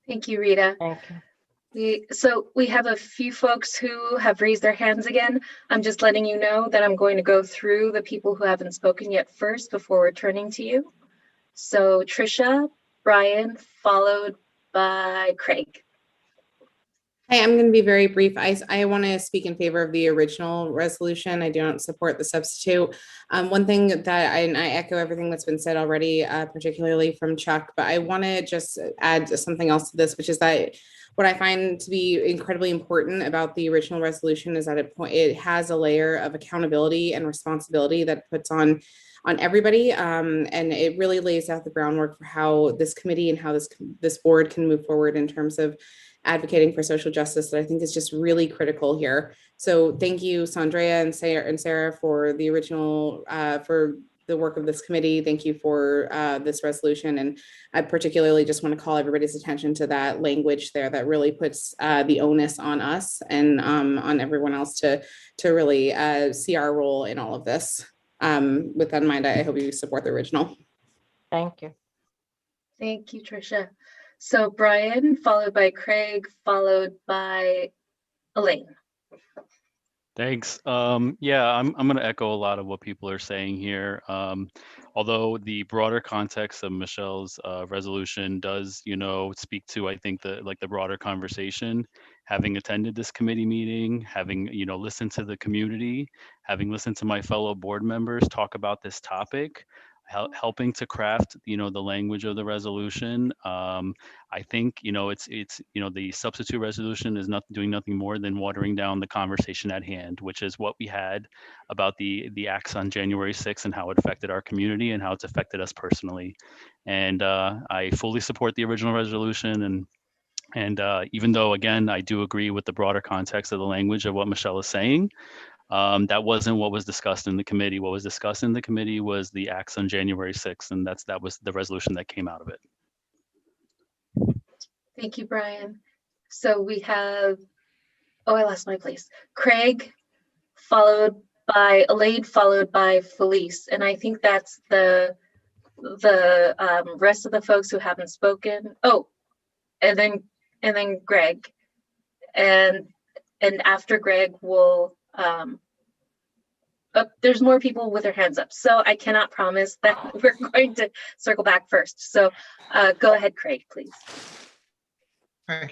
[SPEAKER 9] Thank you, Rita.
[SPEAKER 10] Thank you.
[SPEAKER 9] So we have a few folks who have raised their hands again. I'm just letting you know that I'm going to go through the people who haven't spoken yet first before returning to you. So Trisha, Brian, followed by Craig.
[SPEAKER 15] Hi, I'm going to be very brief. I want to speak in favor of the original resolution. I do not support the substitute. One thing that I echo everything that's been said already, particularly from Chuck, but I want to just add something else to this, which is that what I find to be incredibly important about the original resolution is that it has a layer of accountability and responsibility that it puts on everybody, and it really lays out the groundwork for how this committee and how this board can move forward in terms of advocating for social justice that I think is just really critical here. So thank you, Sandrea and Sarah, for the original, for the work of this committee. Thank you for this resolution. And I particularly just want to call everybody's attention to that language there that really puts the onus on us and on everyone else to really see our role in all of this. With that in mind, I hope you support the original.
[SPEAKER 10] Thank you.
[SPEAKER 9] Thank you, Trisha. So Brian, followed by Craig, followed by Elaine.
[SPEAKER 16] Thanks. Yeah, I'm going to echo a lot of what people are saying here. Although the broader context of Michelle's resolution does, speak to, I think, the broader conversation. Having attended this committee meeting, having listened to the community, having listened to my fellow board members talk about this topic, helping to craft the language of the resolution. I think it's the substitute resolution is not doing nothing more than watering down the conversation at hand, which is what we had about the acts on January 6th and how it affected our community and how it's affected us personally. And I fully support the original resolution. And even though, again, I do agree with the broader context of the language of what Michelle is saying, that wasn't what was discussed in the committee. What was discussed in the committee was the acts on January 6th, and that was the resolution that came out of it.
[SPEAKER 9] Thank you, Brian. So we have, I lost my place. Craig, followed by Elaine, followed by Felice. And I think that's the rest of the folks who haven't spoken. Oh, and then Greg. And after Greg, we'll, there's more people with their hands up. So I cannot promise that we're going to circle back first. So go ahead, Craig, please.
[SPEAKER 5] Hi.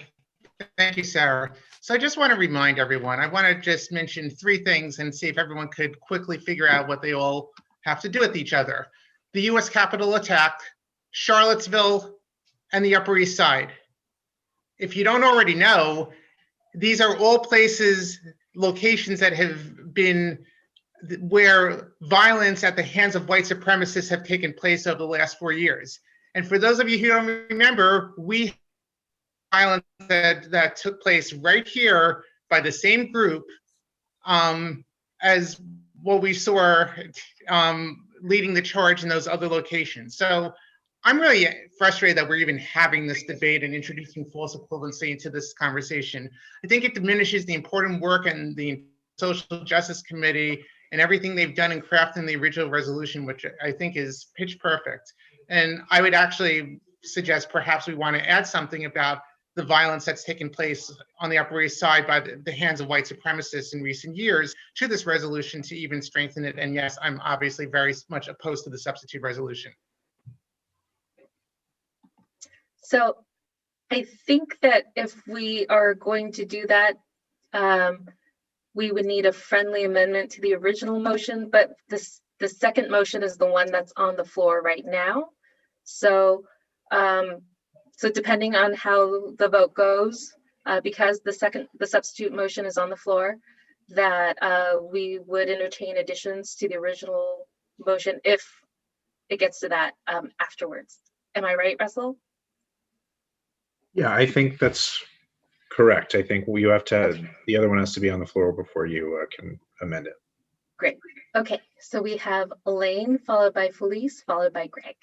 [SPEAKER 5] Thank you, Sarah. So I just want to remind everyone, I want to just mention three things and see if everyone could quickly figure out what they all have to do with each other. The US Capitol attack, Charlottesville, and the Upper East Side. If you don't already know, these are all places, locations that have been where violence at the hands of white supremacists have taken place over the last 4 years. And for those of you who don't remember, we violence that took place right here by the same group as what we saw leading the charge in those other locations. So I'm really frustrated that we're even having this debate and introducing false equivalency into this conversation. I think it diminishes the important work and the Social Justice Committee and everything they've done in crafting the original resolution, which I think is pitch perfect. And I would actually suggest perhaps we want to add something about the violence that's taken place on the Upper East Side by the hands of white supremacists in recent years to this resolution to even strengthen it. And yes, I'm obviously very much opposed to the substitute resolution.
[SPEAKER 9] So I think that if we are going to do that, we would need a friendly amendment to the original motion, but the second motion is the one that's on the floor right now. So so depending on how the vote goes, because the substitute motion is on the floor, that we would entertain additions to the original motion if it gets to that afterwards. Am I right, Russell?
[SPEAKER 1] Yeah, I think that's correct. I think you have to, the other one has to be on the floor before you can amend it.
[SPEAKER 9] Great. Okay, so we have Elaine, followed by Felice, followed by Greg.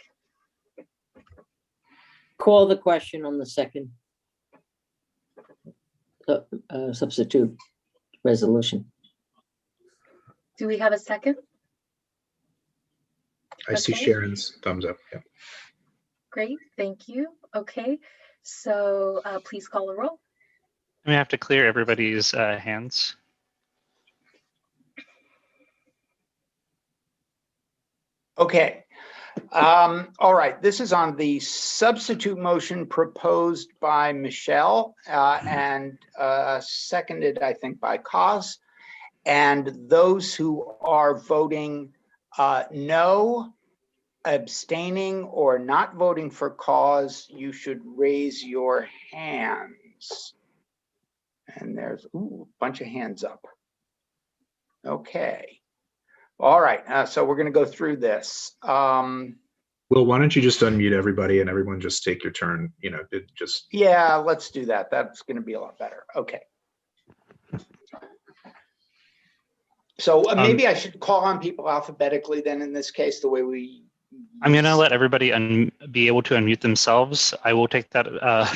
[SPEAKER 7] Call the question on the second substitute resolution.
[SPEAKER 9] Do we have a second?
[SPEAKER 1] I see
[SPEAKER 9] Okay.
[SPEAKER 1] Sharon's thumbs up. Yeah.
[SPEAKER 9] Great, thank you. Okay, so please call the roll.
[SPEAKER 2] We have to clear everybody's hands.
[SPEAKER 24] Okay. All right, this is on the substitute motion proposed by Michelle and seconded, I think, by Cos. And those who are voting no, abstaining, or not voting for cause, you should raise your hands. And there's a bunch of hands up. Okay. All right, so we're going to go through this.
[SPEAKER 1] Will, why don't you just unmute everybody and everyone just take your turn? You know, just.
[SPEAKER 24] Yeah, let's do that. That's going to be a lot better. Okay. So maybe I should call on people alphabetically then in this case, the way we.
[SPEAKER 2] I'm going to let everybody be able to unmute themselves. I will take that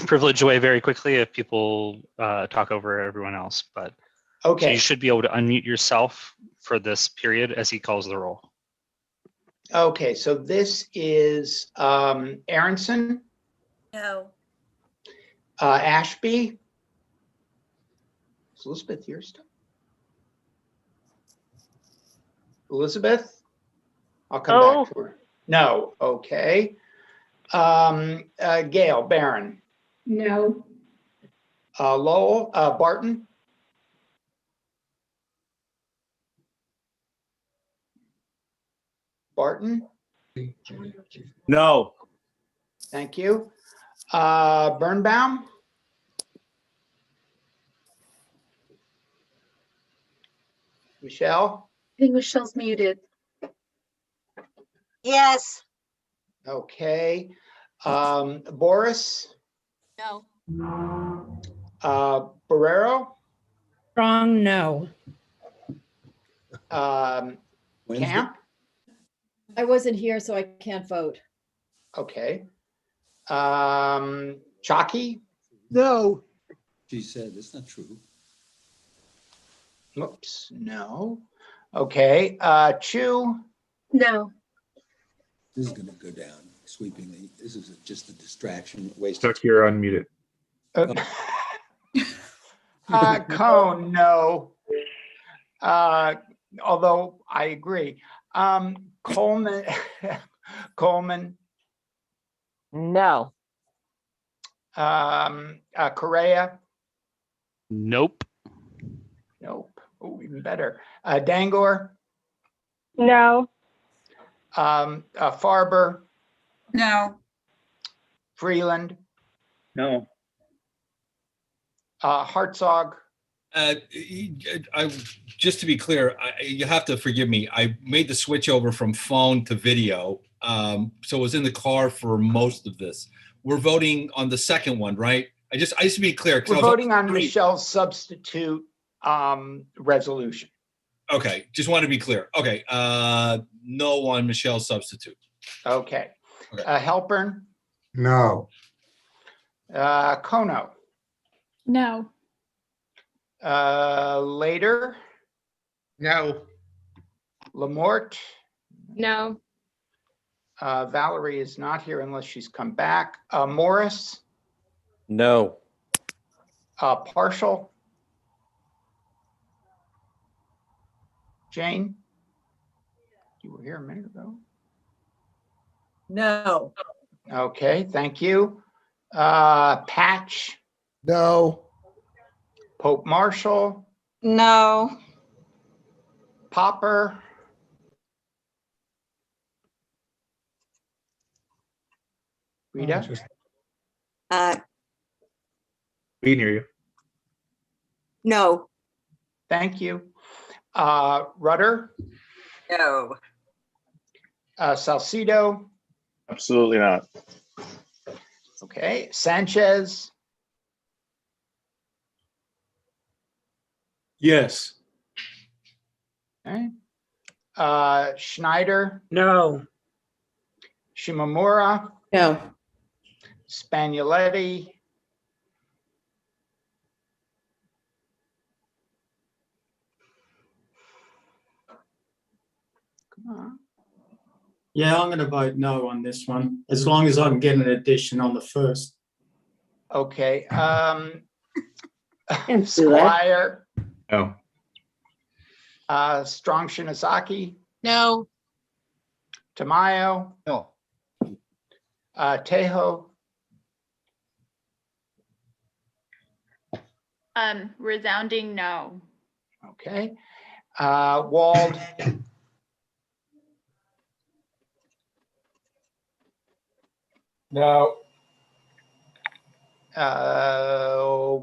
[SPEAKER 2] privilege away very quickly if people talk over everyone else. But
[SPEAKER 24] okay,
[SPEAKER 2] so you should be able to unmute yourself for this period as he calls the roll.
[SPEAKER 24] Okay, so this is Aronson.
[SPEAKER 17] No.
[SPEAKER 24] Ashby. Is Elizabeth here still? Elizabeth? I'll come back to her. No, okay. Gail Barron.
[SPEAKER 17] No.
[SPEAKER 24] Lowell, Barton. Barton?
[SPEAKER 18] No.
[SPEAKER 24] Thank you. Birnbaum? Michelle?
[SPEAKER 9] I think Michelle's muted.
[SPEAKER 11] Yes.
[SPEAKER 24] Okay. Boris?
[SPEAKER 17] No.
[SPEAKER 24] Barrero?
[SPEAKER 17] Strong no.
[SPEAKER 24] Camp?
[SPEAKER 17] I wasn't here, so I can't vote.
[SPEAKER 24] Okay. Chalky?
[SPEAKER 12] No.
[SPEAKER 22] She said, it's not true.
[SPEAKER 24] Oops, no. Okay, Chu?
[SPEAKER 9] No.
[SPEAKER 22] This is gonna go down sweepingly. This is just a distraction, waste.
[SPEAKER 1] Chuck, you're unmuted.
[SPEAKER 24] Cone, no. Although I agree. Coleman, Coleman,
[SPEAKER 10] No.
[SPEAKER 24] Correa,
[SPEAKER 2] Nope.
[SPEAKER 24] nope. Oh, even better. Dangor,
[SPEAKER 23] No.
[SPEAKER 24] Farber,
[SPEAKER 17] No.
[SPEAKER 24] Freeland,
[SPEAKER 18] No.
[SPEAKER 24] Hartzog.
[SPEAKER 18] Just to be clear, you have to forgive me. I made the switch over from phone to video, so I was in the car for most of this. We're voting on the second one, right? I just to be clear.
[SPEAKER 24] We're voting on Michelle's substitute resolution.
[SPEAKER 18] Okay, just want to be clear. Okay, no on Michelle's substitute.
[SPEAKER 24] Okay. Halpern,
[SPEAKER 25] No.
[SPEAKER 24] Kono,
[SPEAKER 17] No.
[SPEAKER 24] Later,
[SPEAKER 5] No.
[SPEAKER 24] Lamort,
[SPEAKER 8] No.
[SPEAKER 24] Valerie is not here unless she's come back. Morris,
[SPEAKER 18] No.
[SPEAKER 24] partial. Jane, you were here a minute ago.
[SPEAKER 4] No.
[SPEAKER 24] Okay, thank you. Patch,
[SPEAKER 18] No.
[SPEAKER 24] Pope Marshall,
[SPEAKER 13] No.
[SPEAKER 24] Popper, Rita,
[SPEAKER 1] We can hear you.
[SPEAKER 14] No.
[SPEAKER 24] thank you. Rudder,
[SPEAKER 14] No.
[SPEAKER 24] Salcido,
[SPEAKER 18] Absolutely not.
[SPEAKER 24] okay. Sanchez,
[SPEAKER 3] Yes.
[SPEAKER 24] Okay. Schneider,
[SPEAKER 6] No.
[SPEAKER 24] Shimamura,
[SPEAKER 15] No.
[SPEAKER 24] Spagnoletti, come on.
[SPEAKER 6] Yeah, I'm going to vote no on this one, as long as I can get an addition on the first.
[SPEAKER 24] Okay.
[SPEAKER 7] Can't do that.
[SPEAKER 24] Squire,
[SPEAKER 1] No.
[SPEAKER 24] Strong Shinozaki,
[SPEAKER 17] No.
[SPEAKER 24] Tamayo,
[SPEAKER 19] No.
[SPEAKER 24] Tejo,
[SPEAKER 17] Resounding no.
[SPEAKER 24] okay. Wald,
[SPEAKER 3] No.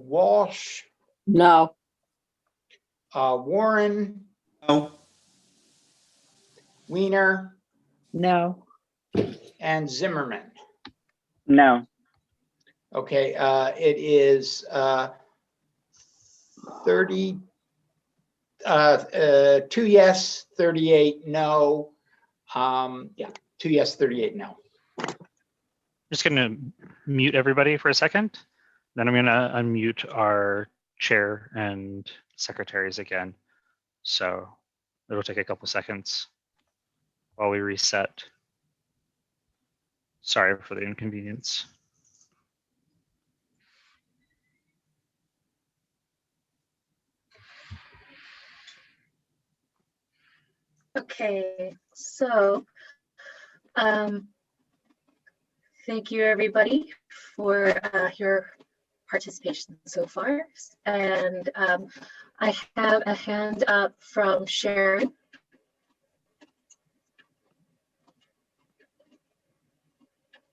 [SPEAKER 24] Walsh,
[SPEAKER 7] No.
[SPEAKER 24] Warren,
[SPEAKER 22] No.
[SPEAKER 24] Weiner,
[SPEAKER 7] No.
[SPEAKER 24] and Zimmerman.
[SPEAKER 6] No.
[SPEAKER 24] Okay, it is 30, 2 yes, 38 no. Yeah, 2 yes, 38 no.
[SPEAKER 2] Just gonna mute everybody for a second. Then I'm gonna unmute our chair and secretaries again. So it'll take a couple seconds while we reset. Sorry for the inconvenience.
[SPEAKER 9] Okay, so thank you everybody for your participation so far. And I have a hand up from Sharon.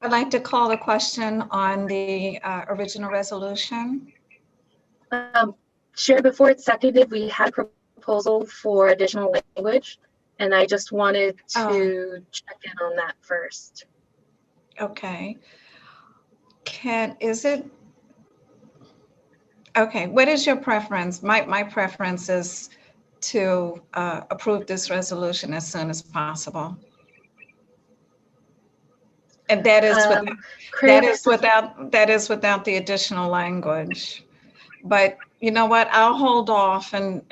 [SPEAKER 13] I'd like to call a question on the original resolution.
[SPEAKER 9] Sharon, before it's seconded, we had a proposal for additional language, and I just wanted to check in on that first.
[SPEAKER 13] Okay. Okay, what is your preference? My preference is to approve this resolution as soon as possible. And that is without the additional language. But you know what? I'll hold off and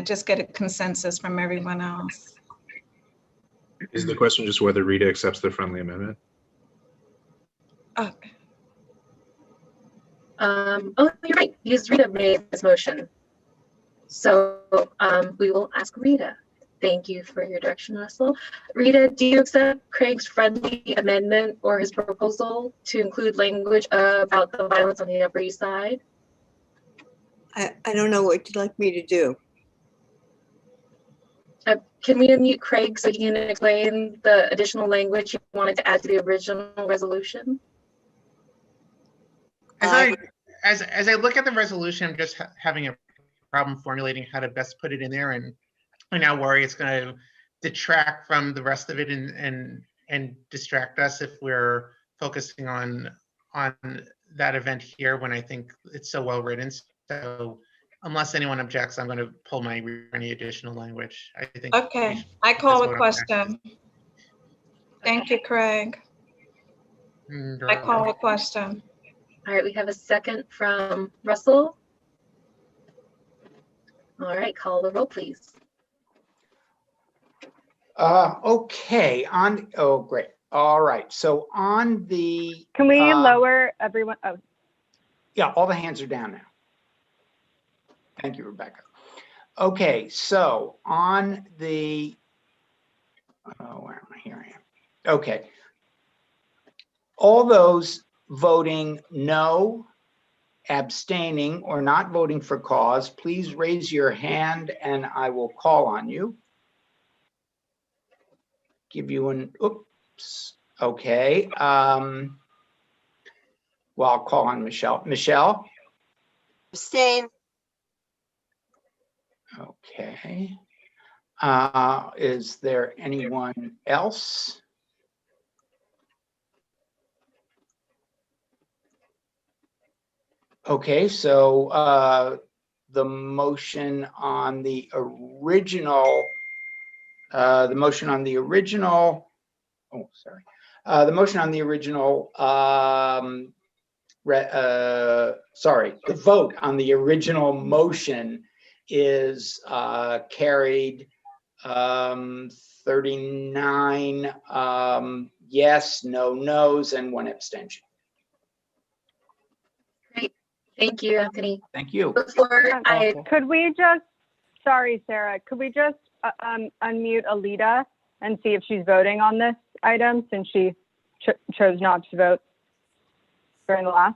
[SPEAKER 13] just get a consensus from everyone else.
[SPEAKER 1] Is the question just whether Rita accepts the friendly amendment?
[SPEAKER 13] Okay.
[SPEAKER 9] Oh, you're right. Because Rita made this motion. So we will ask Rita. Thank you for your direction, Russell. Rita, do you accept Craig's friendly amendment or his proposal to include language about the violence on the Upper East Side?
[SPEAKER 14] I don't know what you'd like me to do.
[SPEAKER 9] Can we unmute Craig so he can explain the additional language you wanted to add to the original resolution?
[SPEAKER 5] As I look at the resolution, I'm just having a problem formulating how to best put it in there, and I now worry it's going to detract from the rest of it and distract us if we're focusing on that event here when I think it's so well written. So unless anyone objects, I'm going to pull any additional language. I think.
[SPEAKER 13] Okay, I call a question. Thank you, Craig. I call a question.
[SPEAKER 9] All right, we have a second from Russell. All right, call the roll, please.
[SPEAKER 24] Okay, oh, great. All right, so on the.
[SPEAKER 23] Can we lower everyone? Oh.
[SPEAKER 24] Yeah, all the hands are down now. Thank you, Rebecca. Okay, so on the, where am I? Here I am. Okay. All those voting no, abstaining, or not voting for cause, please raise your hand and I will call on you. Give you an, oops, okay. Well, I'll call on Michelle. Michelle?
[SPEAKER 11] Abstain.
[SPEAKER 24] Okay. Is there anyone else? Okay, so the motion on the original, the motion on the original, the vote on the original motion is carried 39 yes, no no's, and 1 abstention.
[SPEAKER 9] Great. Thank you, Anthony.
[SPEAKER 24] Thank you.
[SPEAKER 23] Could we just, sorry, Sarah, could we just unmute Alita and see if she's voting on this item since she chose not to vote during the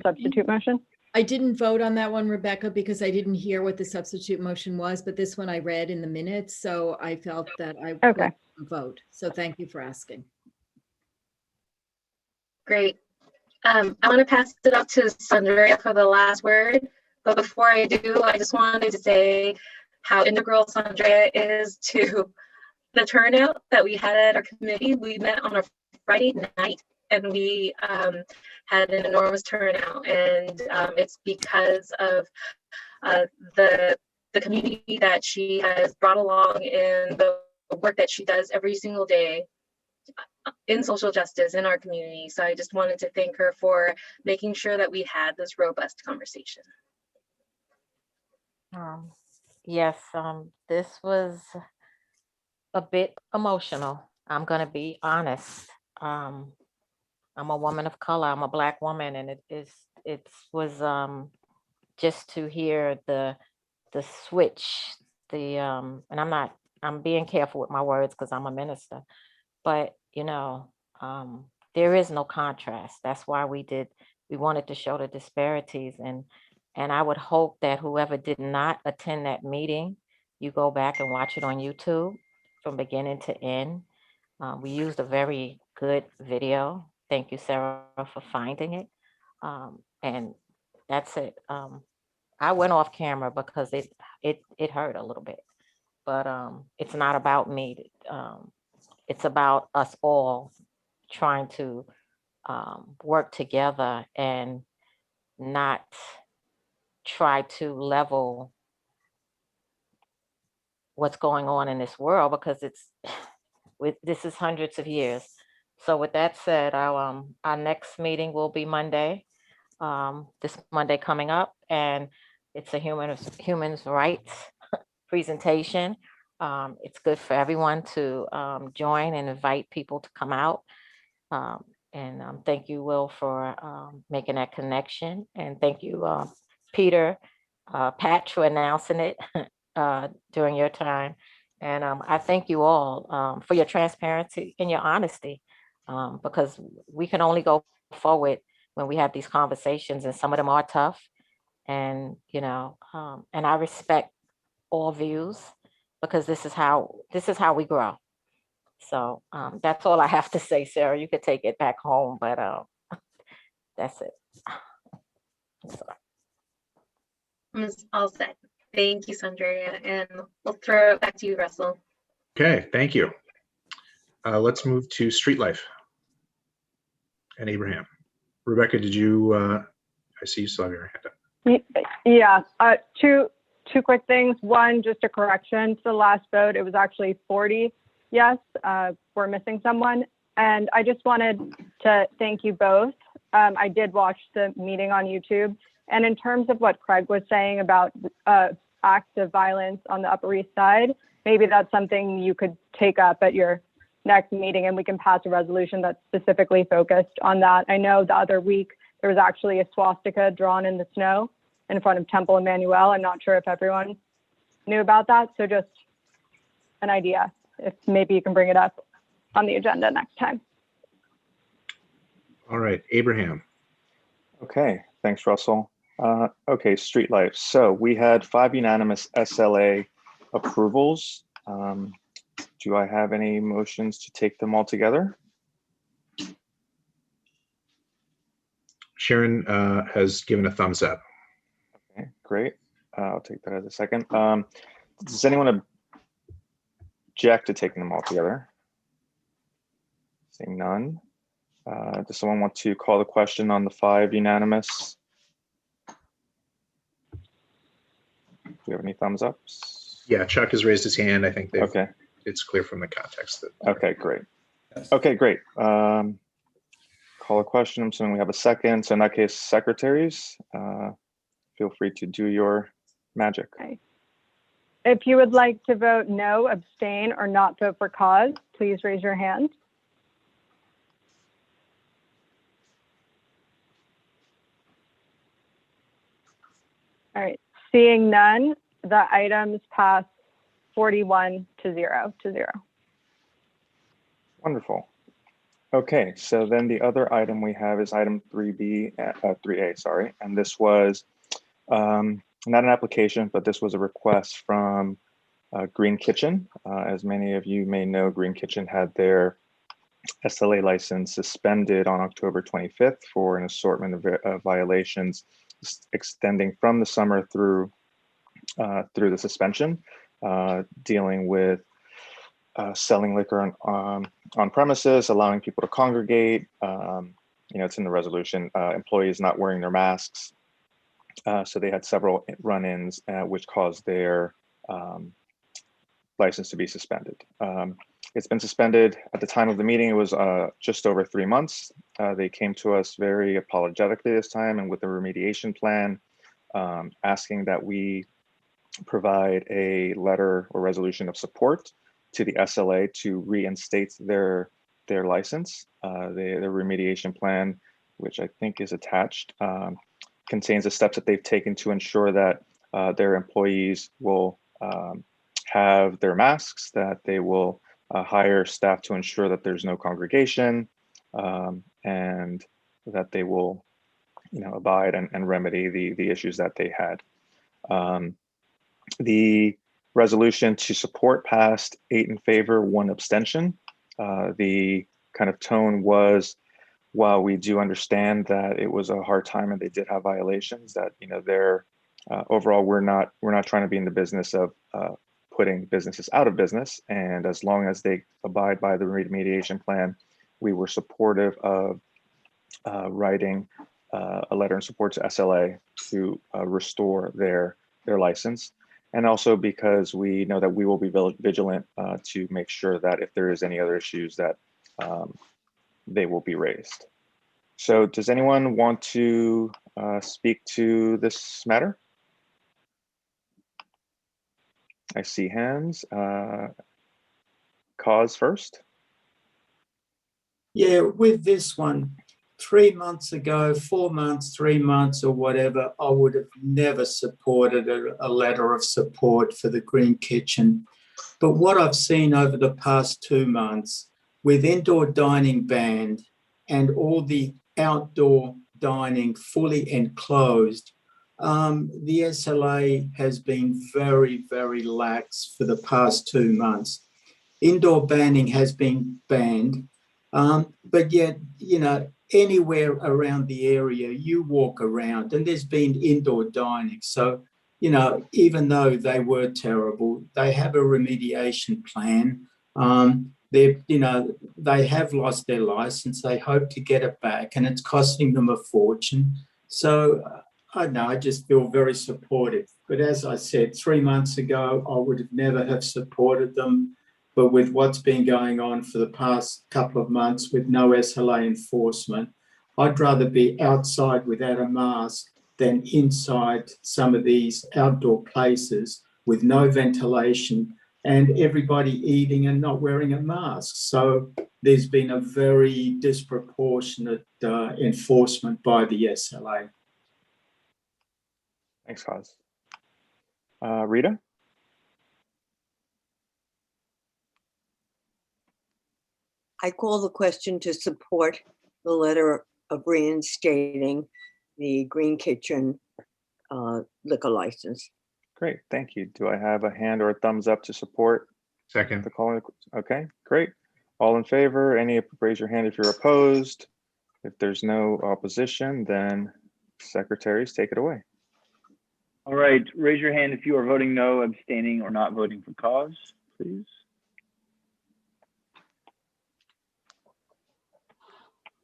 [SPEAKER 23] substitute motion?
[SPEAKER 3] I didn't vote on that one, Rebecca, because I didn't hear what the substitute motion was, but this one I read in the minutes, so I felt that I would vote. So thank you for asking.
[SPEAKER 9] Great. I want to pass it up to Sandra for the last word, but before I do, I just wanted to say how integral Sandra is to the turnout that we had at our committee. We met on a Friday night and we had an enormous turnout, and it's because of the community that she has brought along and the work that she does every single day in social justice in our community. So I just wanted to thank her for making sure that we had this robust conversation.
[SPEAKER 10] Yes, this was a bit emotional. I'm gonna be honest. I'm a woman of color. I'm a Black woman, and it was just to hear the switch. And I'm being careful with my words because I'm a minister, but you know, there is no contrast. That's why we wanted to show the disparities, and I would hope that whoever did not attend that meeting, you go back and watch it on YouTube from beginning to end. We used a very good video. Thank you, Sarah, for finding it. And that's it. I went off camera because it hurt a little bit, but it's not about me. It's about us all trying to work together and not try to level what's going on in this world, because this is hundreds of years. So with that said, our next meeting will be Monday, this Monday coming up, and it's a human rights presentation. It's good for everyone to join and invite people to come out. And thank you, Will, for making that connection. And thank you, Peter, Pat, for announcing it during your time. And I thank you all for your transparency and your honesty, because we can only go forward when we have these conversations, and some of them are tough. And, you know, and I respect all views, because this is how we grow. So that's all I have to say, Sarah. You could take it back home, but that's it.
[SPEAKER 9] I'm all set. Thank you, Sandra, and we'll throw it back to you, Russell.
[SPEAKER 1] Okay, thank you. Let's move to Street Life and Abraham. Rebecca, did you, I see you still have your hand up.
[SPEAKER 23] Yeah, two quick things. One, just a correction to the last vote. It was actually 40 yes. We're missing someone. And I just wanted to thank you both. I did watch the meeting on YouTube. And in terms of what Craig was saying about acts of violence on the Upper East Side, maybe that's something you could take up at your next meeting, and we can pass a resolution that's specifically focused on that. I know the other week there was actually a swastika drawn in the snow in front of Temple Emmanuel. I'm not sure if everyone knew about that. So just an idea, if maybe you can bring it up on the agenda next time.
[SPEAKER 1] All right, Abraham.
[SPEAKER 16] Okay, thanks, Russell. Okay, Street Life. So we had 5 unanimous SLA approvals. Do I have any motions to take them all together?
[SPEAKER 1] Sharon has given a thumbs up.
[SPEAKER 16] Okay, great. I'll take that as a second. Does anyone object to taking them all together? Seeing none. Does someone want to call the question on the 5 unanimous? we have any thumbs ups?
[SPEAKER 1] Yeah, Chuck has raised his hand. I think
[SPEAKER 16] Okay.
[SPEAKER 1] it's clear from the context that.
[SPEAKER 16] Okay, great. Okay, great. Call a question. I'm assuming we have a second. So in that case, secretaries, feel free to do your magic.
[SPEAKER 23] Okay. If you would like to vote no, abstain, or not vote for cause, please raise your hand. All right, seeing none, the items pass 41 to 0. Wonderful.
[SPEAKER 16] Okay, so then the other item we have is item 3A, sorry. And this was not an application, but this was a request from Green Kitchen. As many of you may know, Green Kitchen had their SLA license suspended on October 25th for an assortment of violations extending from the summer through the suspension, dealing with selling liquor on premises, allowing people to congregate. It's in the resolution, employees not wearing their masks. So they had several run-ins, which caused their license to be suspended. It's been suspended. At the time of the meeting, it was just over 3 months. They came to us very apologetically this time and with a remediation plan, asking that we provide a letter or resolution of support to the SLA to reinstate their license. The remediation plan, which I think is attached, contains the steps that they've taken to ensure that their employees will have their masks, that they will hire staff to ensure that there's no congregation, and that they will, abide and remedy the issues that they had. The resolution to support passed 8 in favor, 1 abstention. The kind of tone was, while we do understand that it was a hard time and they did have violations, that they're overall we're not trying to be in the business of putting businesses out of business, and as long as they abide by the remediation plan, we were supportive of writing a letter in support to SLA to restore their license. And also because we know that we will be vigilant to make sure that if there is any other issues that they will be raised. So does anyone want to speak to this matter? I see hands. Cause first.
[SPEAKER 6] Yeah, with this one, 3 months ago, 4 months, 3 months or whatever, I would have never supported a letter of support for the Green Kitchen. But what I've seen over the past 2 months with indoor dining banned and all the outdoor dining fully enclosed, the SLA has been very, very lax for the past 2 months. Indoor banning has been banned, but yet, anywhere around the area, you walk around and there's been indoor dining. So, even though they were terrible, they have a remediation plan. They have lost their license. They hope to get it back and it's costing them a fortune. So I don't know, I just feel very supportive. But as I said, 3 months ago, I would have never have supported them. But with what's been going on for the past couple of months with no SLA enforcement, I'd rather be outside without a mask than inside some of these outdoor places with no ventilation and everybody eating and not wearing a mask. So there's been a very disproportionate enforcement by the SLA.
[SPEAKER 16] Thanks, Cos. Rita?
[SPEAKER 14] I call the question to support the letter of reinstating the Green Kitchen liquor license.
[SPEAKER 16] Great, thank you. Do I have a hand or a thumbs up to support?
[SPEAKER 1] Second.
[SPEAKER 16] The calling? Okay, great. All in favor? Raise your hand if you're opposed. If there's no opposition, then secretaries, take it away.
[SPEAKER 12] All right, raise your hand if you are voting no, abstaining, or not voting for cause, please.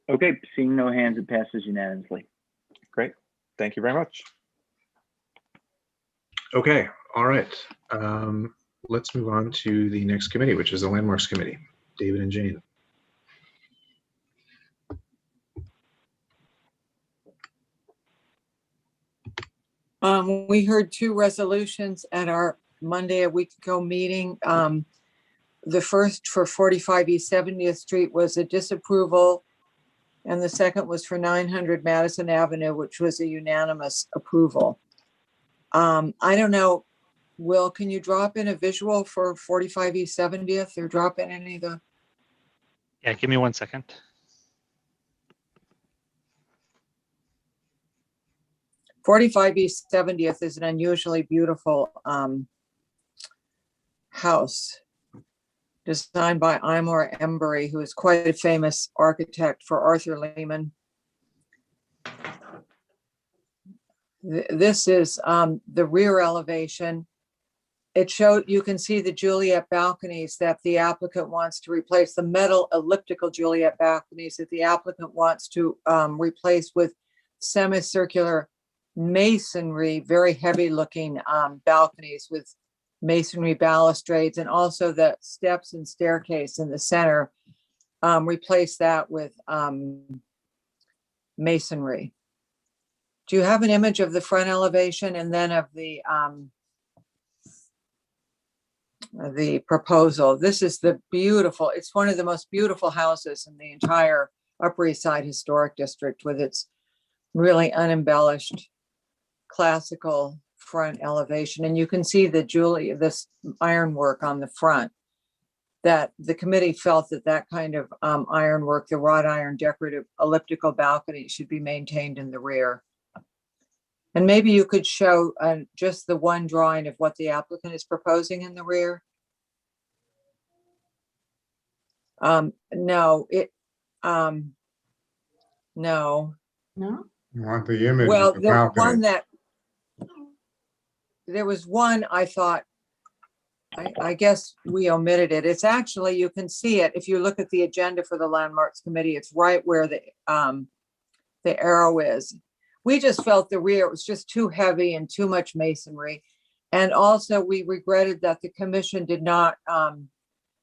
[SPEAKER 12] Okay, seeing no hands, it passes unanimously.
[SPEAKER 16] Great, thank you very much.
[SPEAKER 1] Okay, All right. Let's move on to the next committee, which is the Landmarks Committee. David and Jane.
[SPEAKER 4] We heard two resolutions at our Monday a week ago meeting. The first for 45 East 70th Street was a disapproval, and the second was for 900 Madison Avenue, which was a unanimous approval. I don't know, Will, can you drop in a visual for 45 East 70th or drop in any of the?
[SPEAKER 2] Yeah, give me 1 second.
[SPEAKER 4] "45 East 70th is an unusually beautiful house designed by Imor Embury, who is quite a famous architect for Arthur Lehman. This is the rear elevation. It showed, you can see the Juliet balconies that the applicant wants to replace, the metal elliptical Juliet balconies that the applicant wants to replace with semicircular masonry, very heavy looking balconies with masonry balustrades, and also the steps and staircase in the center, replace that with masonry. Do you have an image of the front elevation and then of the proposal? This is the beautiful, it's one of the most beautiful houses in the entire Upper East Side Historic District, with its really unembellished classical front elevation. And you can see this ironwork on the front, that the committee felt that that kind of ironwork, the wrought iron decorative elliptical balcony, should be maintained in the rear. And maybe you could show just the one drawing of what the applicant is proposing in the rear. No, no.
[SPEAKER 8] No?
[SPEAKER 22] You want the image
[SPEAKER 4] Well,
[SPEAKER 22] of the
[SPEAKER 4] the
[SPEAKER 22] balcony.
[SPEAKER 4] one that, there was one I thought, I guess we omitted it. It's actually, you can see it if you look at the agenda for the Landmarks Committee. It's right where the arrow is. We just felt the rear was just too heavy and too much masonry. And also we regretted that the commission did not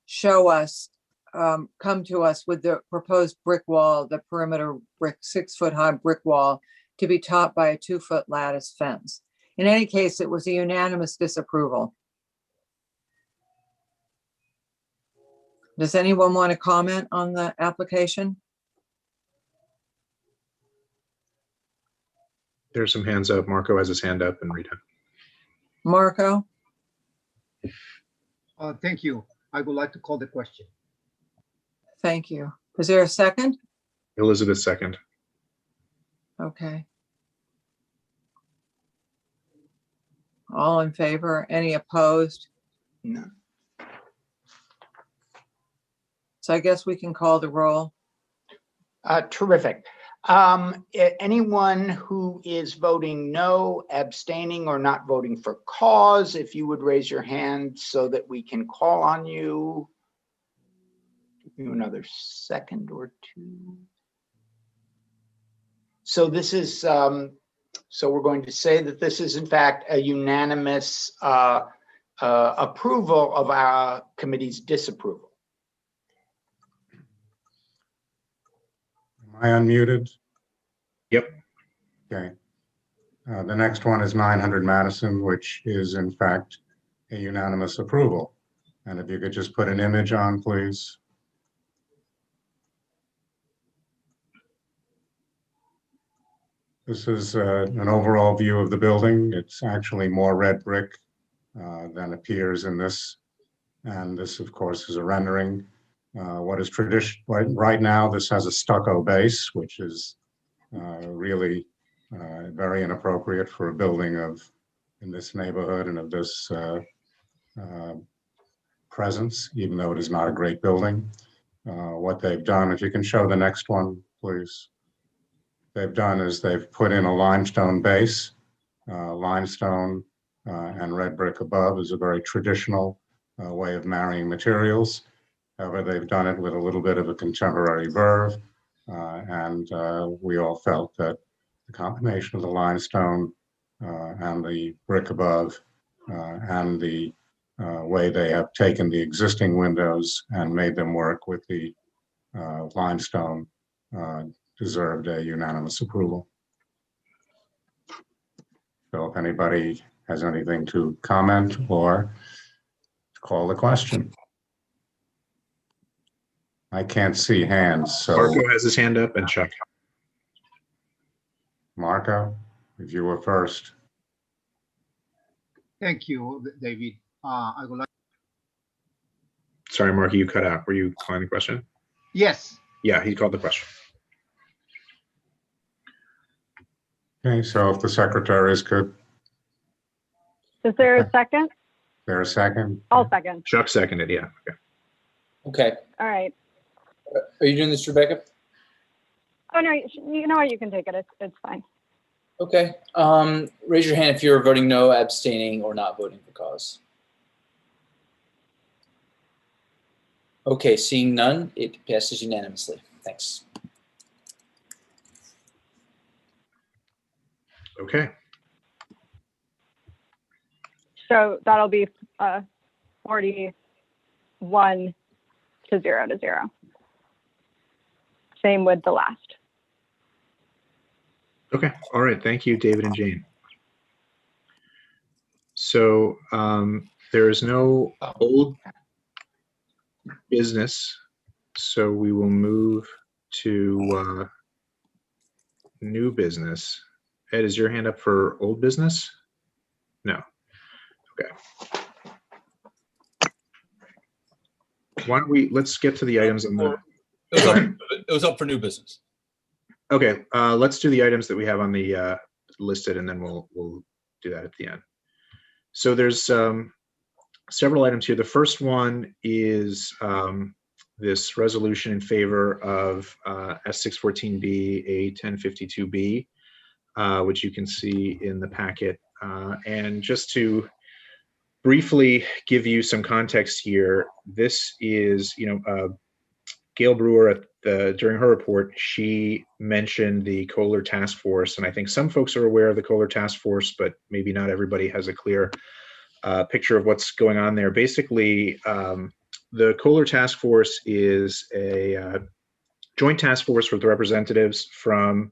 [SPEAKER 4] show us, come to us with the proposed brick wall, the perimeter brick, 6-foot high brick wall, to be topped by a 2-foot lattice fence. In any case, it was a unanimous disapproval. Does anyone want to comment on the application?
[SPEAKER 1] There's some hands up. Marco has his hand up, and Rita.
[SPEAKER 4] Marco?
[SPEAKER 19] Thank you. I would like to call the question.
[SPEAKER 4] Thank you. Is there a second?
[SPEAKER 1] Elizabeth, second.
[SPEAKER 4] Okay. All in favor? Any opposed?
[SPEAKER 19] No.
[SPEAKER 4] So I guess we can call the roll.
[SPEAKER 24] Terrific. Anyone who is voting no, abstaining, or not voting for cause, if you would raise your hand so that we can call on you. Give you another second or two. So this is, so we're going to say that this is in fact a unanimous approval of our committee's disapproval.
[SPEAKER 22] Am I unmuted?
[SPEAKER 1] Yep.
[SPEAKER 22] Okay. The next one is 900 Madison, which is in fact a unanimous approval. And if you could just put an image on, please. This is an overall view of the building. It's actually more red brick than appears in this. And this, of course, is a rendering. What is traditional right now, this has a stucco base, which is really very inappropriate for a building in this neighborhood and of this presence, even though it is not a great building. What they've done, if you can show the next one, please. They've done is they've put in a limestone base. Limestone and red brick above is a very traditional way of marrying materials. However, they've done it with a little bit of a contemporary verve, and we all felt that the combination of the limestone and the brick above
[SPEAKER 8] and the way they have taken the existing windows and made them work with the limestone deserved a unanimous approval. So if anybody has anything to comment or call the question. I can't see hands, so.
[SPEAKER 1] Marco has his hand up and Chuck.
[SPEAKER 8] Marco, if you were first.
[SPEAKER 19] Thank you, David. I would like.
[SPEAKER 1] Sorry, Marco, you cut out. Were you calling the question?
[SPEAKER 19] Yes.
[SPEAKER 1] Yeah, he called the question.
[SPEAKER 8] Okay, so if the secretaries could.
[SPEAKER 23] Is there a second?
[SPEAKER 8] There a second?
[SPEAKER 23] I'll second.
[SPEAKER 1] Chuck seconded, yeah. Okay.
[SPEAKER 18] Okay.
[SPEAKER 23] All right.
[SPEAKER 18] Are you doing this, Rebecca?
[SPEAKER 23] Oh, no, you know what? You can take it. It's fine.
[SPEAKER 18] Okay. Raise your hand if you're voting no, abstaining, or not voting for cause. Okay, seeing none, it passes unanimously. Thanks.
[SPEAKER 1] Okay.
[SPEAKER 23] So that'll be 41 to 0. Same with the last.
[SPEAKER 1] Okay. All right. Thank you, David and Jane. So there is no old business, so we will move to new business. Ed, is your hand up for old business? No. Okay. Why don't let's get to the items on the.
[SPEAKER 20] It was up for new business.
[SPEAKER 1] Okay, let's do the items that we have on the listed, and then we'll do that at the end. So there's several items here. The first one is this resolution in favor of S614B A1052B, which you can see in the packet. And just to briefly give you some context here, this is, Gail Brewer during her report, she mentioned the Kohler Task Force, and I think some folks are aware of the Kohler Task Force, but maybe not everybody has a clear picture of what's going on there. Basically, the Kohler Task Force is a joint task force with representatives from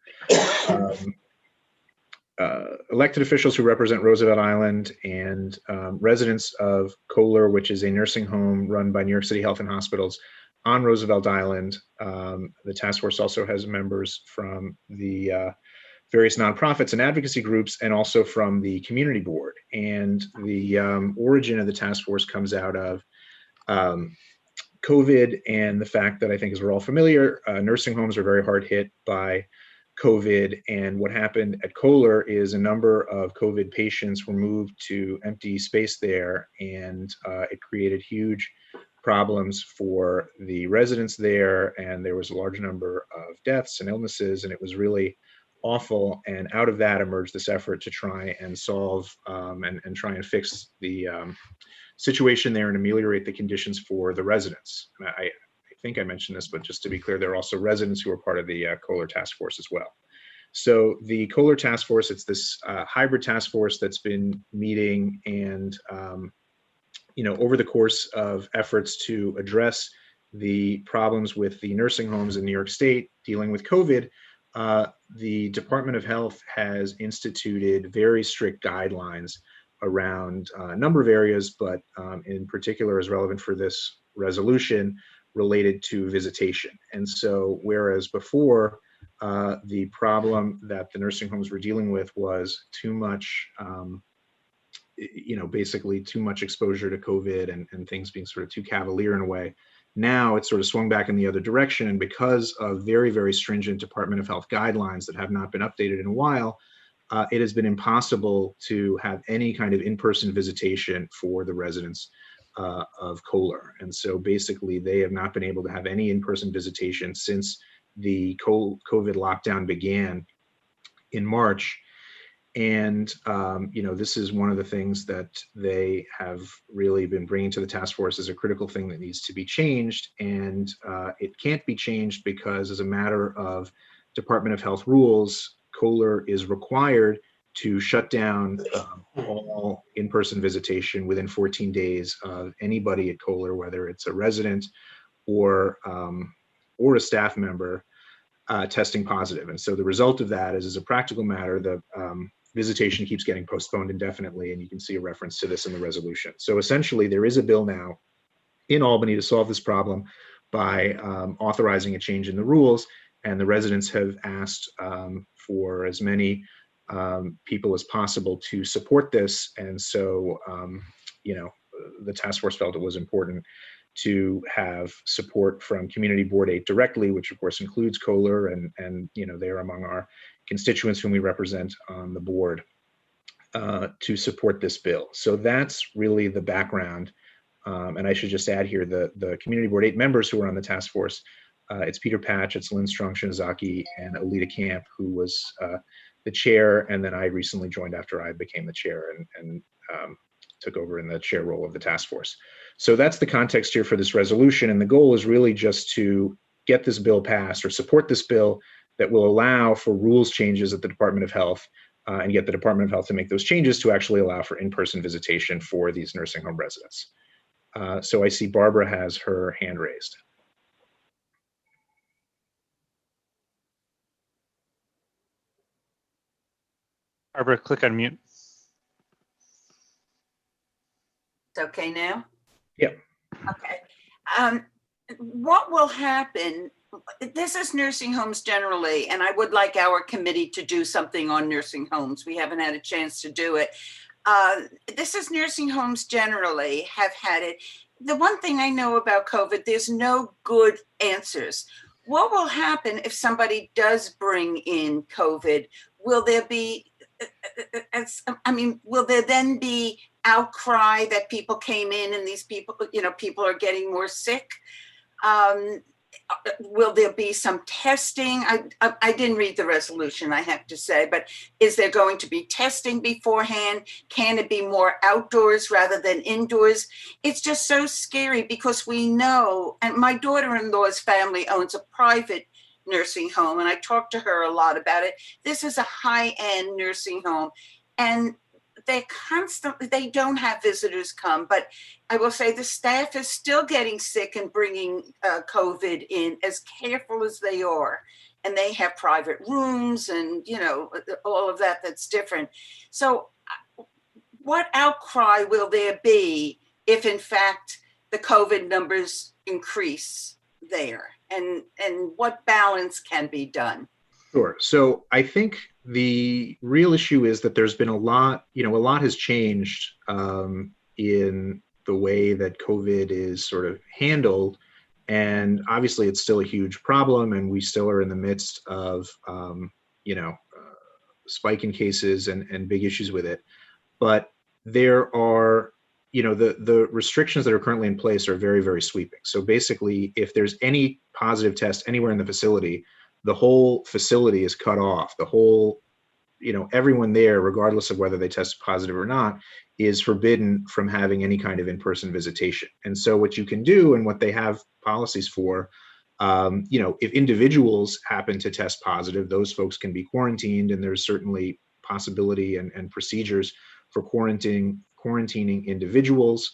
[SPEAKER 1] elected officials who represent Roosevelt Island and residents of Kohler, which is a nursing home run by New York City Health and Hospitals on Roosevelt Island. The task force also has members from the various nonprofits and advocacy groups, and also from the community board. And the origin of the task force comes out of COVID and the fact that, I think as we're all familiar, nursing homes are very hard hit by COVID. And what happened at Kohler is a number of COVID patients were moved to empty space there, and it created huge problems for the residents there, and there was a large number of deaths and illnesses, and it was really awful. And out of that emerged this effort to try and solve and try and fix the situation there and ameliorate the conditions for the residents. And I think I mentioned this, but just to be clear, there are also residents who are part of the Kohler Task Force as well. So the Kohler Task Force, it's this hybrid task force that's been meeting, and over the course of efforts to address the problems with the nursing homes in New York State dealing with COVID, the Department of Health has instituted very strict guidelines around a number of areas, but in particular is relevant for this resolution related to visitation. And so whereas before the problem that the nursing homes were dealing with was too much basically too much exposure to COVID and things being sort of too cavalier in a way. Now it's sort of swung back in the other direction. And because of very, very stringent Department of Health guidelines that have not been updated in a while, it has been impossible to have any kind of in-person visitation for the residents of Kohler. And so basically they have not been able to have any in-person visitation since the COVID lockdown began in March. And, this is one of the things that they have really been bringing to the task force as a critical thing that needs to be changed. And it can't be changed because, as a matter of Department of Health rules, Kohler is required to shut down all in-person visitation within 14 days of anybody at Kohler, whether it's a resident or a staff member testing positive. And so the result of that is, as a practical matter, the visitation keeps getting postponed indefinitely, and you can see a reference to this in the resolution. So essentially, there is a bill now in Albany to solve this problem by authorizing a change in the rules, and the residents have asked for as many people as possible to support this. And so, the task force felt it was important to have support from Community Board 8 directly, which of course includes Kohler, and they're among our constituents whom we represent on the board, to support this bill. So that's really the background. And I should just add here, the Community Board 8 members who are on the task force, it's Peter Patch, it's Lynn Strong-Shinozaki, and Alita Camp, who was the chair, and then I recently joined after I became the chair and took over in the chair role of the task force. So that's the context here for this resolution, and the goal is really just to get this bill passed or support this bill that will allow for rules changes at the Department of Health, and get the Department of Health to make those changes to actually allow for in-person visitation for these nursing home residents. So I see Barbara has her hand raised.
[SPEAKER 2] Barbara, click on mute.
[SPEAKER 7] It's okay now?
[SPEAKER 1] Yeah.
[SPEAKER 7] Okay. What will happen, this is nursing homes generally, and I would like our committee to do something on nursing homes. We haven't had a chance to do it. This is nursing homes generally have had it. The one thing I know about COVID, there's no good answers. What will happen if somebody does bring in COVID? Will there be, will there then be outcry that people came in and these people, people are getting more sick? Will there be some testing? I didn't read the resolution, I have to say, but is there going to be testing beforehand? Can it be more outdoors rather than indoors? It's just so scary because we know, and my daughter-in-law's family owns a private nursing home, and I talked to her a lot about it. This is a high-end nursing home, and they don't have visitors come, but I will say the staff is still getting sick and bringing COVID in, as careful as they are. And they have private rooms and, all of that that's different. So what outcry will there be if in fact the COVID numbers increase there? And what balance can be done?
[SPEAKER 1] Sure. So I think the real issue is that there's been a lot has changed in the way that COVID is sort of handled. And obviously it's still a huge problem, and we still are in the midst of, spike in cases and big issues with it. But there are, the restrictions that are currently in place are very, very sweeping. So basically, if there's any positive test anywhere in the facility, the whole facility is cut off. The whole, everyone there, regardless of whether they test positive or not, is forbidden from having any kind of in-person visitation. And so what you can do, and what they have policies for, if individuals happen to test positive, those folks can be quarantined, and there's certainly possibility and procedures for quarantining individuals.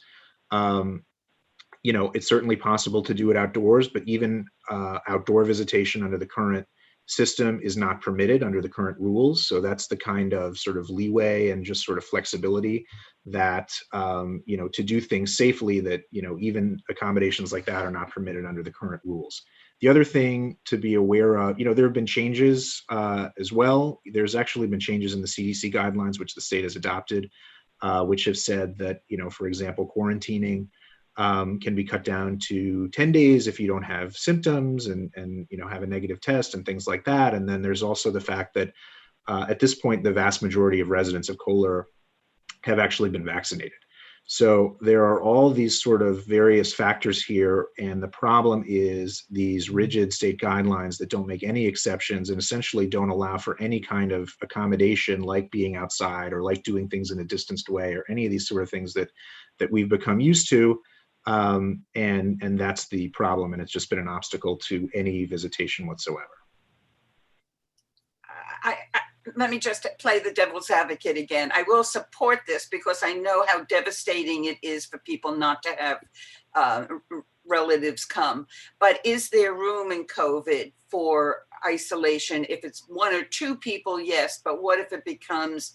[SPEAKER 1] It's certainly possible to do it outdoors, but even outdoor visitation under the current system is not permitted under the current rules. So that's the kind of sort of leeway and just sort of flexibility that, to do things safely, that, even accommodations like that are not permitted under the current rules. The other thing to be aware of, there have been changes as well. There's actually been changes in the CDC guidelines, which the state has adopted, which have said that, for example, quarantining can be cut down to 10 days if you don't have symptoms and have a negative test and things like that. And then there's also the fact that at this point, the vast majority of residents of Kohler have actually been vaccinated. So there are all these sort of various factors here. And the problem is these rigid state guidelines that don't make any exceptions and essentially don't allow for any kind of accommodation, like being outside or like doing things in a distanced way, or any of these sort of things that we've become used to. And that's the problem. And it's just been an obstacle to any visitation whatsoever.
[SPEAKER 7] let me just play the devil's advocate again. I will support this because I know how devastating it is for people not to have relatives come. But is there room in COVID for isolation? If it's one or two people, yes, but what if it becomes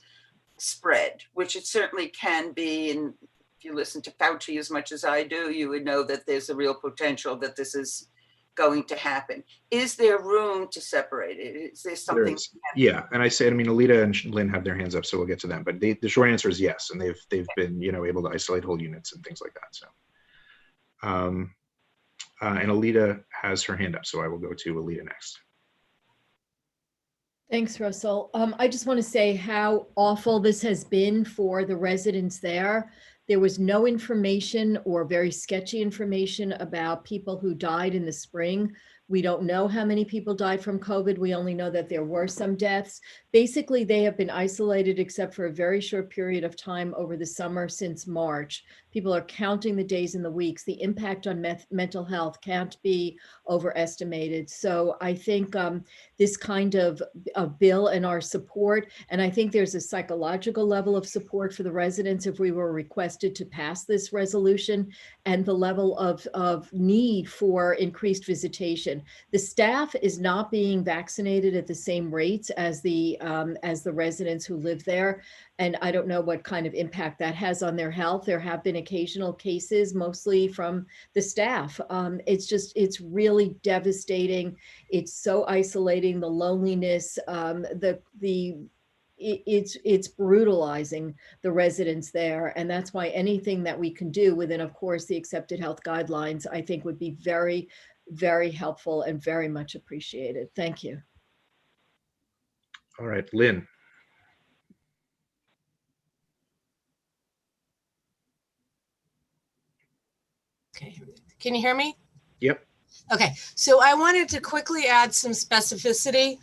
[SPEAKER 7] spread, which it certainly can be. And if you listen to Fauci as much as I do, you would know that there's a real potential that this is going to happen. Is there room to separate it? Is there something?
[SPEAKER 1] There is. Yeah, and I mean, Alita and Lynn have their hands up, so we'll get to them. But the short answer is yes, and they've been able to isolate whole units and things like that. So, and Alita has her hand up, so I will go to Alita next.
[SPEAKER 3] Thanks, Russell. I just want to say how awful this has been for the residents there. There was no information or very sketchy information about people who died in the spring. We don't know how many people died from COVID. We only know that there were some deaths. Basically, they have been isolated except for a very short period of time over the summer since March. People are counting the days and the weeks. The impact on mental health can't be overestimated. So I think this kind of bill and our support, and I think there's a psychological level of support for the residents if we were requested to pass this resolution, and the level of need for increased visitation. The staff is not being vaccinated at the same rates as the residents who live there. And I don't know what kind of impact that has on their health. There have been occasional cases, mostly from the staff. It's really devastating. It's so isolating, the loneliness, it's brutalizing the residents there. And that's why anything that we can do within, of course, the accepted health guidelines, I think would be very, very helpful and very much appreciated. Thank you.
[SPEAKER 1] All right, Lynn.
[SPEAKER 5] Okay, can you hear me?
[SPEAKER 1] Yep.
[SPEAKER 5] Okay, so I wanted to quickly add some specificity.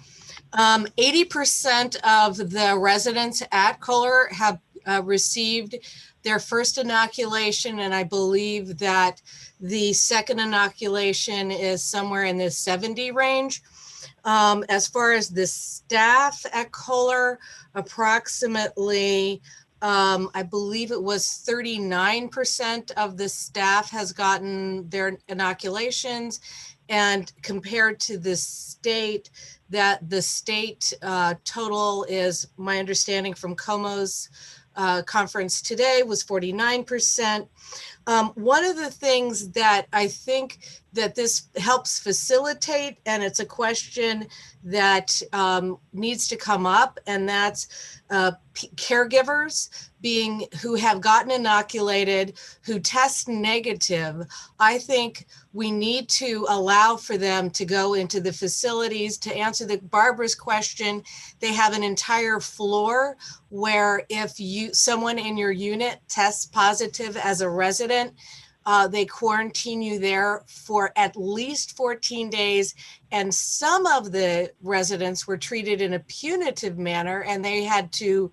[SPEAKER 5] 80% of the residents at Kohler have received their first inoculation, and I believe that the second inoculation is somewhere in the 70 range. As far as the staff at Kohler, approximately I believe it was 39% of the staff has gotten their inoculations, and compared to the state, that the state total is, my understanding from Como's conference today, was 49%. One of the things that I think that this helps facilitate, and it's a question that needs to come up, and that's caregivers who have gotten inoculated, who test negative. I think we need to allow for them to go into the facilities. To answer Barbara's question, they have an entire floor where if someone in your unit tests positive as a resident, they quarantine you there for at least 14 days. And some of the residents were treated in a punitive manner, and they had to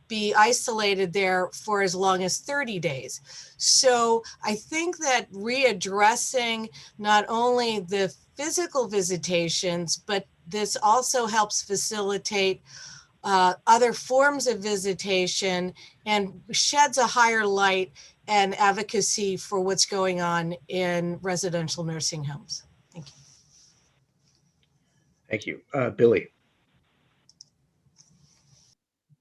[SPEAKER 5] be isolated there for as long as 30 days. So I think that readdressing not only the physical visitations, but this also helps facilitate other forms of visitation and sheds a higher light and advocacy for what's going on in residential nursing homes. Thank you.
[SPEAKER 1] Thank you. Billy.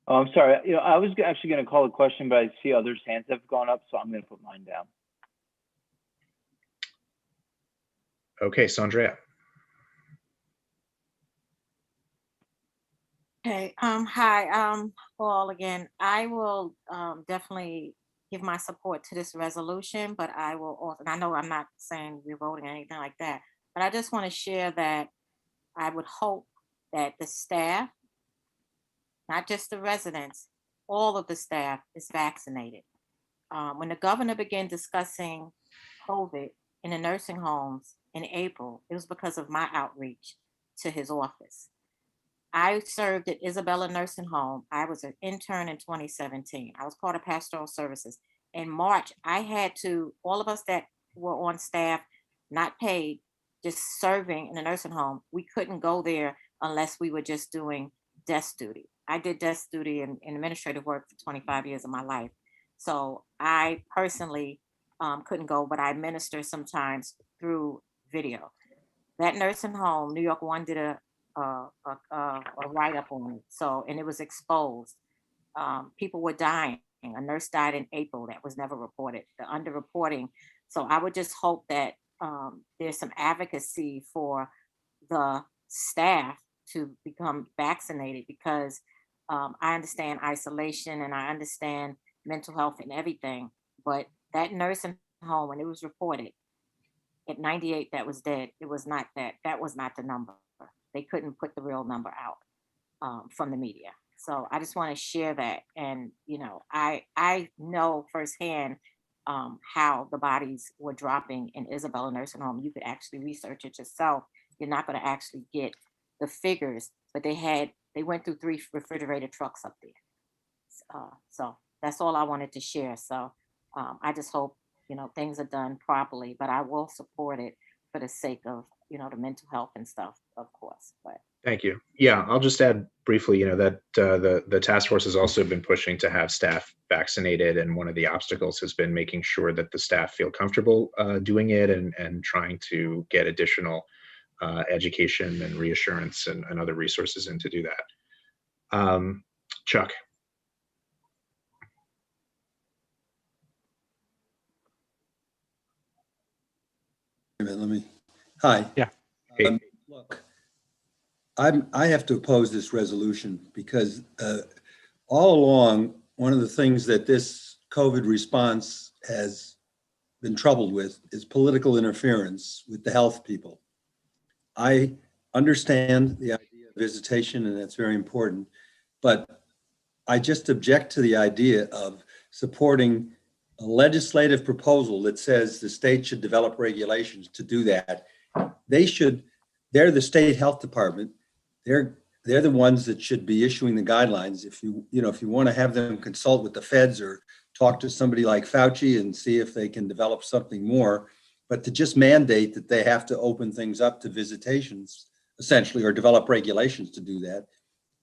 [SPEAKER 12] Oh, I'm sorry. I was actually going to call a question, but I see others' hands have gone up, so I'm going to put mine down.
[SPEAKER 1] Okay, Sandrea.
[SPEAKER 10] Okay, hi, all again. I will definitely give my support to this resolution, but I will also, and I know I'm not saying we're voting or anything like that, but I just want to share that I would hope that the staff, not just the residents, all of the staff is vaccinated. When the governor began discussing COVID in the nursing homes in April, it was because of my outreach to his office. I served at Isabella Nursing Home. I was an intern in 2017. I was part of pastoral services. In March, I had to, all of us that were on staff, not paid, just serving in the nursing home, we couldn't go there unless we were just doing desk duty. I did desk duty in administrative work for 25 years of my life. So I personally couldn't go, but I administer sometimes through video. That nursing home, New York One did a write-up on it. So, and it was exposed. People were dying. A nurse died in April that was never reported, the underreporting. So I would just hope that there's some advocacy for the staff to become vaccinated, because I understand isolation and I understand mental health and everything, but that nursing home, when it was reported at 98 that was dead, it was not that was not the number. They couldn't put the real number out from the media. So I just want to share that. And, you know, I know firsthand how the bodies were dropping in Isabella Nursing Home. You could actually research it yourself. You're not going to actually get the figures, but they went through 3 refrigerated trucks up there. So that's all I wanted to share. So I just hope, you know, things are done properly, but I will support it for the sake of, you know, the mental health and stuff, of course. But
[SPEAKER 1] Thank you. Yeah, I'll just add briefly, you know, that the task force has also been pushing to have staff vaccinated, and one of the obstacles has been making sure that the staff feel comfortable doing it, and trying to get additional education and reassurance and other resources in to do that. Chuck.
[SPEAKER 22] Hi.
[SPEAKER 2] Yeah.
[SPEAKER 1] Hey.
[SPEAKER 22] Look, I have to oppose this resolution because all along, one of the things that this COVID response has been troubled with is political interference with the health people. I understand the idea of visitation, and that's very important, but I just object to the idea of supporting a legislative proposal that says the state should develop regulations to do that. They're the state health department. They're the ones that should be issuing the guidelines. If you want to have them consult with the feds or talk to somebody like Fauci and see if they can develop something more, but to just mandate that they have to open things up to visitations, essentially, or develop regulations to do that,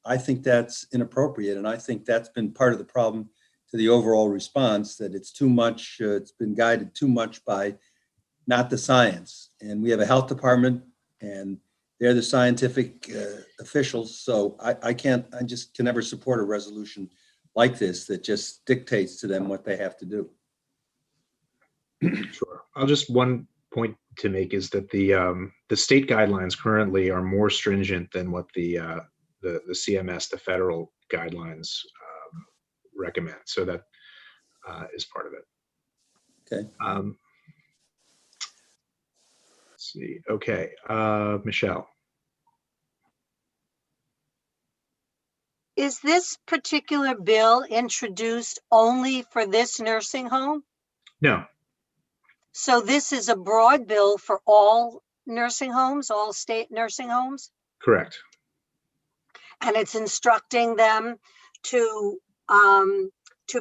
[SPEAKER 22] I think that's inappropriate. And I think that's been part of the problem to the overall response, that it's too much, it's been guided too much by not the science. And we have a health department, and they're the scientific officials. So I just can never support a resolution like this that just dictates to them what they have to do.
[SPEAKER 1] Sure. I'll just one point to make is that the state guidelines currently are more stringent than what the CMS, the federal guidelines, recommend. So that is part of it.
[SPEAKER 22] Okay.
[SPEAKER 1] Let's see. Okay, Michelle.
[SPEAKER 11] Is this particular bill introduced only for this nursing home?
[SPEAKER 1] No.
[SPEAKER 11] So this is a broad bill for all nursing homes, all state nursing homes?
[SPEAKER 1] Correct.
[SPEAKER 11] And it's instructing them to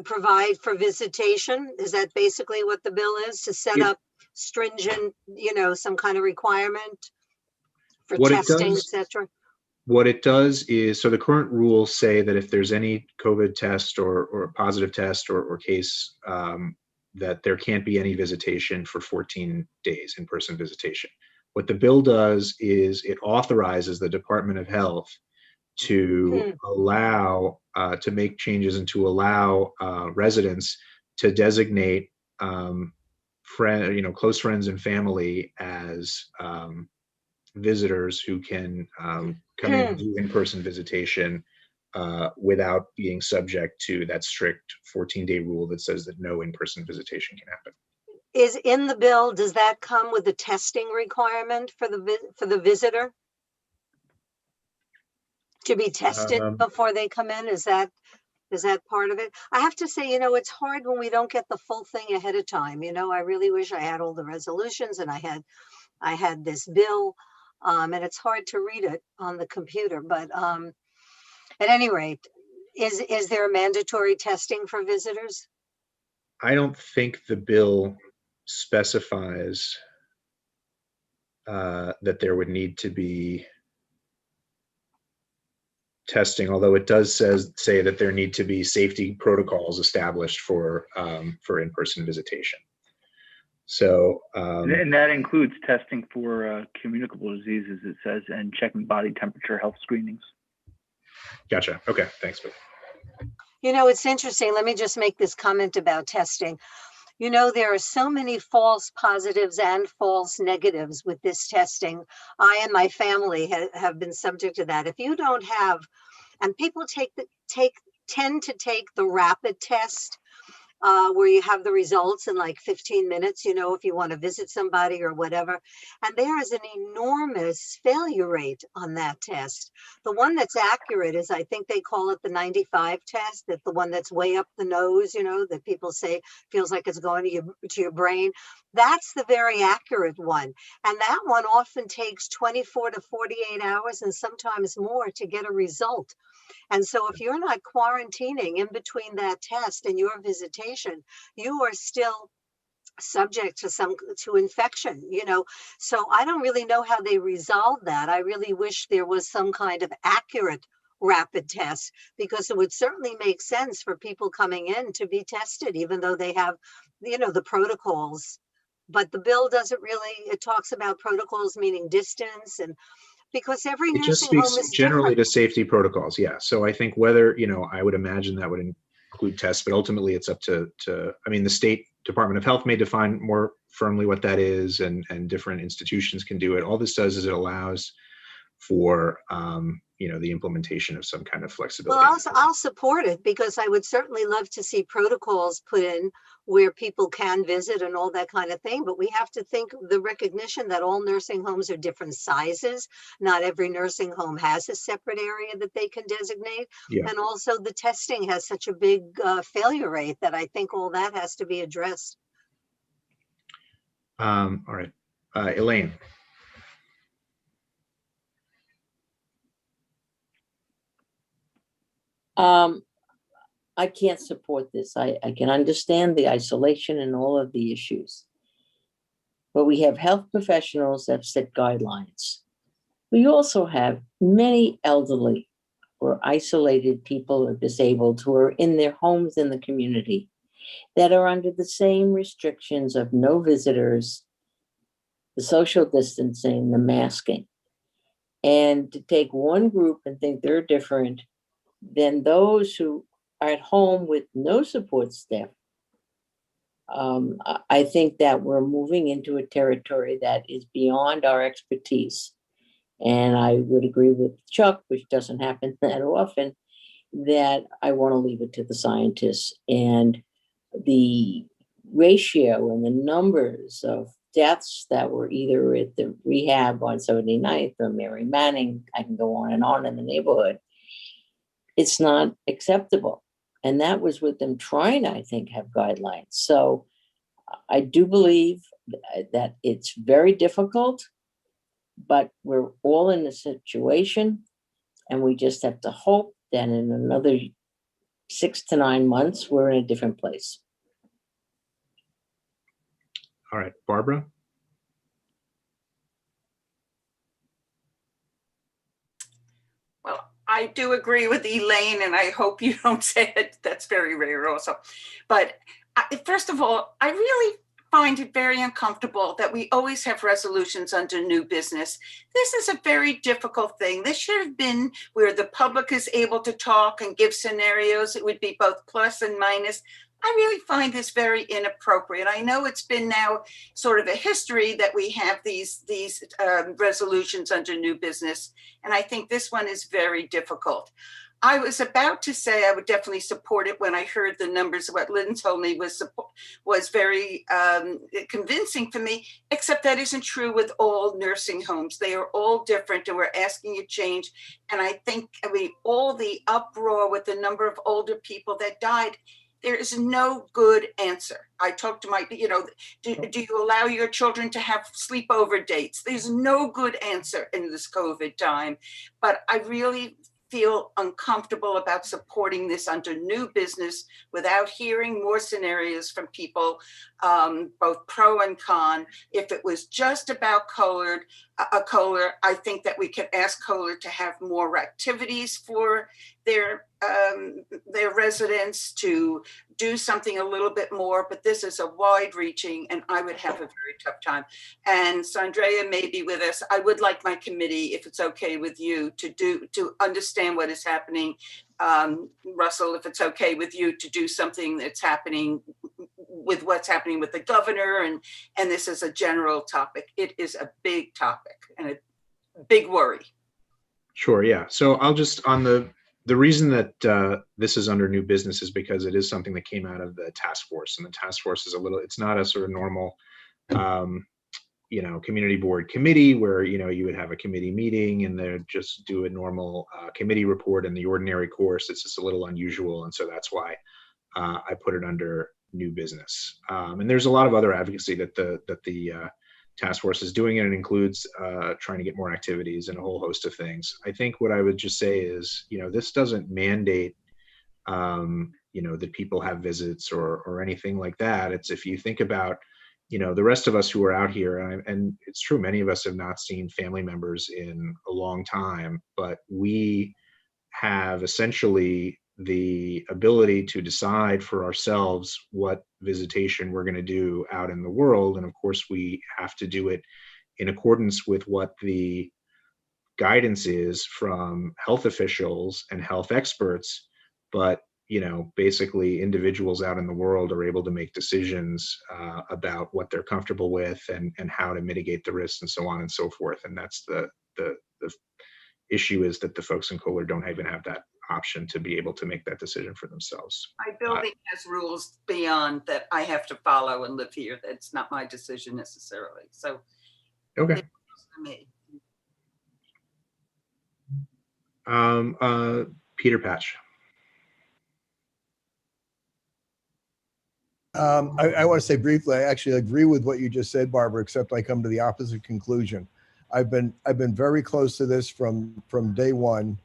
[SPEAKER 11] provide for visitation? Is that basically what the bill is? To set up stringent, some kind of requirement for testing, et cetera?
[SPEAKER 1] What it does is, so the current rules say that if there's any COVID test or a positive test or case, that there can't be any visitation for 14 days, in-person visitation. What the bill does is it authorizes the Department of Health to allow, to make changes and to allow residents to designate close friends and family as visitors who can come in and do in-person visitation without being subject to that strict 14-day rule that says that no in-person visitation can happen.
[SPEAKER 11] Is in the bill, does that come with a testing requirement for the visitor? To be tested before they come in? Is that part of it? I have to say, it's hard when we don't get the full thing ahead of time. I really wish I had all the resolutions and I had this bill, and it's hard to read it on the computer. But at any rate, is there mandatory testing for visitors?
[SPEAKER 1] I don't think the bill specifies that there would need to be testing, although it does say that there need to be safety protocols established for in-person visitation. So,
[SPEAKER 12] and that includes testing for communicable diseases, it says, and checking body temperature health screenings.
[SPEAKER 1] Gotcha. Okay, thanks.
[SPEAKER 11] You know, it's interesting. Let me just make this comment about testing. You know, there are so many false positives and false negatives with this testing. I and my family have been subject to that. If you don't have, and people tend to take the rapid test, where you have the results in like 15 minutes, you know, if you want to visit somebody or whatever. And there is an enormous failure rate on that test. The one that's accurate is, I think they call it the 95 test, that the one that's way up the nose, you know, that people say feels like it's going to your brain. That's the very accurate one. And that one often takes 24 to 48 hours and sometimes more to get a result. And so if you're not quarantining in between that test and your visitation, you are still subject to infection, you know. So I don't really know how they resolve that. I really wish there was some kind of accurate rapid test, because it would certainly make sense for people coming in to be tested, even though they have, you know, the protocols. But the bill doesn't really, it talks about protocols meaning distance, and because every
[SPEAKER 1] It just
[SPEAKER 11] nursing home
[SPEAKER 1] speaks
[SPEAKER 11] is
[SPEAKER 1] generally
[SPEAKER 11] different.
[SPEAKER 1] to safety protocols. Yeah. So I think whether, you know, I would imagine that would include tests, but ultimately it's up to I mean, the state Department of Health may define more firmly what that is, and different institutions can do it. All this does is it allows for, you know, the implementation of some kind of flexibility.
[SPEAKER 11] Well, I'll support it, because I would certainly love to see protocols put in where people can visit and all that kind of thing. But we have to think the recognition that all nursing homes are different sizes. Not every nursing home has a separate area that they can designate.
[SPEAKER 1] Yeah.
[SPEAKER 11] And also the testing has such a big failure rate that I think all that has to be addressed.
[SPEAKER 1] All right. Elaine.
[SPEAKER 13] I can't support this. I can understand the isolation and all of the issues. But we have health professionals that have set guidelines. We also have many elderly or isolated people or disabled who are in their homes in the community that are under the same restrictions of no visitors, the social distancing, the masking. And to take one group and think they're different than those who are at home with no support staff, I think that we're moving into a territory that is beyond our expertise. And I would agree with Chuck, which doesn't happen that often, that I want to leave it to the scientists. And the ratio and the numbers of deaths that were either at the rehab on 79th or Mary Manning, I can go on in the neighborhood, it's not acceptable. And that was with them trying to, I think, have guidelines. So I do believe that it's very difficult, but we're all in a situation, and we just have to hope that in another 6 to 9 months, we're in a different place.
[SPEAKER 1] All right, Barbara.
[SPEAKER 7] Well, I do agree with Elaine, and I hope you don't say it. That's very rare also. But first of all, I really find it very uncomfortable that we always have resolutions under new business. This is a very difficult thing. This should have been where the public is able to talk and give scenarios. It would be both plus and minus. I really find this very inappropriate. I know it's been now sort of a history that we have these resolutions under new business, and I think this one is very difficult. I was about to say I would definitely support it when I heard the numbers. What Lynn told me was very convincing for me, except that isn't true with all nursing homes. They are all different, and we're asking a change. And I think, all the uproar with the number of older people that died, there is no good answer. I talked to my, do you allow your children to have sleepover dates? There's no good answer in this COVID time, but I really feel uncomfortable about supporting this under new business without hearing more scenarios from people. both pro and con. If it was just about Kohler, I think that we could ask Kohler to have more activities for their residents, to do something a little bit more, but this is a wide reaching and I would have a very tough time. And Sandrea may be with us. I would like my committee, if it's okay with you, to understand what is happening. Russell, if it's okay with you, to do something that's happening with what's happening with the governor, and this is a general topic. It is a big topic and a big worry.
[SPEAKER 1] Sure, yeah. So I'll just, on the reason that this is under new business is because it is something that came out of the task force, and the task force is it's not a sort of normal, community board committee where, you would have a committee meeting and they'd just do a normal committee report in the ordinary course. It's just a little unusual. And so that's why I put it under new business. And there's a lot of other advocacy that the task force is doing, and it includes trying to get more activities and a whole host of things. I think what I would just say is, this doesn't mandate, that people have visits or anything like that. It's, if you think about, the rest of us who are out here, and it's true, many of us have not seen family members in a long time, but we have essentially the ability to decide for ourselves what visitation we're going to do out in the world. And of course, we have to do it in accordance with what the guidance is from health officials and health experts. But basically individuals out in the world are able to make decisions about what they're comfortable with and how to mitigate the risks and so on and so forth. And that's the issue, is that the folks in Kohler don't even have that option to be able to make that decision for themselves.
[SPEAKER 7] My building has rules beyond that I have to follow and live here. That's not my decision necessarily. So
[SPEAKER 1] okay. Peter Patch.
[SPEAKER 9] I want to say briefly, I actually agree with what you just said, Barbara, except I come to the opposite conclusion. I've been very close to this from day one.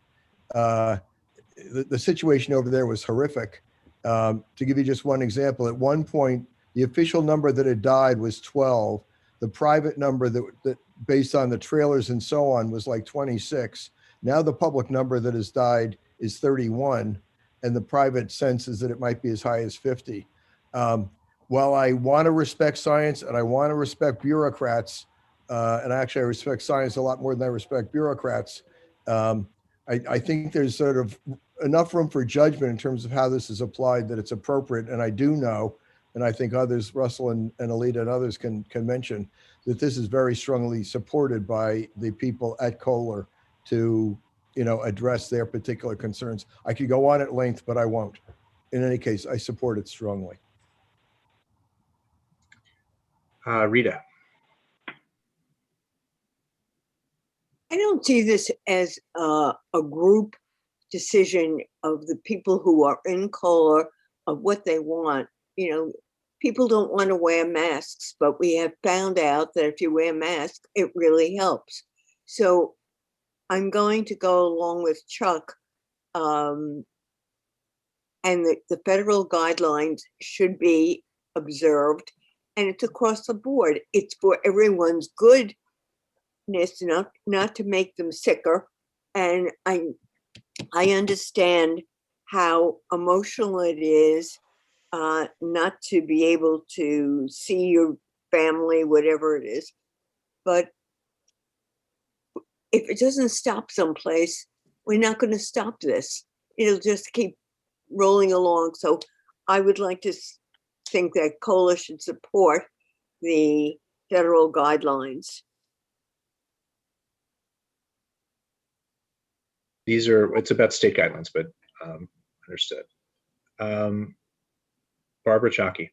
[SPEAKER 9] The situation over there was horrific. To give you just one example, at one point, the official number that had died was 12. The private number that based on the trailers and so on was like 26. Now the public number that has died is 31, and the private sense is that it might be as high as 50. While I want to respect science and I want to respect bureaucrats, and actually I respect science a lot more than I respect bureaucrats, I think there's sort of enough room for judgment in terms of how this is applied that it's appropriate. And I do know, and I think others, Russell and Alita and others can mention, that this is very strongly supported by the people at Kohler to, address their particular concerns. I could go on at length, but I won't. In any case, I support it strongly.
[SPEAKER 1] Rita.
[SPEAKER 14] I don't see this as a group decision of the people who are in Kohler of what they want. People don't want to wear masks, but we have found out that if you wear a mask, it really helps. So I'm going to go along with Chuck, and the federal guidelines should be observed, and it's across the board. It's for everyone's goodness, not to make them sicker. And I understand how emotional it is not to be able to see your family, whatever it is. But if it doesn't stop someplace, we're not going to stop this. It'll just keep rolling along. So I would like to think that Kohler should support the federal guidelines.
[SPEAKER 1] It's about state guidelines, but understood. Barbara Chalky.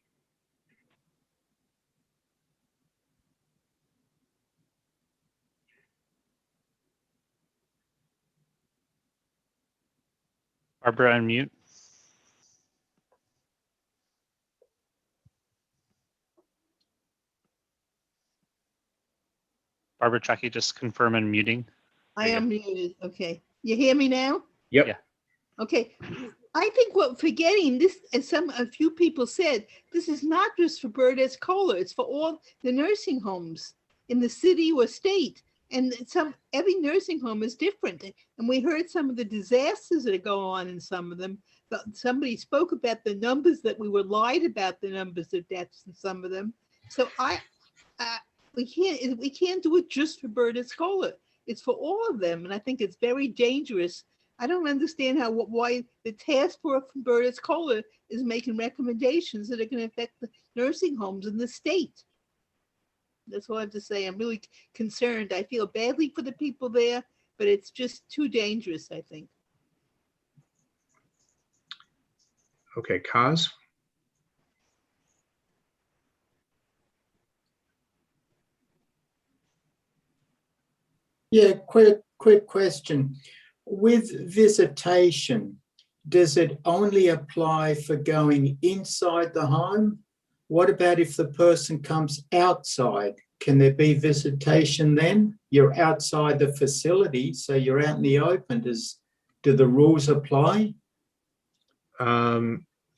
[SPEAKER 2] Barbara, unmute. Barbara Chalky, just confirm unmuting.
[SPEAKER 15] I am muted. Okay. You hear me now?
[SPEAKER 1] Yep.
[SPEAKER 2] Yeah.
[SPEAKER 15] Okay.
[SPEAKER 6] I think what forgetting this, as a few people said, this is not just for Bird's Cola. It's for all the nursing homes in the city or state. And every nursing home is different. And we heard some of the disasters that go on in some of them. Somebody spoke about the numbers that we were lied about, the numbers of deaths in some of them. So we can't do it just for Bird's Cola. It's for all of them. And I think it's very dangerous. I don't understand why the task force from Bird's Cola is making recommendations that are going to affect the nursing homes in the state. That's all I have to say. I'm really concerned. I feel badly for the people there, but it's just too dangerous, I think.
[SPEAKER 1] Okay, Kaz?
[SPEAKER 15] Yeah, quick question. With visitation, does it only apply for going inside the home? What about if the person comes outside? Can there be visitation then? You're outside the facility, so you're out in the open. Do the rules apply?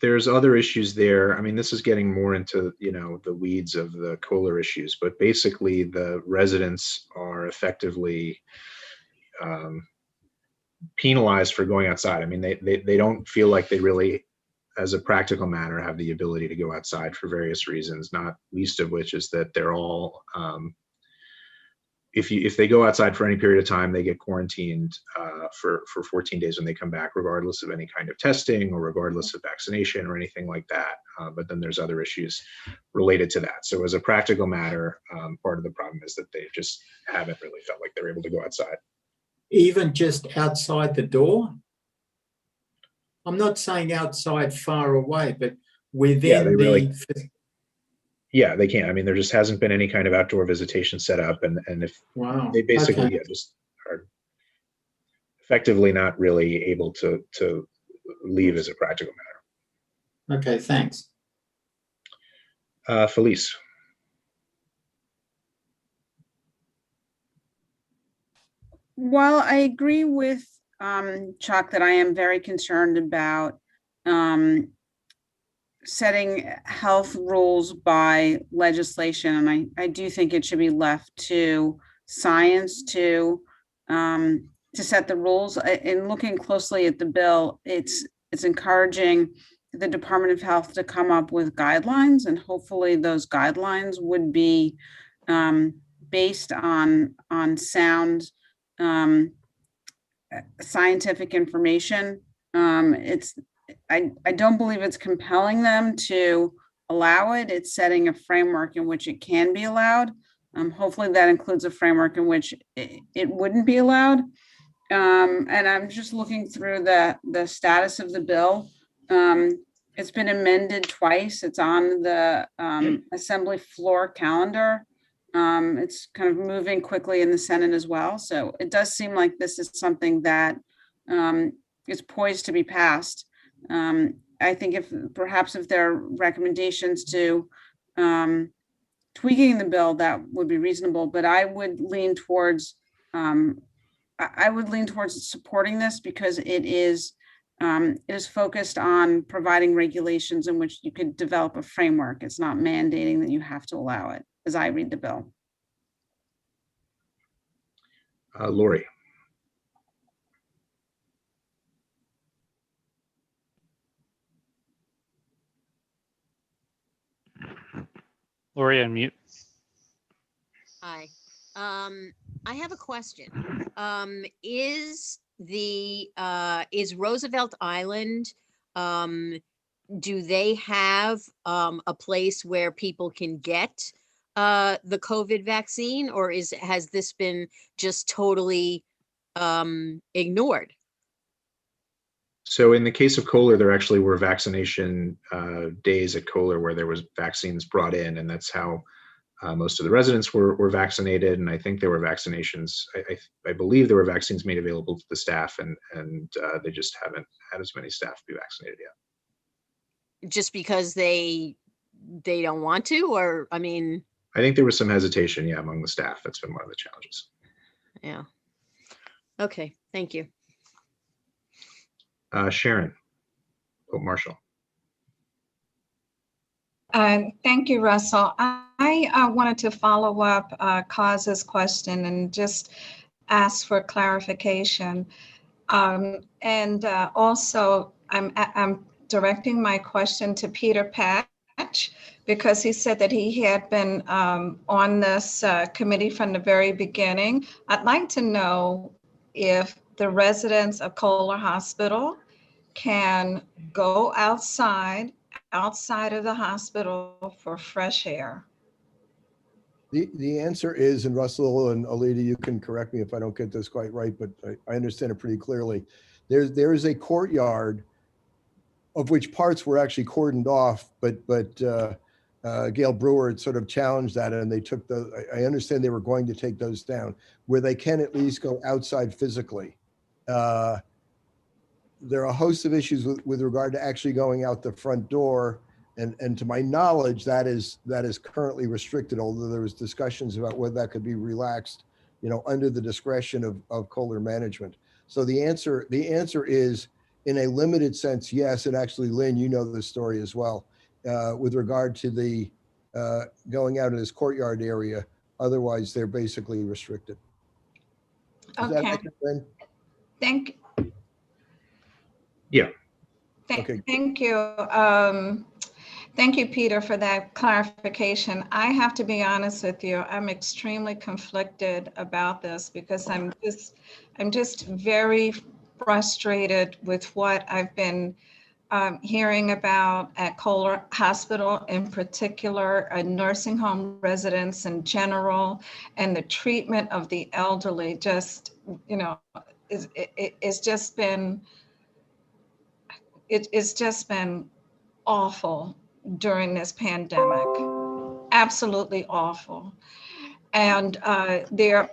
[SPEAKER 1] There's other issues there. I mean, this is getting more into, the weeds of the Kohler issues, but basically the residents are effectively penalized for going outside. I mean, they don't feel like they really, as a practical matter, have the ability to go outside for various reasons, not least of which is that they're all, if they go outside for any period of time, they get quarantined for 14 days when they come back, regardless of any kind of testing or regardless of vaccination or anything like that. But then there's other issues related to that. So as a practical matter, part of the problem is that they just haven't really felt like they're able to go outside.
[SPEAKER 15] Even just outside the door? I'm not saying outside far away, but within
[SPEAKER 1] Yeah, they can't. I mean, there just hasn't been any kind of outdoor visitation set up, and if they basically just are effectively not really able to leave as a practical matter.
[SPEAKER 15] Okay, thanks.
[SPEAKER 1] Felice.
[SPEAKER 17] While I agree with Chuck that I am very concerned about setting health rules by legislation, and I do think it should be left to science to set the rules. In looking closely at the bill, it's encouraging the Department of Health to come up with guidelines, and hopefully those guidelines would be based on sound scientific information. I don't believe it's compelling them to allow it. It's setting a framework in which it can be allowed. Hopefully that includes a framework in which it wouldn't be allowed. And I'm just looking through the status of the bill. It's been amended twice. It's on the Assembly floor calendar. It's kind of moving quickly in the Senate as well. So it does seem like this is something that is poised to be passed. I think if there are recommendations to tweaking the bill, that would be reasonable, but I would lean towards supporting this because it is focused on providing regulations in which you could develop a framework. It's not mandating that you have to allow it, as I read the bill.
[SPEAKER 1] Lori.
[SPEAKER 2] Lori, unmute.
[SPEAKER 21] Hi. I have a question. Is Roosevelt Island, do they have a place where people can get the COVID vaccine, or has this been just totally ignored?
[SPEAKER 1] So in the case of Kohler, there actually were vaccination days at Kohler where there was vaccines brought in, and that's how most of the residents were vaccinated. And I think there were vaccinations. I believe there were vaccines made available to the staff, and they just haven't had as many staff be vaccinated yet.
[SPEAKER 21] Just because they don't want to, or I mean?
[SPEAKER 1] I think there was some hesitation, among the staff. That's been one of the challenges.
[SPEAKER 21] Yeah. Okay. Thank you.
[SPEAKER 1] Sharon. Marshall.
[SPEAKER 4] Thank you, Russell. I wanted to follow up Cause's question and just ask for clarification. Also, I'm directing my question to Peter Patch because he said that he had been on this committee from the very beginning. I'd like to know if the residents of Kohler Hospital can go outside of the hospital for fresh air.
[SPEAKER 9] The answer is, and Russell and Alita, you can correct me if I don't get this quite right, but I understand it pretty clearly. There is a courtyard of which parts were actually cordoned off, but Gail Brewer had sort of challenged that, and they took I understand they were going to take those down, where they can at least go outside physically. There are a host of issues with regard to actually going out the front door. And to my knowledge, that is currently restricted, although there was discussions about whether that could be relaxed, under the discretion of Kohler management. So the answer is, in a limited sense, yes. And actually, Lynn, you know this story as well, with regard to the going out in this courtyard area. Otherwise, they're basically restricted. Is that
[SPEAKER 4] Okay.
[SPEAKER 9] accurate, Lynn?
[SPEAKER 4] Thank
[SPEAKER 1] Yeah.
[SPEAKER 9] Okay.
[SPEAKER 4] Thank you. Thank you, Peter, for that clarification. I have to be honest with you. I'm extremely conflicted about this because I'm just very frustrated with what I've been hearing about at Kohler Hospital, in particular, nursing home residents in general, and the treatment of the elderly. It's just been awful during this pandemic, absolutely awful. And there's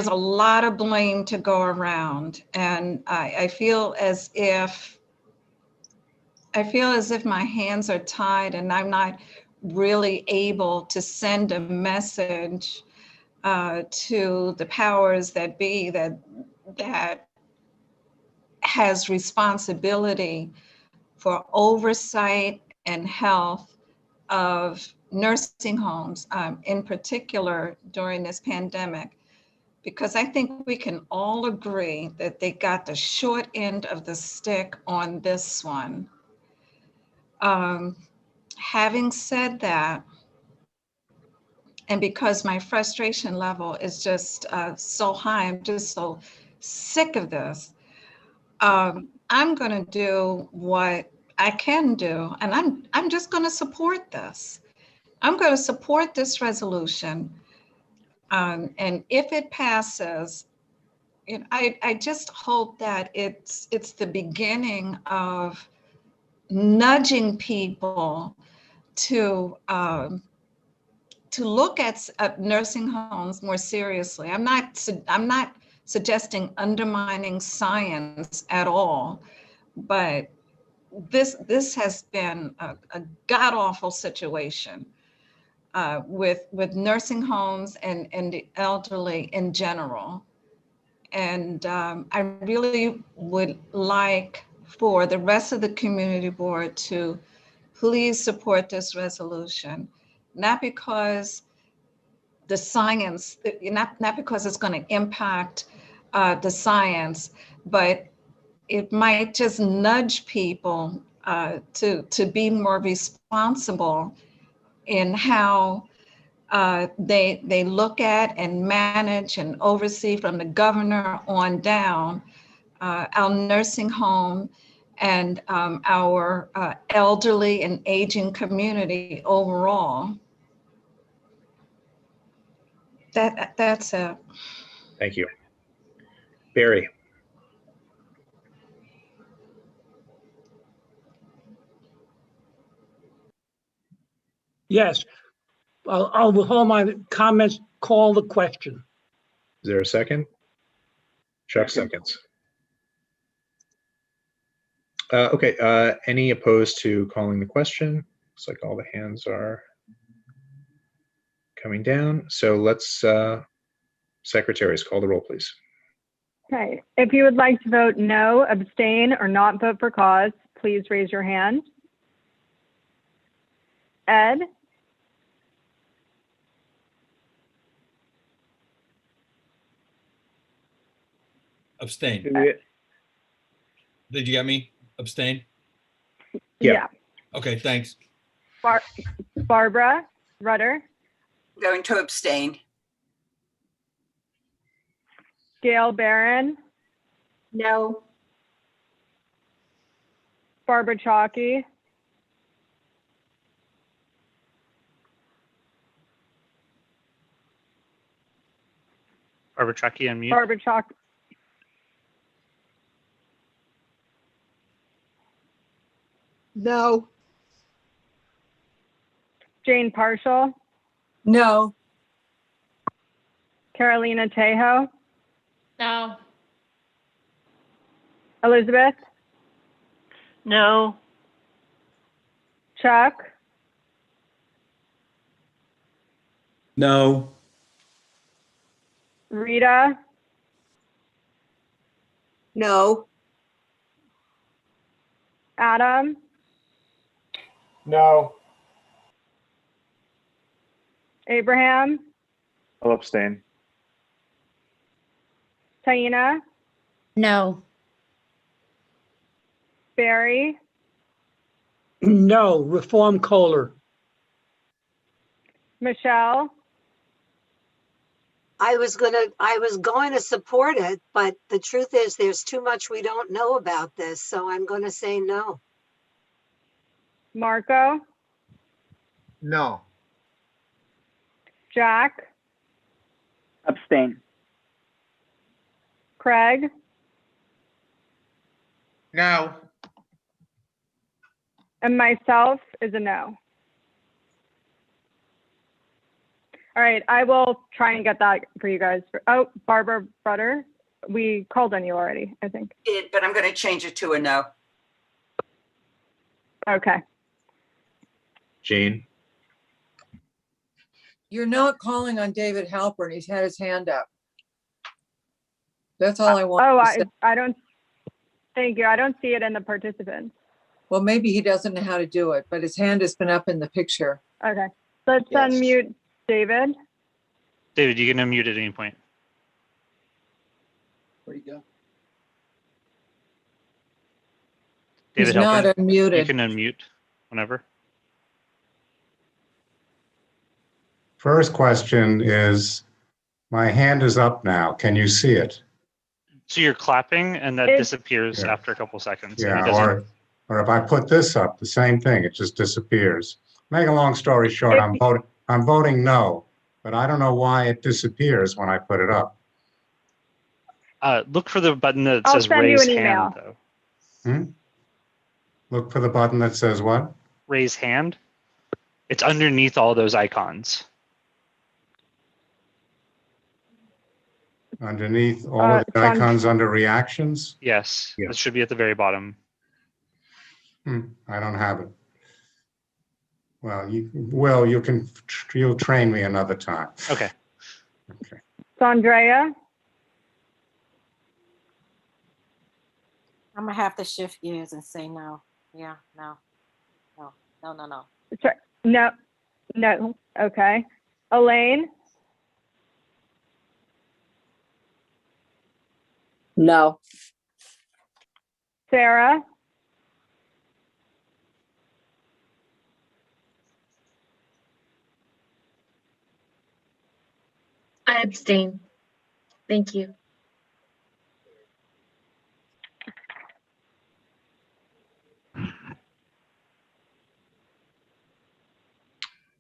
[SPEAKER 4] a lot of blame to go around. And I feel as if my hands are tied and I'm not really able to send a message to the powers that be that has responsibility for oversight and health of nursing homes, in particular during this pandemic, because I think we can all agree that they got the short end of the stick on this one. Having said that, and because my frustration level is just so high, I'm just so sick of this. I'm going to do what I can do, and I'm just going to support this. I'm going to support this resolution, and if it passes, I just hope that it's the beginning of nudging people to look at nursing homes more seriously. I'm not suggesting undermining science at all, but this has been a god-awful situation with nursing homes and the elderly in general. And I really would like for the rest of the community board to please support this resolution, not because the science, not because it's going to impact the science, but it might just nudge people to be more responsible in how they look at and manage and oversee, from the governor on down, our nursing home and our elderly and aging community overall. That's it.
[SPEAKER 1] Thank you. Barry.
[SPEAKER 16] Yes, I'll withhold my comments, call the question.
[SPEAKER 1] Is there a second? Chuck seconds. Okay, any opposed to calling the question? Looks like all the hands are coming down. So let's, secretaries, call the roll, please.
[SPEAKER 23] Okay, if you would like to vote no, abstain, or not vote for cause, please raise your hand. Ed?
[SPEAKER 20] Abstain.
[SPEAKER 12] CB
[SPEAKER 20] Did you get me? Abstain?
[SPEAKER 23] Yeah.
[SPEAKER 20] Okay, thanks.
[SPEAKER 23] Barbara Rudder?
[SPEAKER 7] Going to abstain.
[SPEAKER 23] Gail Barron?
[SPEAKER 11] No.
[SPEAKER 23] Barbara Chalky?
[SPEAKER 2] Barbara Truckee, unmute.
[SPEAKER 23] Barbara Chalky?
[SPEAKER 6] No.
[SPEAKER 23] Jane Parshall?
[SPEAKER 5] No.
[SPEAKER 23] Carolina Tejo?
[SPEAKER 8] No.
[SPEAKER 23] Elizabeth?
[SPEAKER 8] No.
[SPEAKER 23] Chuck?
[SPEAKER 22] No.
[SPEAKER 23] Rita?
[SPEAKER 14] No.
[SPEAKER 23] Adam?
[SPEAKER 18] No.
[SPEAKER 23] Abraham?
[SPEAKER 12] I'll abstain.
[SPEAKER 23] Taina?
[SPEAKER 8] No.
[SPEAKER 23] Barry?
[SPEAKER 16] No, reform Kohler.
[SPEAKER 23] Michelle?
[SPEAKER 11] I was going to support it, but the truth is there's too much we don't know about this, so I'm going to say no.
[SPEAKER 23] Marco?
[SPEAKER 18] No.
[SPEAKER 23] Jack?
[SPEAKER 12] Abstain.
[SPEAKER 23] Craig?
[SPEAKER 18] No.
[SPEAKER 23] And myself is a no. All right, I will try and get that for you guys. Oh, Barbara Rudder, we called on you already, I think.
[SPEAKER 7] But I'm going to change it to a no.
[SPEAKER 23] Okay.
[SPEAKER 1] Jane?
[SPEAKER 19] You're not calling on David Halpern. He's had his hand up. That's all I want.
[SPEAKER 23] Oh,
[SPEAKER 19] to say.
[SPEAKER 23] I don't, thank you. I don't see it in the participants.
[SPEAKER 19] Well, maybe he doesn't know how to do it, but his hand has been up in the picture.
[SPEAKER 23] Okay, let's
[SPEAKER 19] Yes.
[SPEAKER 23] unmute David.
[SPEAKER 2] David, you can unmute at any point.
[SPEAKER 19] Where'd he go?
[SPEAKER 2] David
[SPEAKER 19] He's not
[SPEAKER 2] Halpern,
[SPEAKER 19] unmuted.
[SPEAKER 2] You can unmute whenever.
[SPEAKER 24] First question is, my hand is up now. Can you see it?
[SPEAKER 2] So you're clapping and that disappears
[SPEAKER 24] Yeah.
[SPEAKER 2] after a couple seconds. and it
[SPEAKER 24] Yeah,
[SPEAKER 2] doesn't-
[SPEAKER 24] or if I put this up, the same thing, it just disappears. Make a long story short, I'm voting no, but I don't know why it disappears when I put it up.
[SPEAKER 2] Look for the button that
[SPEAKER 23] I'll
[SPEAKER 2] says
[SPEAKER 23] send you
[SPEAKER 2] raise
[SPEAKER 23] an
[SPEAKER 2] hand,
[SPEAKER 23] email.
[SPEAKER 2] though.
[SPEAKER 24] Look for the button that says what?
[SPEAKER 2] Raise hand. It's underneath all those icons.
[SPEAKER 24] Underneath all of the
[SPEAKER 23] it's on-
[SPEAKER 24] icons under reactions?
[SPEAKER 2] Yes,
[SPEAKER 24] Yeah.
[SPEAKER 2] it should be at the very bottom.
[SPEAKER 24] I don't have it. Well, you'll train me another time.
[SPEAKER 2] Okay.
[SPEAKER 24] Okay.
[SPEAKER 23] Sandrea?
[SPEAKER 10] I'm gonna have to shift gears and say no. Yeah, no.
[SPEAKER 23] Sorry. No, no, okay. Elaine?
[SPEAKER 11] No.
[SPEAKER 23] Sarah?
[SPEAKER 8] I abstain. Thank you.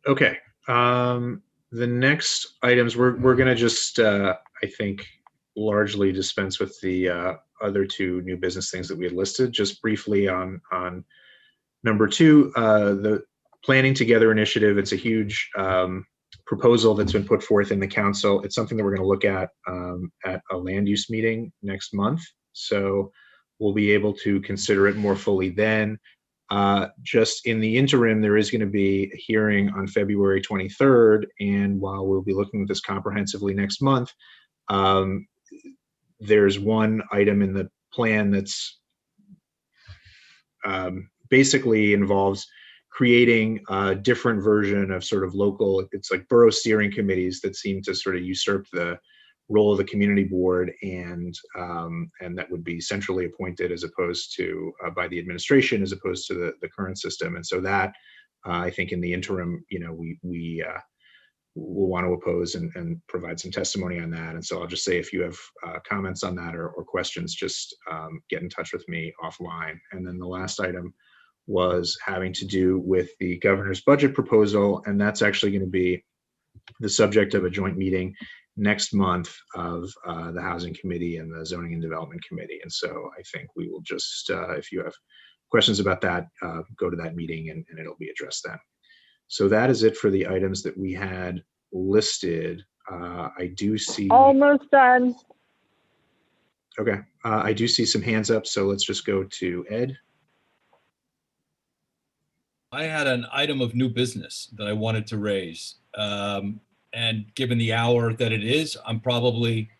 [SPEAKER 1] Okay. The next items, we're going to just, I think, largely dispense with the other two new business things that we had listed. Just briefly on number two, the Planning Together initiative. It's a huge proposal that's been put forth in the council. It's something that we're going to look at a land use meeting next month. So we'll be able to consider it more fully then. Just in the interim, there is going to be a hearing on February 23rd. And while we'll be looking at this comprehensively next month, there's one item in the plan that's basically involves creating a different version of sort of local, it's like borough steering committees that seem to sort of usurp the role of the community board, and that would be centrally appointed as opposed to by the administration as opposed to the current system. And so that I think in the interim, we will want to oppose and provide some testimony on that. And so I'll just say, if you have comments on that or questions, just get in touch with me offline. And then the last item was having to do with the governor's budget proposal, and that's actually going to be the subject of a joint meeting next month of the Housing Committee and the Zoning and Development Committee. And so I think we will just, if you have questions about that, go to that meeting and it'll be addressed then. So that is it for the items that we had listed. I do see.
[SPEAKER 23] Almost done.
[SPEAKER 1] Okay, I do see some hands up, so let's just go to Ed.
[SPEAKER 20] I had an item of new business that I wanted to raise. And given the hour that it is, I'm probably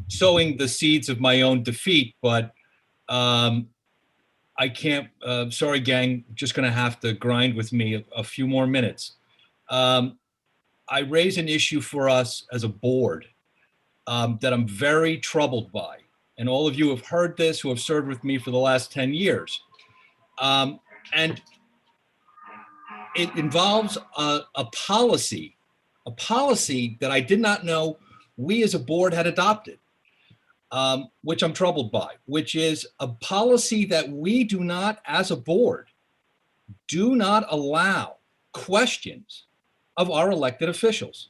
[SPEAKER 20] sowing the seeds of my own defeat, but I can't, sorry gang, just gonna have to grind with me a few more minutes. I raise an issue for us as a board that I'm very troubled by. And all of you have heard this who have served with me for the last 10 years. And it involves a policy that I did not know we as a board had adopted, which I'm troubled by, which is a policy that we do not, as a board, do not allow questions of our elected officials.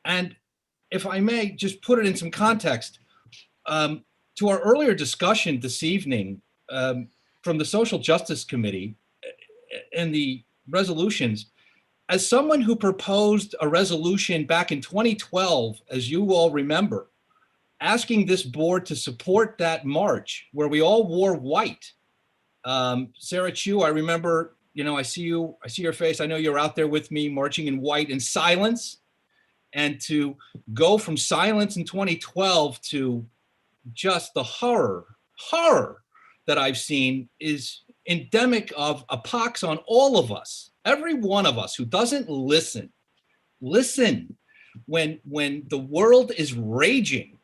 [SPEAKER 20] And if I may just put it in some context, to our earlier discussion this evening from the Social Justice Committee and the resolutions, as someone who proposed a resolution back in 2012, as you all remember, asking this board to support that march where we all wore white. Sarah Chu, I remember, I see your face. I know you're out there with me marching in white in silence. And to go from silence in 2012 to just the horror that I've seen is endemic of a pox on all of us. Every one of us who doesn't listen when the world is raging.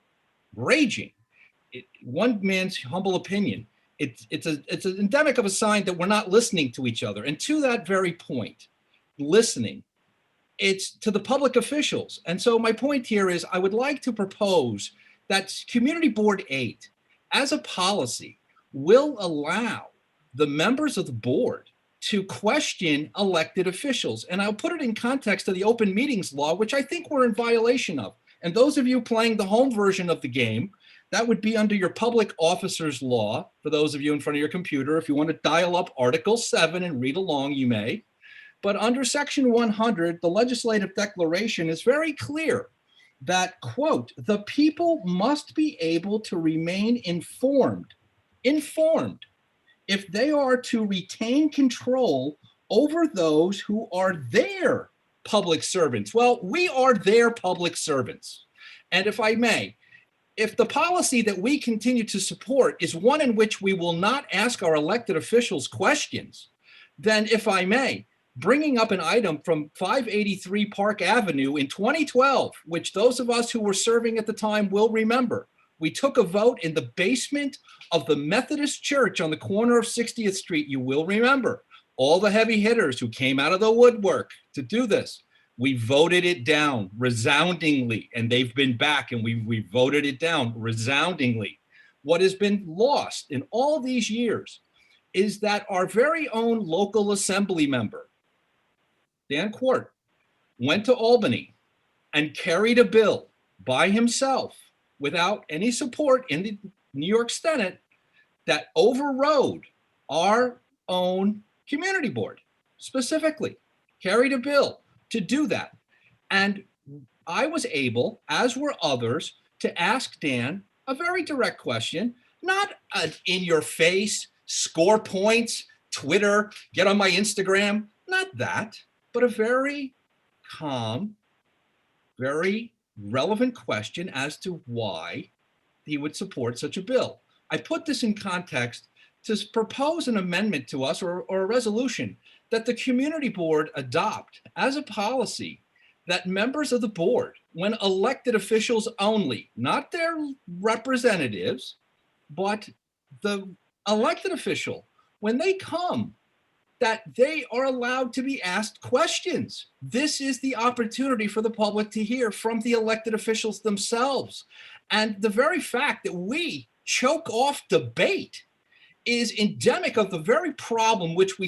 [SPEAKER 20] One man's humble opinion, it's an endemic of a sign that we're not listening to each other. And to that very point, listening, it's to the public officials. And so my point here is I would like to propose that Community Board 8, as a policy, will allow the members of the board to question elected officials. And I'll put it in context of the open meetings law, which I think we're in violation of. And those of you playing the home version of the game, that would be under your public officers law. For those of you in front of your computer, if you want to dial up Article 7 and read along, you may. But under Section 100, the legislative declaration is very clear that, quote, the people must be able to remain informed if they are to retain control over those who are their public servants. Well, we are their public servants. And if I may, if the policy that we continue to support is one in which we will not ask our elected officials questions, then if I may, bringing up an item from 583 Park Avenue in 2012, which those of us who were serving at the time will remember, we took a vote in the basement of the Methodist Church on the corner of 60th Street. You will remember all the heavy hitters who came out of the woodwork to do this. We voted it down resoundingly, and they've been back, and we voted it down resoundingly. What has been lost in all these years is that our very own local assembly member, Dan Quart, went to Albany and carried a bill by himself without any support in the New York Senate that overrode our own community board, specifically carried a bill to do that. And I was able, as were others, to ask Dan a very direct question, not an in your face, score points, Twitter, get on my Instagram, not that, but a very calm, very relevant question as to why he would support such a bill. I put this in context to propose an amendment to us or a resolution that the community board adopt as a policy that members of the board, when elected officials only, not their representatives, but the elected official, when they come, that they are allowed to be asked questions. This is the opportunity for the public to hear from the elected officials themselves. And the very fact that we choke off debate is endemic of the very problem which we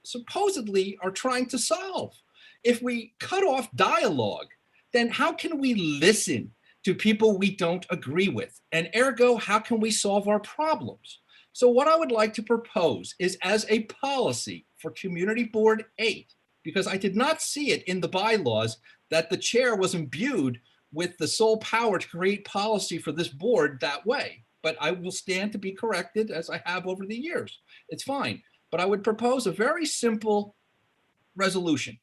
[SPEAKER 20] supposedly are trying to solve. If we cut off dialogue, then how can we listen to people we don't agree with? And ergo, how can we solve our problems? So what I would like to propose is, as a policy for Community Board 8, because I did not see it in the bylaws that the chair was imbued with the sole power to create policy for this board that way. But I will stand to be corrected as I have over the years. It's fine. But I would propose a very simple resolution.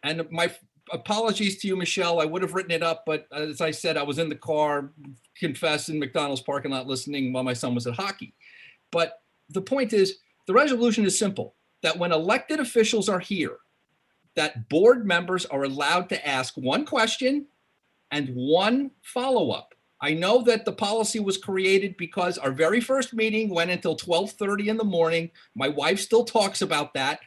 [SPEAKER 20] And my apologies to you, Michelle. I would have written it up, but as I said, I was in the car, confess, in McDonald's parking lot listening while my son was at hockey. But the point is, the resolution is simple, that when elected officials are here, that board members are allowed to ask one question and one follow-up. I know that the policy was created because our very first meeting went until 12:30 in the morning. My wife still talks about that.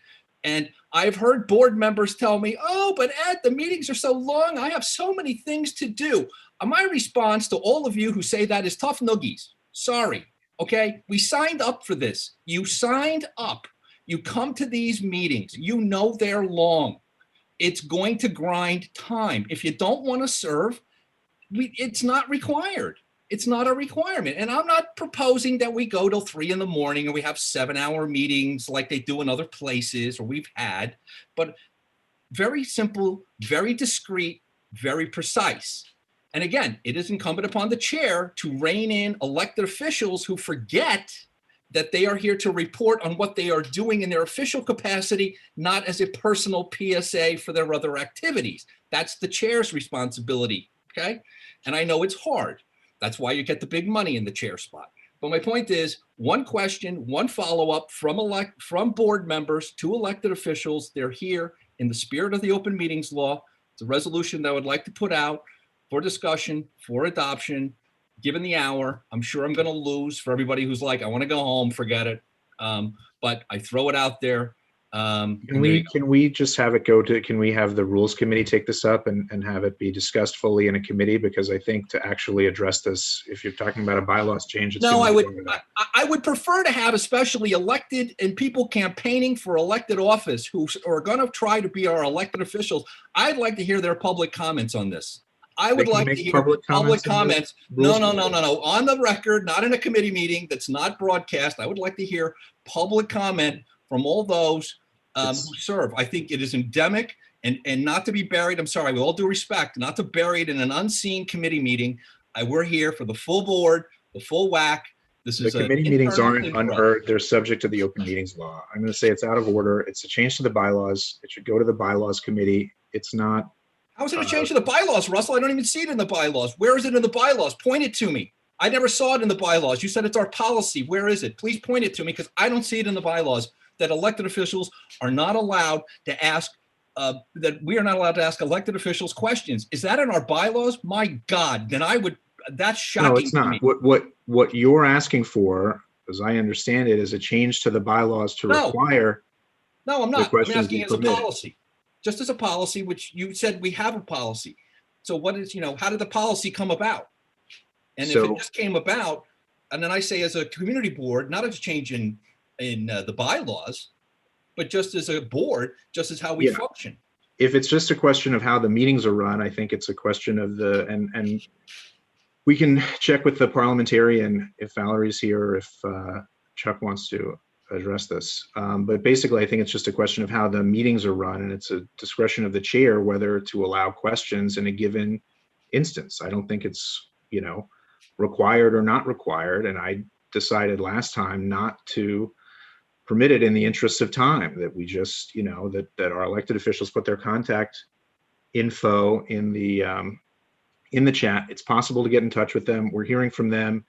[SPEAKER 20] And I've heard board members tell me, oh, but Ed, the meetings are so long. I have so many things to do. My response to all of you who say that is tough noogies. Sorry. Okay, we signed up for this. You signed up. You come to these meetings. You know they're long. It's going to grind time. If you don't want to serve, it's not required. It's not a requirement. And I'm not proposing that we go till 3 in the morning and we have 7-hour meetings like they do in other places or we've had, but very simple, very discreet, very precise. And again, it is incumbent upon the chair to rein in elected officials who forget that they are here to report on what they are doing in their official capacity, not as a personal PSA for their other activities. That's the chair's responsibility, okay? And I know it's hard. That's why you get the big money in the chair spot. But my point is, one question, one follow-up from board members to elected officials. They're here in the spirit of the open meetings law. It's a resolution that I would like to put out for discussion, for adoption, given the hour. I'm sure I'm going to lose for everybody who's like, I want to go home, forget it. But I throw it out there.
[SPEAKER 1] Can we just have it go to, can we have the rules committee take this up and have it be discussed fully in a committee? Because I think to actually address this, if you're talking about a bylaws change, it's
[SPEAKER 20] no, I would prefer to have especially elected and people campaigning for elected office who are going to try to be our elected officials. I'd like to hear their public comments on this. I would like to hear public comments. No. On the record, not in a committee meeting that's not broadcast. I would like to hear public comment from all those who serve. I think it is endemic and not to be buried. I'm sorry, with all due respect, not to bury it in an unseen committee meeting. We're here for the full board, the full whack.
[SPEAKER 1] The committee meetings aren't unheard. They're subject to the open meetings law. I'm going to say it's out of order. It's a change to the bylaws. It should go to the bylaws committee. It's not.
[SPEAKER 20] How is it a change to the bylaws, Russell? I don't even see it in the bylaws. Where is it in the bylaws? Point it to me. I never saw it in the bylaws. You said it's our policy. Where is it? Please point it to me because I don't see it in the bylaws that elected officials are not allowed to ask, that we are not allowed to ask elected officials questions. Is that in our bylaws? My God, then that's shocking.
[SPEAKER 1] No, it's not. What you're asking for, as I understand it, is a change to the bylaws to require.
[SPEAKER 20] No, I'm not. I'm asking as a policy. Just as a policy, which you said we have a policy. So what is, how did the policy come about? And if it just came about, and then I say as a community board, not as a change in the bylaws, but just as a board, just as how we function.
[SPEAKER 1] If it's just a question of how the meetings are run, I think it's a question of and we can check with the parliamentarian if Valerie's here, or if Chuck wants to address this. But basically, I think it's just a question of how the meetings are run, and it's a discretion of the chair whether to allow questions in a given instance. I don't think it's, required or not required. And I decided last time not to permit it in the interest of time, that we just, that our elected officials put their contact info in the in the chat. It's possible to get in touch with them. We're hearing from them.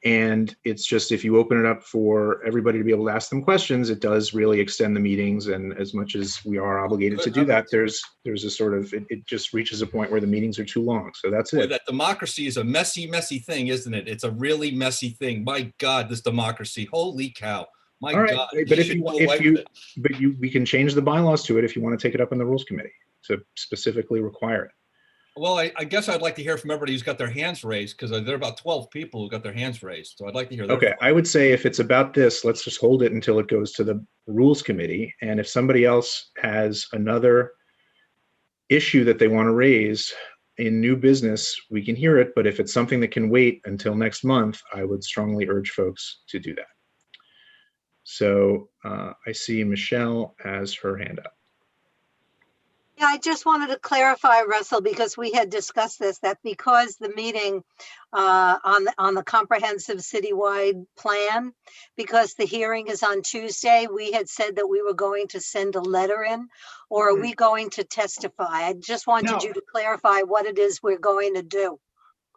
[SPEAKER 1] And it's just, if you open it up for everybody to be able to ask them questions, it does really extend the meetings. And as much as we are obligated to do that, there's a sort of, it just reaches a point where the meetings are too long. So that's
[SPEAKER 20] Boy,
[SPEAKER 1] it.
[SPEAKER 20] that democracy is a messy, messy thing, isn't it? It's a really messy thing. My God, this democracy. Holy cow. My
[SPEAKER 1] All right,
[SPEAKER 20] God.
[SPEAKER 1] but
[SPEAKER 20] We should do away with it.
[SPEAKER 1] we can change the bylaws to it if you want to take it up in the rules committee to specifically require it.
[SPEAKER 20] Well, I guess I'd like to hear from everybody who's got their hands raised, because there are about 12 people who got their hands raised. So I'd like to hear their
[SPEAKER 1] Okay,
[SPEAKER 20] thoughts.
[SPEAKER 1] I would say if it's about this, let's just hold it until it goes to the rules committee. And if somebody else has another issue that they want to raise in new business, we can hear it. But if it's something that can wait until next month, I would strongly urge folks to do that. So I see Michelle has her hand up.
[SPEAKER 11] Yeah, I just wanted to clarify, Russell, because we had discussed this, that because the meeting on the comprehensive citywide plan, because the hearing is on Tuesday, we had said that we were going to send a letter in, or are we going to testify? I just wanted you to clarify what it is we're going to do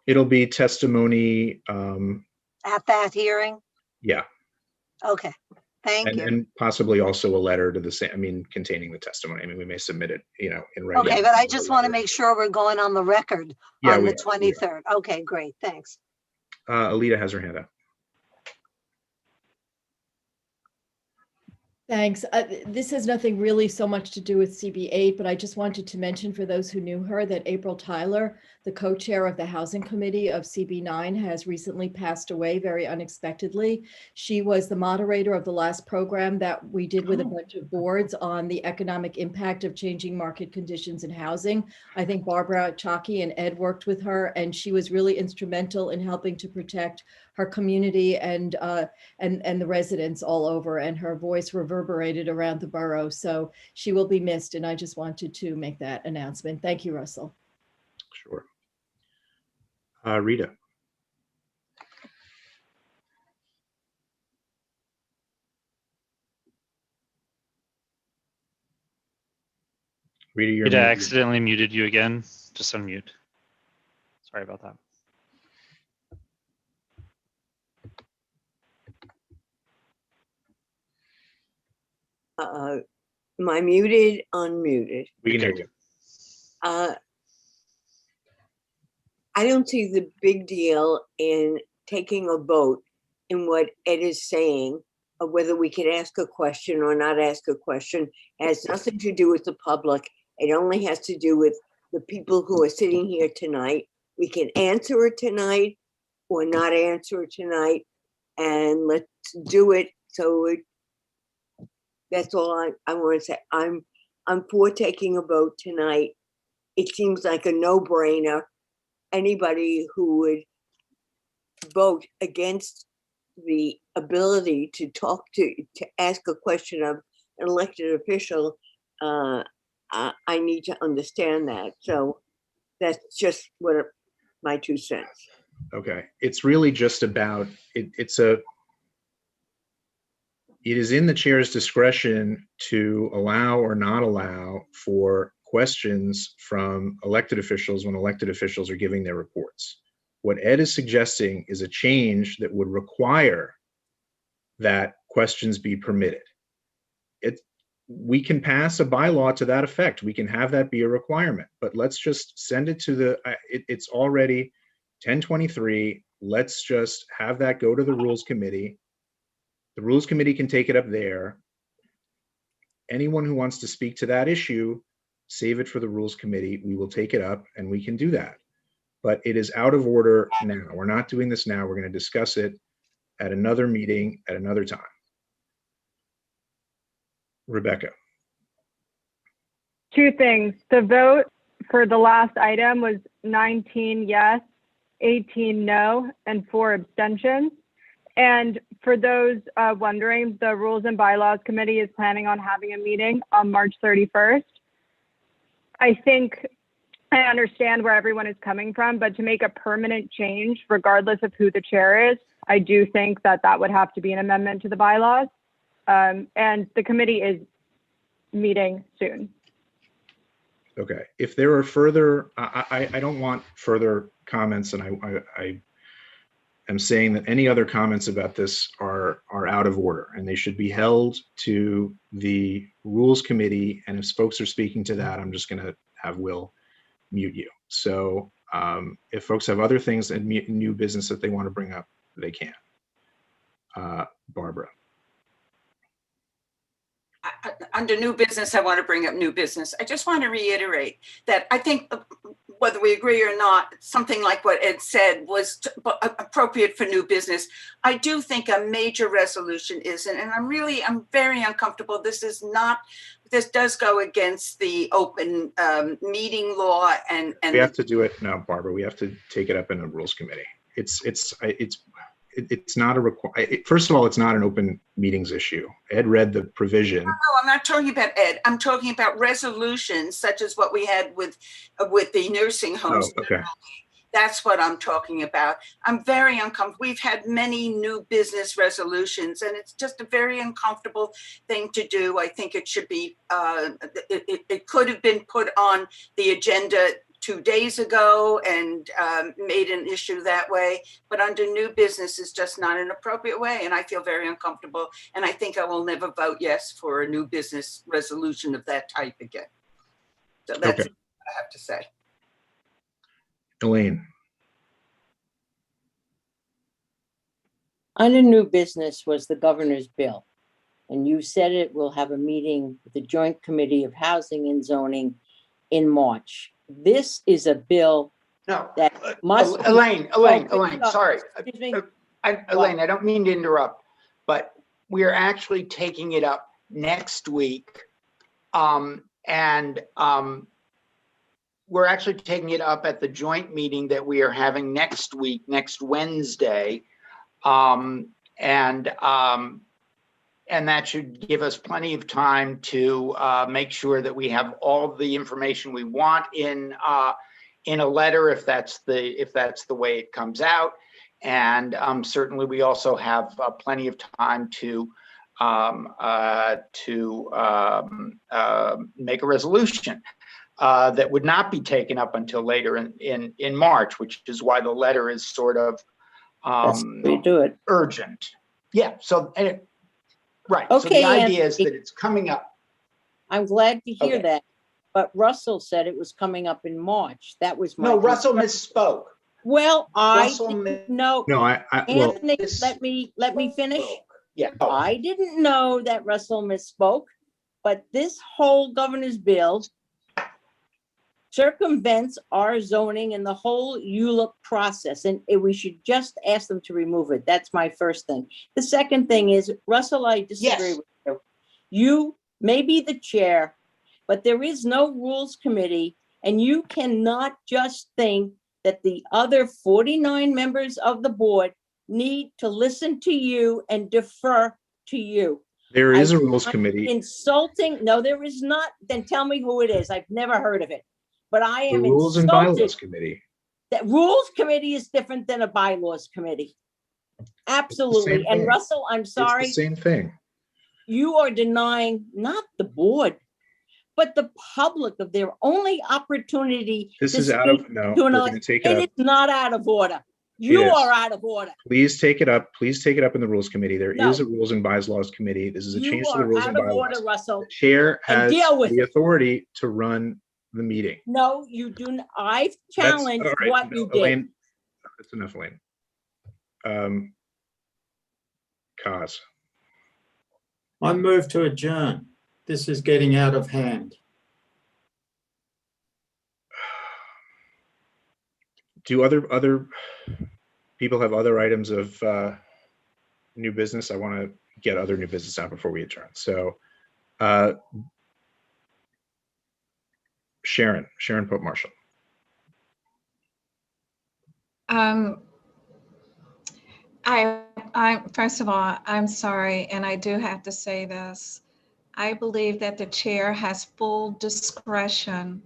[SPEAKER 1] It'll be testimony.
[SPEAKER 11] at that hearing.
[SPEAKER 1] Yeah.
[SPEAKER 11] Okay, thank you.
[SPEAKER 1] And possibly also a letter to the same, I mean, containing the testimony. I mean, we may submit it, in writing.
[SPEAKER 11] Okay, but I just want to make sure we're going on the record on the 23rd. Okay, great, thanks.
[SPEAKER 1] Alita has her hand up.
[SPEAKER 3] Thanks. This has nothing really so much to do with CB8, but I just wanted to mention for those who knew her that April Tyler, the co-chair of the Housing Committee of CB9, has recently passed away very unexpectedly. She was the moderator of the last program that we did with a bunch of boards on the economic impact of changing market conditions in housing. I think Barbara Chalky and Ed worked with her, and she was really instrumental in helping to protect her community and the residents all over, and her voice reverberated around the borough. So she will be missed, and I just wanted to make that announcement. Thank you, Russell.
[SPEAKER 1] Sure. Rita. Rita, you're
[SPEAKER 2] Rita
[SPEAKER 1] muted.
[SPEAKER 2] accidentally muted you again. Just unmute. Sorry about that.
[SPEAKER 14] Am I muted, unmuted?
[SPEAKER 1] We can hear you.
[SPEAKER 14] I don't see the big deal in taking a vote in what Ed is saying, of whether we can ask a question or not ask a question. It has nothing to do with the public. It only has to do with the people who are sitting here tonight. We can answer it tonight or not answer it tonight, and let's do it. So that's all I want to say. I'm for taking a vote tonight. It seems like a no-brainer. Anybody who would vote against the ability to ask a question of an elected official, I need to understand that. So that's just my 2 cents.
[SPEAKER 1] Okay, it's really just about, it is in the chair's discretion to allow or not allow for questions from elected officials when elected officials are giving their reports. What Ed is suggesting is a change that would require that questions be permitted. We can pass a bylaw to that effect. We can have that be a requirement, but let's just send it to it's already 10:23. Let's just have that go to the Rules Committee. The Rules Committee can take it up there. Anyone who wants to speak to that issue, save it for the Rules Committee. We will take it up and we can do that. But it is out of order now. We're not doing this now. We're going to discuss it at another meeting at another time. Rebecca.
[SPEAKER 23] 2 things. The vote for the last item was 19 yes, 18 no, and 4 abstentions. And for those wondering, the Rules and Bylaws Committee is planning on having a meeting on March 31st. I think I understand where everyone is coming from, but to make a permanent change, regardless of who the chair is, I do think that would have to be an amendment to the bylaws. And the committee is meeting soon.
[SPEAKER 1] Okay, if there are further, I don't want further comments, and I am saying that any other comments about this are out of order, and they should be held to the Rules Committee, and if folks are speaking to that, I'm just gonna have Will mute you. So if folks have other things and new business that they want to bring up, they can. Barbara.
[SPEAKER 7] Under new business, I want to bring up new business. I just want to reiterate that I think whether we agree or not, something like what Ed said was appropriate for new business. I do think a major resolution isn't, and I'm very uncomfortable. This does go against the open meeting law and
[SPEAKER 1] We have to do it now, Barbara. We have to take it up in the Rules Committee. It's not a first of all, it's not an open meetings issue. Ed read the provision.
[SPEAKER 7] No, I'm not talking about Ed. I'm talking about resolutions such as what we had with the nursing homes.
[SPEAKER 1] Oh, okay.
[SPEAKER 7] That's what I'm talking about. I'm very uncomfortable. We've had many new business resolutions, and it's just a very uncomfortable thing to do. I think it should be, it could have been put on the agenda 2 days ago and made an issue that way, but under new business is just not an appropriate way, and I feel very uncomfortable, and I think I will never vote yes for a new business resolution of that type again. So that's
[SPEAKER 1] Okay.
[SPEAKER 7] what I have to say.
[SPEAKER 1] Elaine.
[SPEAKER 13] Under new business was the governor's bill, and you said it will have a meeting with the Joint Committee of Housing and Zoning in March. This is a bill that must.
[SPEAKER 15] Elaine, sorry.
[SPEAKER 13] Excuse me.
[SPEAKER 15] Elaine, I don't mean to interrupt, but we are actually taking it up next week. We're actually taking it up at the joint meeting that we are having next week, next Wednesday. And that should give us plenty of time to make sure that we have all the information we want in a letter, if that's the way it comes out. And certainly we also have plenty of time to make a resolution that would not be taken up until later in March, which is why the letter is sort of urgent. Yeah. So right.
[SPEAKER 13] Okay,
[SPEAKER 15] so the idea is that it's coming up.
[SPEAKER 13] I'm glad to hear
[SPEAKER 15] Okay.
[SPEAKER 13] that. But Russell said it was coming up in March. That was my.
[SPEAKER 15] No, Russell misspoke.
[SPEAKER 13] Well, I
[SPEAKER 15] Russell
[SPEAKER 13] didn't know.
[SPEAKER 1] No, well,
[SPEAKER 13] Anthony, let me finish.
[SPEAKER 15] Yeah.
[SPEAKER 13] I didn't know that Russell misspoke, but this whole governor's bill circumvents our zoning and the whole ULUP process, and we should just ask them to remove it. That's my first thing. The second thing is, Russell, I disagree with you. You may be the chair, but there is no rules committee, and you cannot just think that the other 49 members of the board need to listen to you and defer to you.
[SPEAKER 1] There is a rules committee.
[SPEAKER 13] Insulting? No, there is not. Then tell me who it is. I've never heard of it. But I am
[SPEAKER 1] The Rules and
[SPEAKER 13] insulted.
[SPEAKER 1] Bylaws Committee.
[SPEAKER 13] That rules committee is different than a bylaws committee. Absolutely. And
[SPEAKER 1] thing.
[SPEAKER 13] Russell, I'm sorry.
[SPEAKER 1] It's the same thing.
[SPEAKER 13] You are denying not the board, but the public of their only opportunity.
[SPEAKER 1] This
[SPEAKER 13] to
[SPEAKER 1] is out of,
[SPEAKER 13] speak
[SPEAKER 1] no,
[SPEAKER 13] to
[SPEAKER 1] we're
[SPEAKER 13] an
[SPEAKER 1] going
[SPEAKER 13] audience.
[SPEAKER 1] to take it
[SPEAKER 13] It
[SPEAKER 1] up.
[SPEAKER 13] is not out of order. You
[SPEAKER 1] is.
[SPEAKER 13] are out of order.
[SPEAKER 1] Please take it up. Please take it up in the Rules Committee. There
[SPEAKER 13] No.
[SPEAKER 1] is a Rules and Bylaws Committee. This is a
[SPEAKER 13] You
[SPEAKER 1] change to the
[SPEAKER 13] are
[SPEAKER 1] Rules
[SPEAKER 13] out
[SPEAKER 1] and
[SPEAKER 13] of
[SPEAKER 1] Bylaws.
[SPEAKER 13] order, Russell.
[SPEAKER 1] The chair
[SPEAKER 13] And
[SPEAKER 1] has
[SPEAKER 13] deal with
[SPEAKER 1] the
[SPEAKER 13] it.
[SPEAKER 1] authority to run the meeting.
[SPEAKER 13] No, you do not. I've
[SPEAKER 1] That's-
[SPEAKER 13] challenged
[SPEAKER 1] all right,
[SPEAKER 13] what
[SPEAKER 1] no,
[SPEAKER 13] you did.
[SPEAKER 1] Elaine, that's enough, Elaine. Kaz.
[SPEAKER 17] I move to adjourn. This is getting out of hand.
[SPEAKER 1] Do other people have other items of new business? I want to get other new business out before we adjourn. So Sharon Pope Marshall.
[SPEAKER 4] I first of all, I'm sorry, and I do have to say this. I believe that the chair has full discretion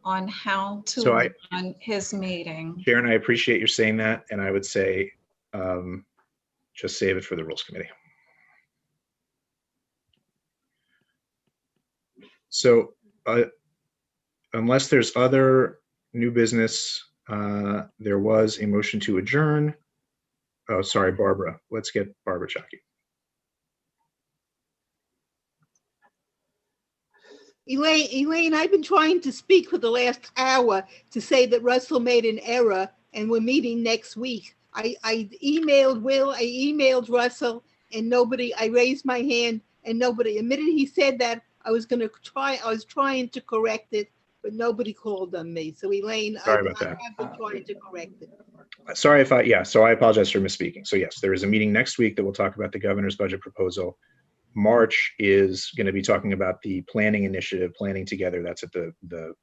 [SPEAKER 4] on how to
[SPEAKER 1] So
[SPEAKER 4] run his meeting.
[SPEAKER 1] Sharon, I appreciate you saying that, and I would say just save it for the Rules Committee. So unless there's other new business, there was a motion to adjourn. Oh, sorry, Barbara. Let's get Barbara Chucky.
[SPEAKER 5] Elaine, I've been trying to speak for the last hour to say that Russell made an error and we're meeting next week. I emailed Will, I emailed Russell, and nobody, I raised my hand and nobody, the minute he said that, I was trying to correct it, but nobody called on me. So Elaine,
[SPEAKER 1] Sorry about that.
[SPEAKER 5] I've been trying to correct it.
[SPEAKER 1] Sorry if so I apologize for misspeaking. So yes, there is a meeting next week that will talk about the governor's budget proposal. March is going to be talking about the planning initiative, planning together. That's at the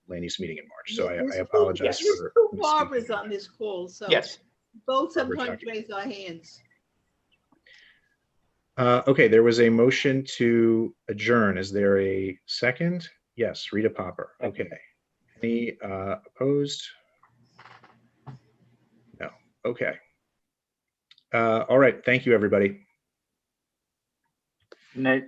[SPEAKER 1] land use meeting in March. So I apologize
[SPEAKER 5] There's
[SPEAKER 1] for
[SPEAKER 5] two Barbaras on this call, so
[SPEAKER 15] Yes.
[SPEAKER 5] both
[SPEAKER 1] Barbara
[SPEAKER 5] sometimes
[SPEAKER 1] Chucky.
[SPEAKER 5] raise our hands.
[SPEAKER 1] Okay, there was a motion to adjourn. Is there a second? Yes, Rita Popper. Okay. Any opposed? No. Okay. All right. Thank you, everybody.
[SPEAKER 12] Good night.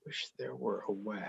[SPEAKER 15] Wish there were a way.